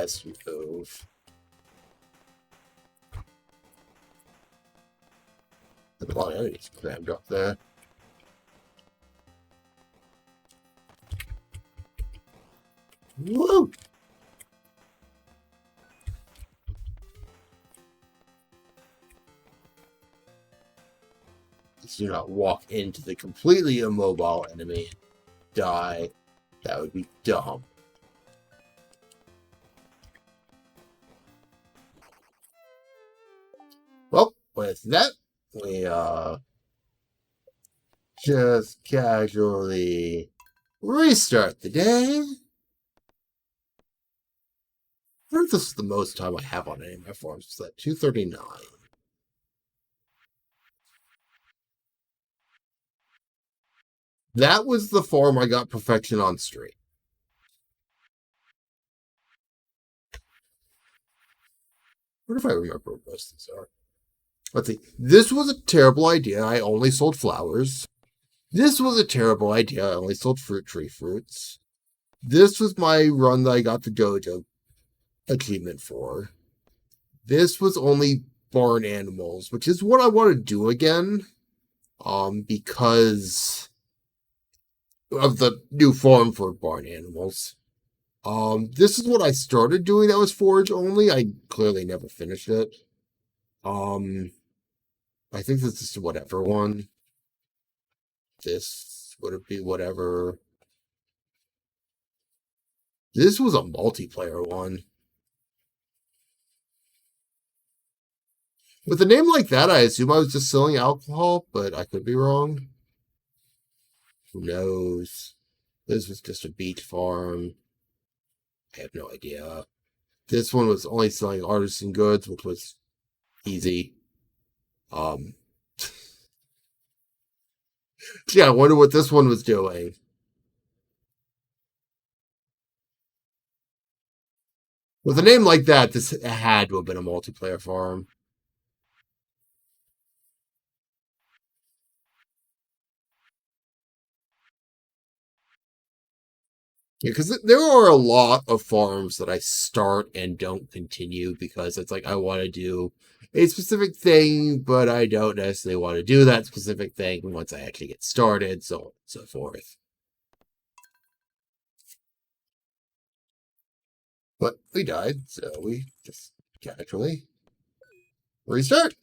best move. There's a lot of enemies crammed up there. Woo! Do not walk into the completely immobile enemy and die. That would be dumb. Well, with that, we just casually restart the day. I wonder if this is the most time I have on any of my farms. It's at 239. That was the farm I got perfection on straight. What if I remember what most of these are? Let's see. This was a terrible idea. I only sold flowers. This was a terrible idea. I only sold fruit tree fruits. This was my run that I got the dojo achievement for. This was only barn animals, which is what I want to do again. Because of the new farm for barn animals. This is what I started doing that was forage only. I clearly never finished it. I think this is whatever one. This would it be whatever. This was a multiplayer one. With a name like that, I assume I was just selling alcohol, but I could be wrong. Who knows? This was just a beach farm. I have no idea. This one was only selling artisan goods, which was easy. Yeah, I wonder what this one was doing. With a name like that, this had to have been a multiplayer farm. Yeah, because there are a lot of farms that I start and don't continue because it's like I want to do a specific thing, but I don't necessarily want to do that specific thing once I actually get started, so on and so forth. But we died, so we just casually restart.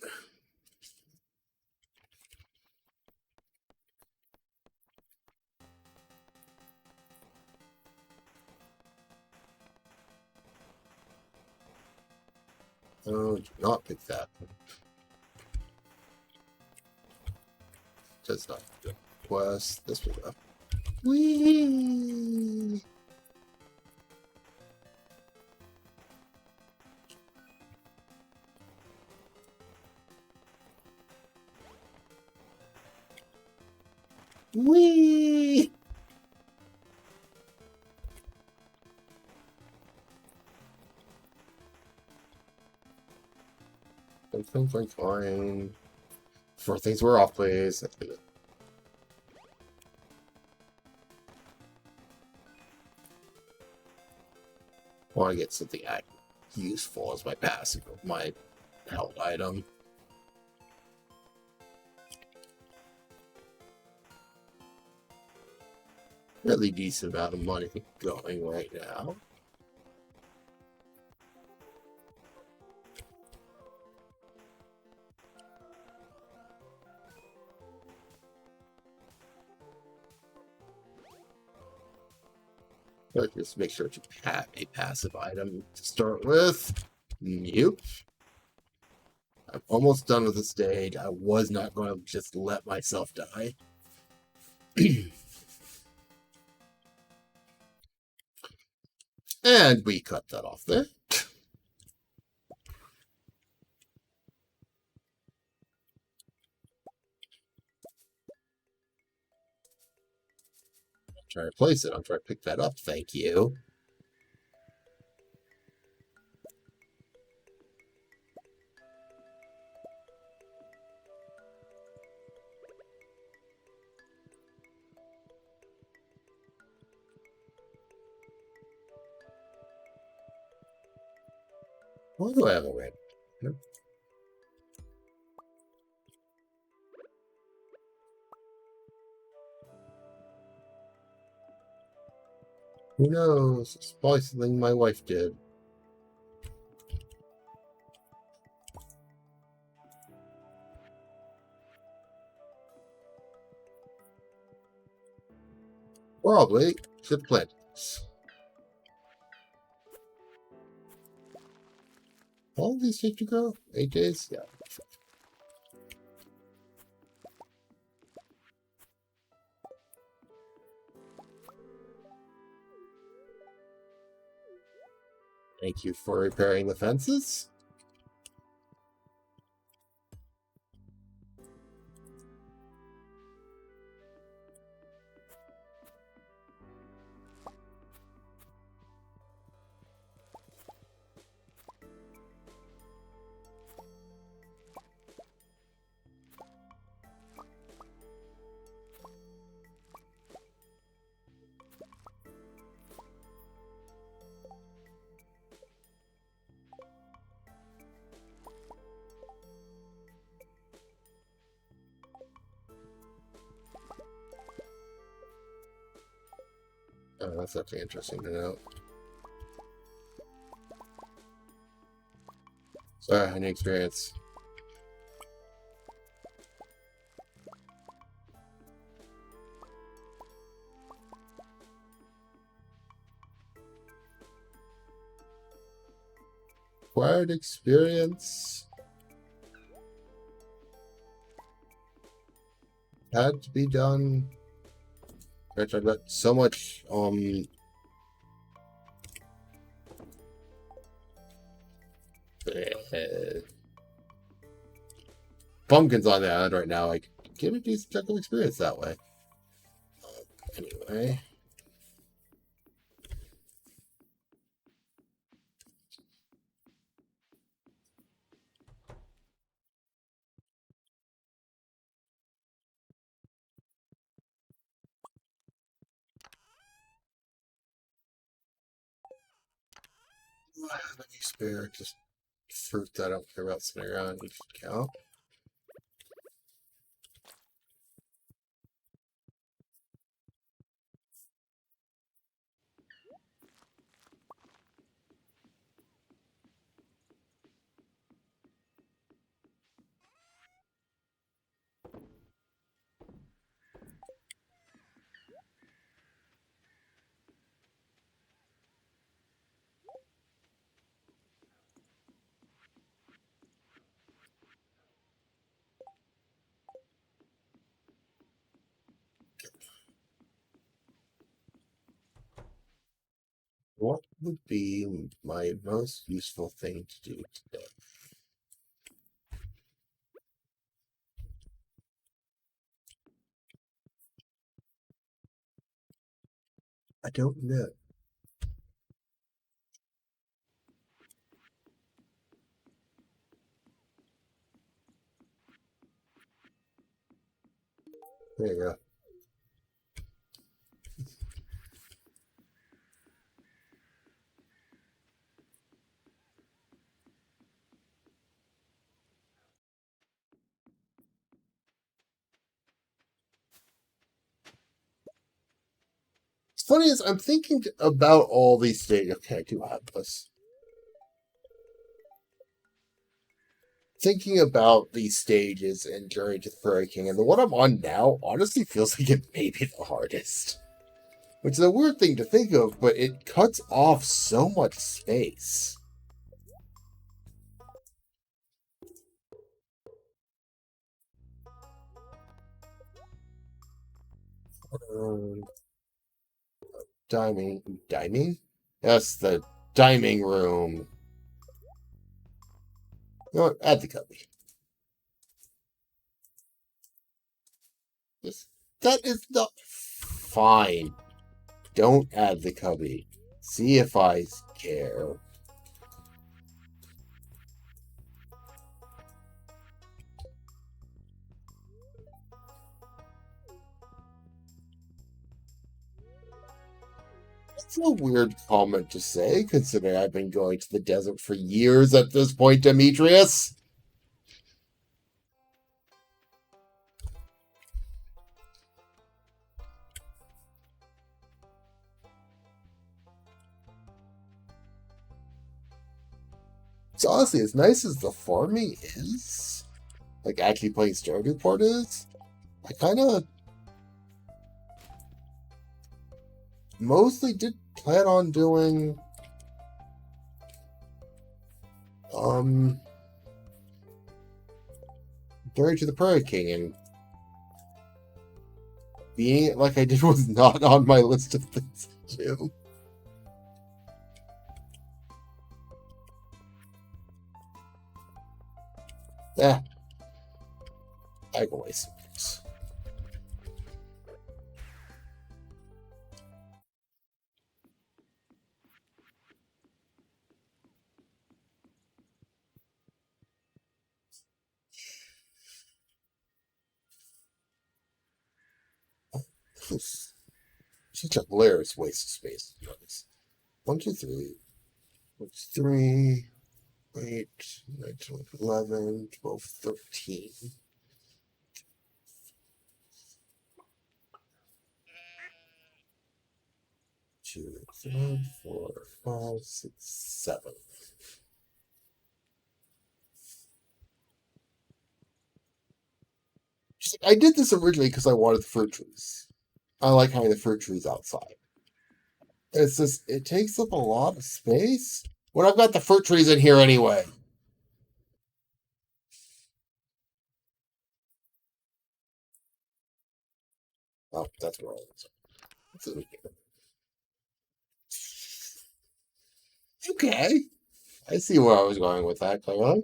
Oh, do not pick that. Does not do quest. This will go. Whee! Whee! Fine. Before things were off, please. I want to get something useful as my passive, my held item. Really decent amount of money going right now. Let's just make sure to have a passive item to start with. Nope. I'm almost done with the stage. I was not going to just let myself die. And we cut that off there. Try to place it. I'll try to pick that up. Thank you. Why do I have a red? Who knows? It's probably something my wife did. Probably should plant this. How long do these take to grow? 8 days? Yeah. Thank you for repairing the fences. Oh, that's actually interesting to know. Sorry, any experience. Acquired experience. Had to be done. I've got so much pumpkins on the island right now. I get a decent chunk of experience that way. Anyway. Let me spare just fruit that I don't care about sitting around each count. What would be my most useful thing to do today? I don't know. There you go. It's funny is I'm thinking about all these things. Okay, I do have this. Thinking about these stages and Journey to the Prairie King, and the one I'm on now honestly feels like it may be the hardest. Which is a weird thing to think of, but it cuts off so much space. Um, diming? Yes, the diming room. You know what? Add the cubby. That is not fine. Don't add the cubby. See if I care. It's a weird comment to say, considering I've been going to the desert for years at this point, Demetrius. So honestly, as nice as the farming is, like actually playing Stardew Port is, I kind of mostly did plan on doing um Prairie to the Prairie King, and being it like I did was not on my list of things to do. Yeah, I go waste some things. Such a hilarious waste of space. To be honest. 1, 2, 3. What's 3, 8, 9, 10, 11, 12, 13. 2, 3, 4, 5, 6, 7. I did this originally because I wanted the fruit trees. I like having the fruit trees outside. It's just, it takes up a lot of space when I've got the fruit trees in here anyway. Oh, that's wrong. That's okay. I see where I was going with that, clearly.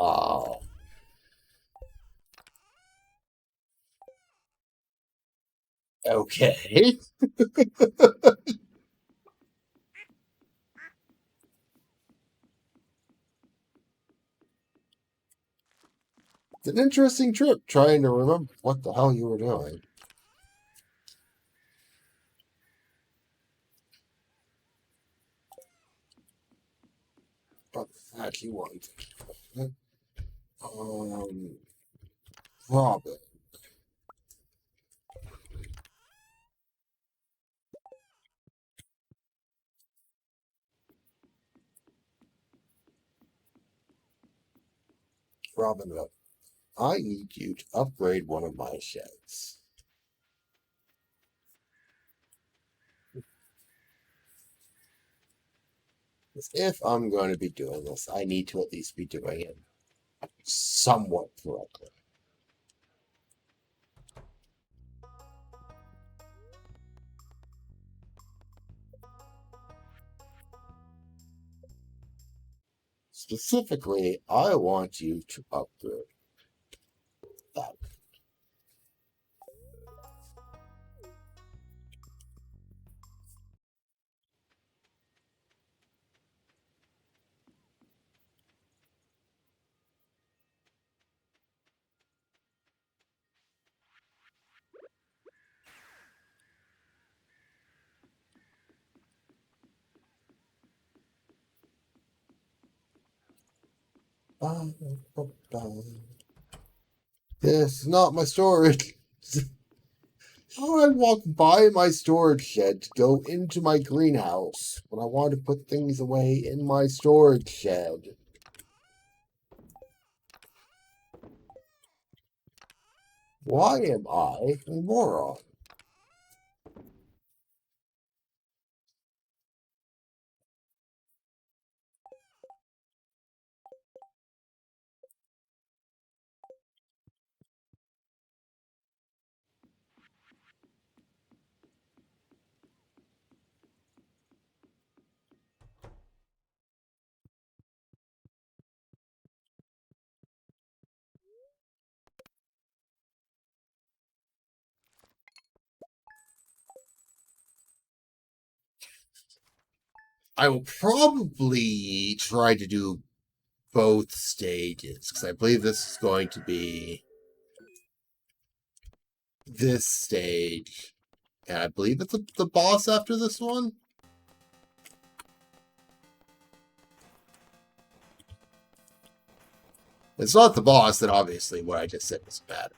Oh, okay. It's an interesting trip trying to remember what the hell you were doing. But that you want. Um, Robin. Robin, I need you to upgrade one of my sheds. Because if I'm going to be doing this, I need to at least be doing it somewhat correctly. Specifically, I want you to upgrade that. This is not my storage. How would I walk by my storage shed to go into my greenhouse when I want to put things away in my storage shed? Why am I a moron? I will probably try to do both stages because I believe this is going to be this stage, and I believe it's the boss after this one. If it's not the boss, then obviously what I just said was bad.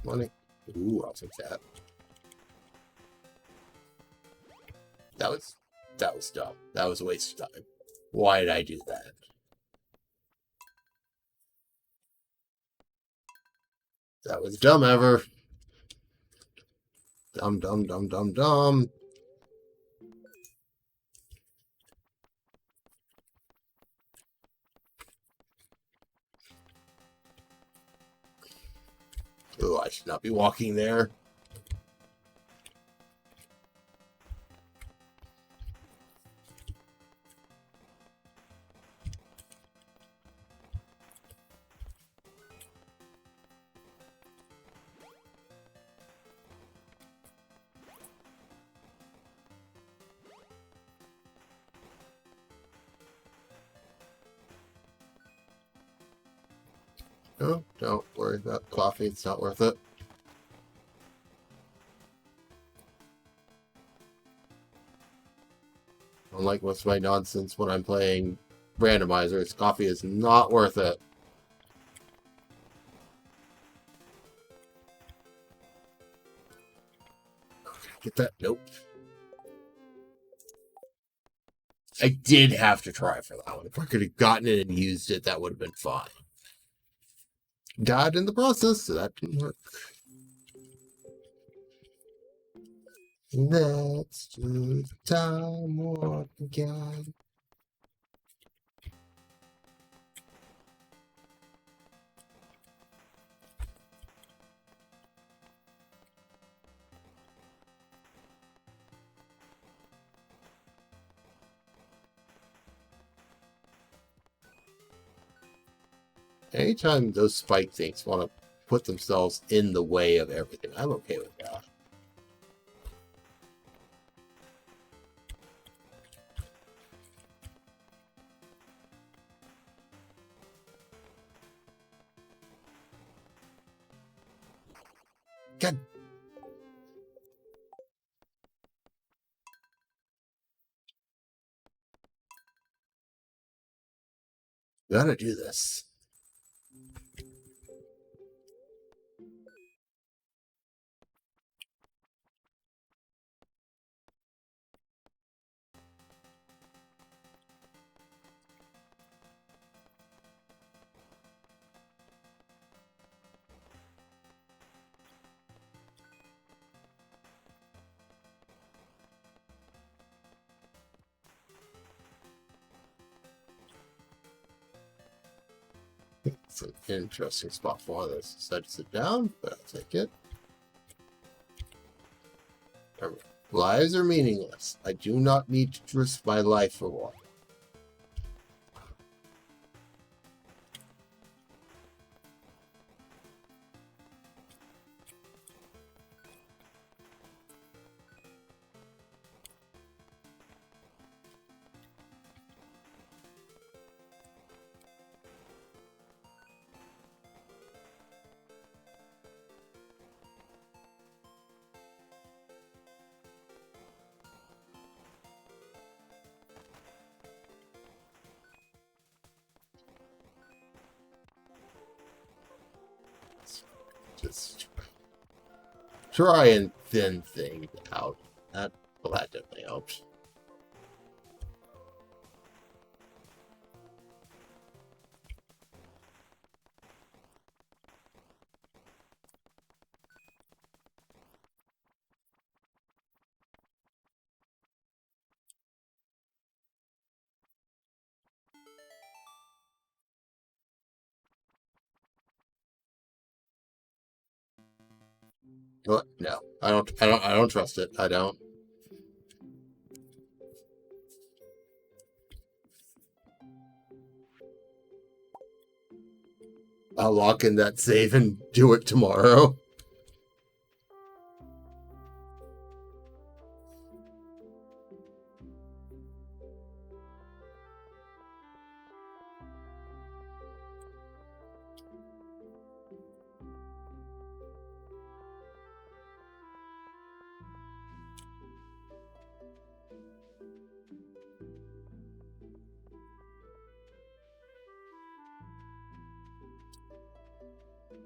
Money. Ooh, I'll take that. That was dumb. That was a waste of time. Why did I do that? That was dumb ever. Dumb, dumb, dumb, dumb, dumb. Ooh, I should not be walking there. No, don't worry about coffee. It's not worth it. Unlike most of my nonsense when I'm playing randomizers, coffee is not worth it. Get that? Nope. I did have to try for that one. If I could have gotten it and used it, that would have been fine. Died in the process, so that didn't work. Let's do the time warp again. Anytime those spike things want to put themselves in the way of everything, I'm okay with that. God. Gotta do this. It's an interesting spot for this. Decided to sit down, but I'll take it. Lives are meaningless. I do not need to risk my life for one. Just try and thin things out. That definitely helps. What? No, I don't trust it. I don't. I'll lock in that save and do it tomorrow.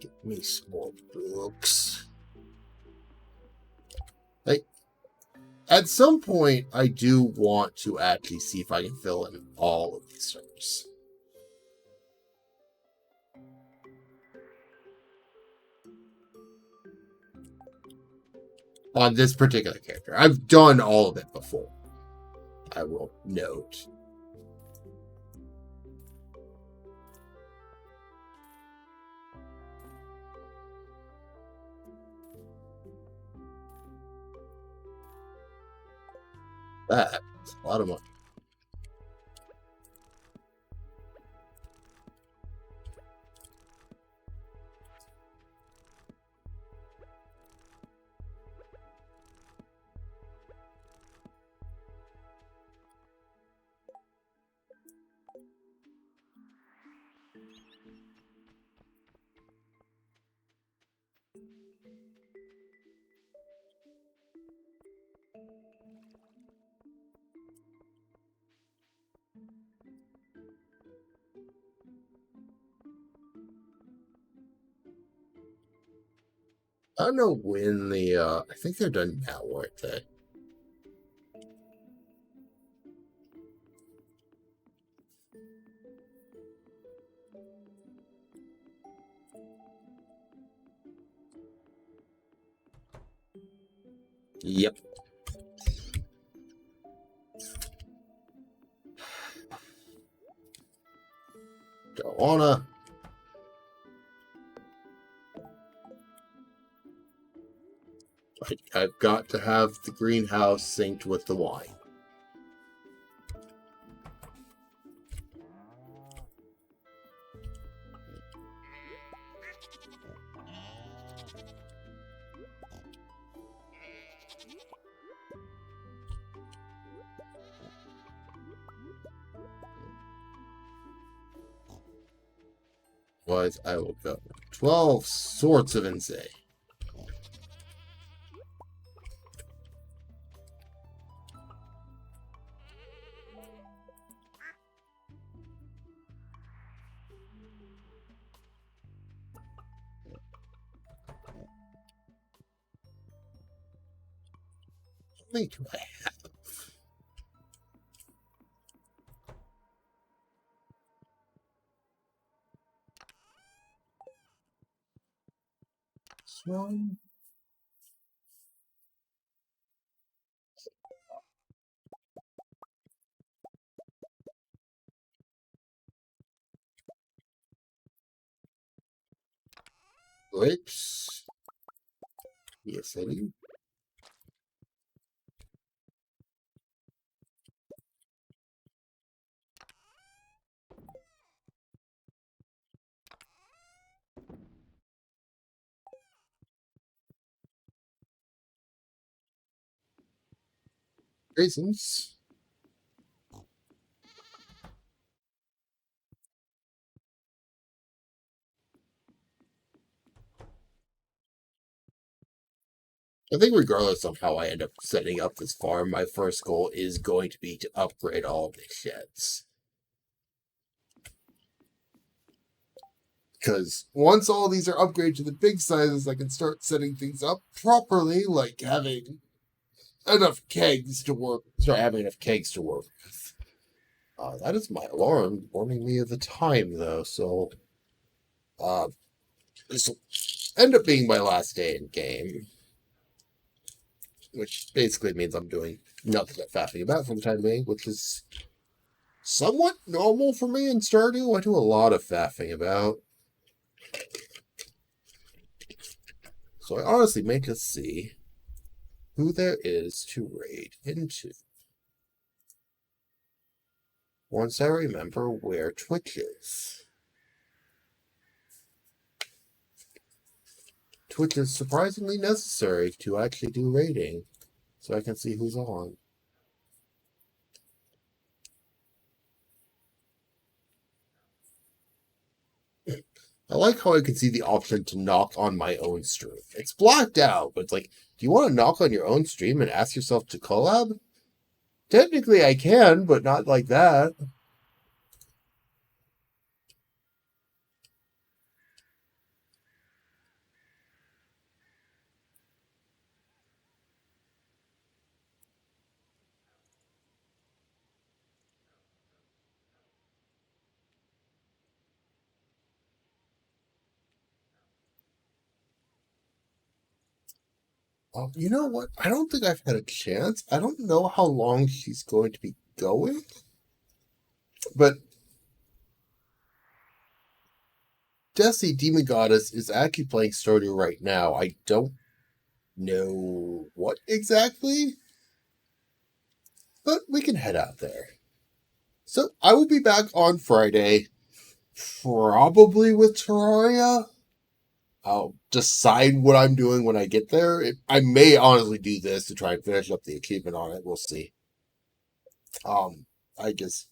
Give me some more books. Like, at some point, I do want to actually see if I can fill in all of these servers. On this particular character. I've done all of it before. I will note. That's a lot of money. I don't know when I think they're done now, aren't they? Yep. Don't wanna. I've got to have the greenhouse synced with the wine. Otherwise, I will go 12 sorts of insane. How many do I have? This one. Grapes. Yes, I do. Raisins. I think regardless of how I end up setting up this farm, my first goal is going to be to upgrade all of the sheds. Because once all these are upgraded to the big sizes, I can start setting things up properly, like having enough kegs to work. Start having enough kegs to work with. That is my alarm warning me of the time, though. So, this will end up being my last day in game, which basically means I'm doing nothing but faffing about for the time being, which is somewhat normal for me in Stardew. I do a lot of faffing about. So I honestly may just see who there is to raid into. Once I remember where Twitch is. Twitch is surprisingly necessary to actually do raiding, so I can see who's on. I like how I can see the option to knock on my own stream. It's blacked out, but it's like, do you want to knock on your own stream and ask yourself to collab? Technically, I can, but not like that. You know what? I don't think I've had a chance. I don't know how long she's going to be going, but Desi Demon Goddess is actually playing Stardew right now. I don't know what exactly, but we can head out there. So I will be back on Friday, probably with Terraria. I'll decide what I'm doing when I get there. I may honestly do this to try and finish up the achievement on it. We'll see. Um, I just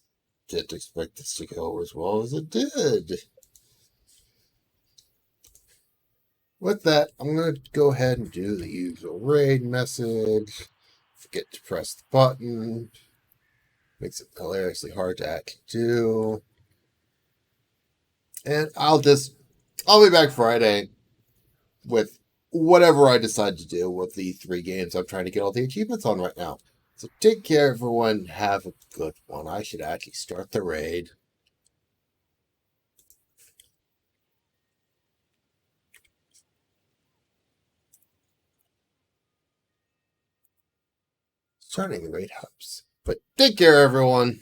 didn't expect this to go as well as it did. With that, I'm going to go ahead and do the usual raid message. Forget to press the button. Makes it hilariously hard to actually do. And I'll be back Friday with whatever I decide to do with the 3 games I'm trying to get all the achievements on right now. So take care, everyone. Have a good one. I should actually start the raid. Starting the raid hubs. But take care, everyone.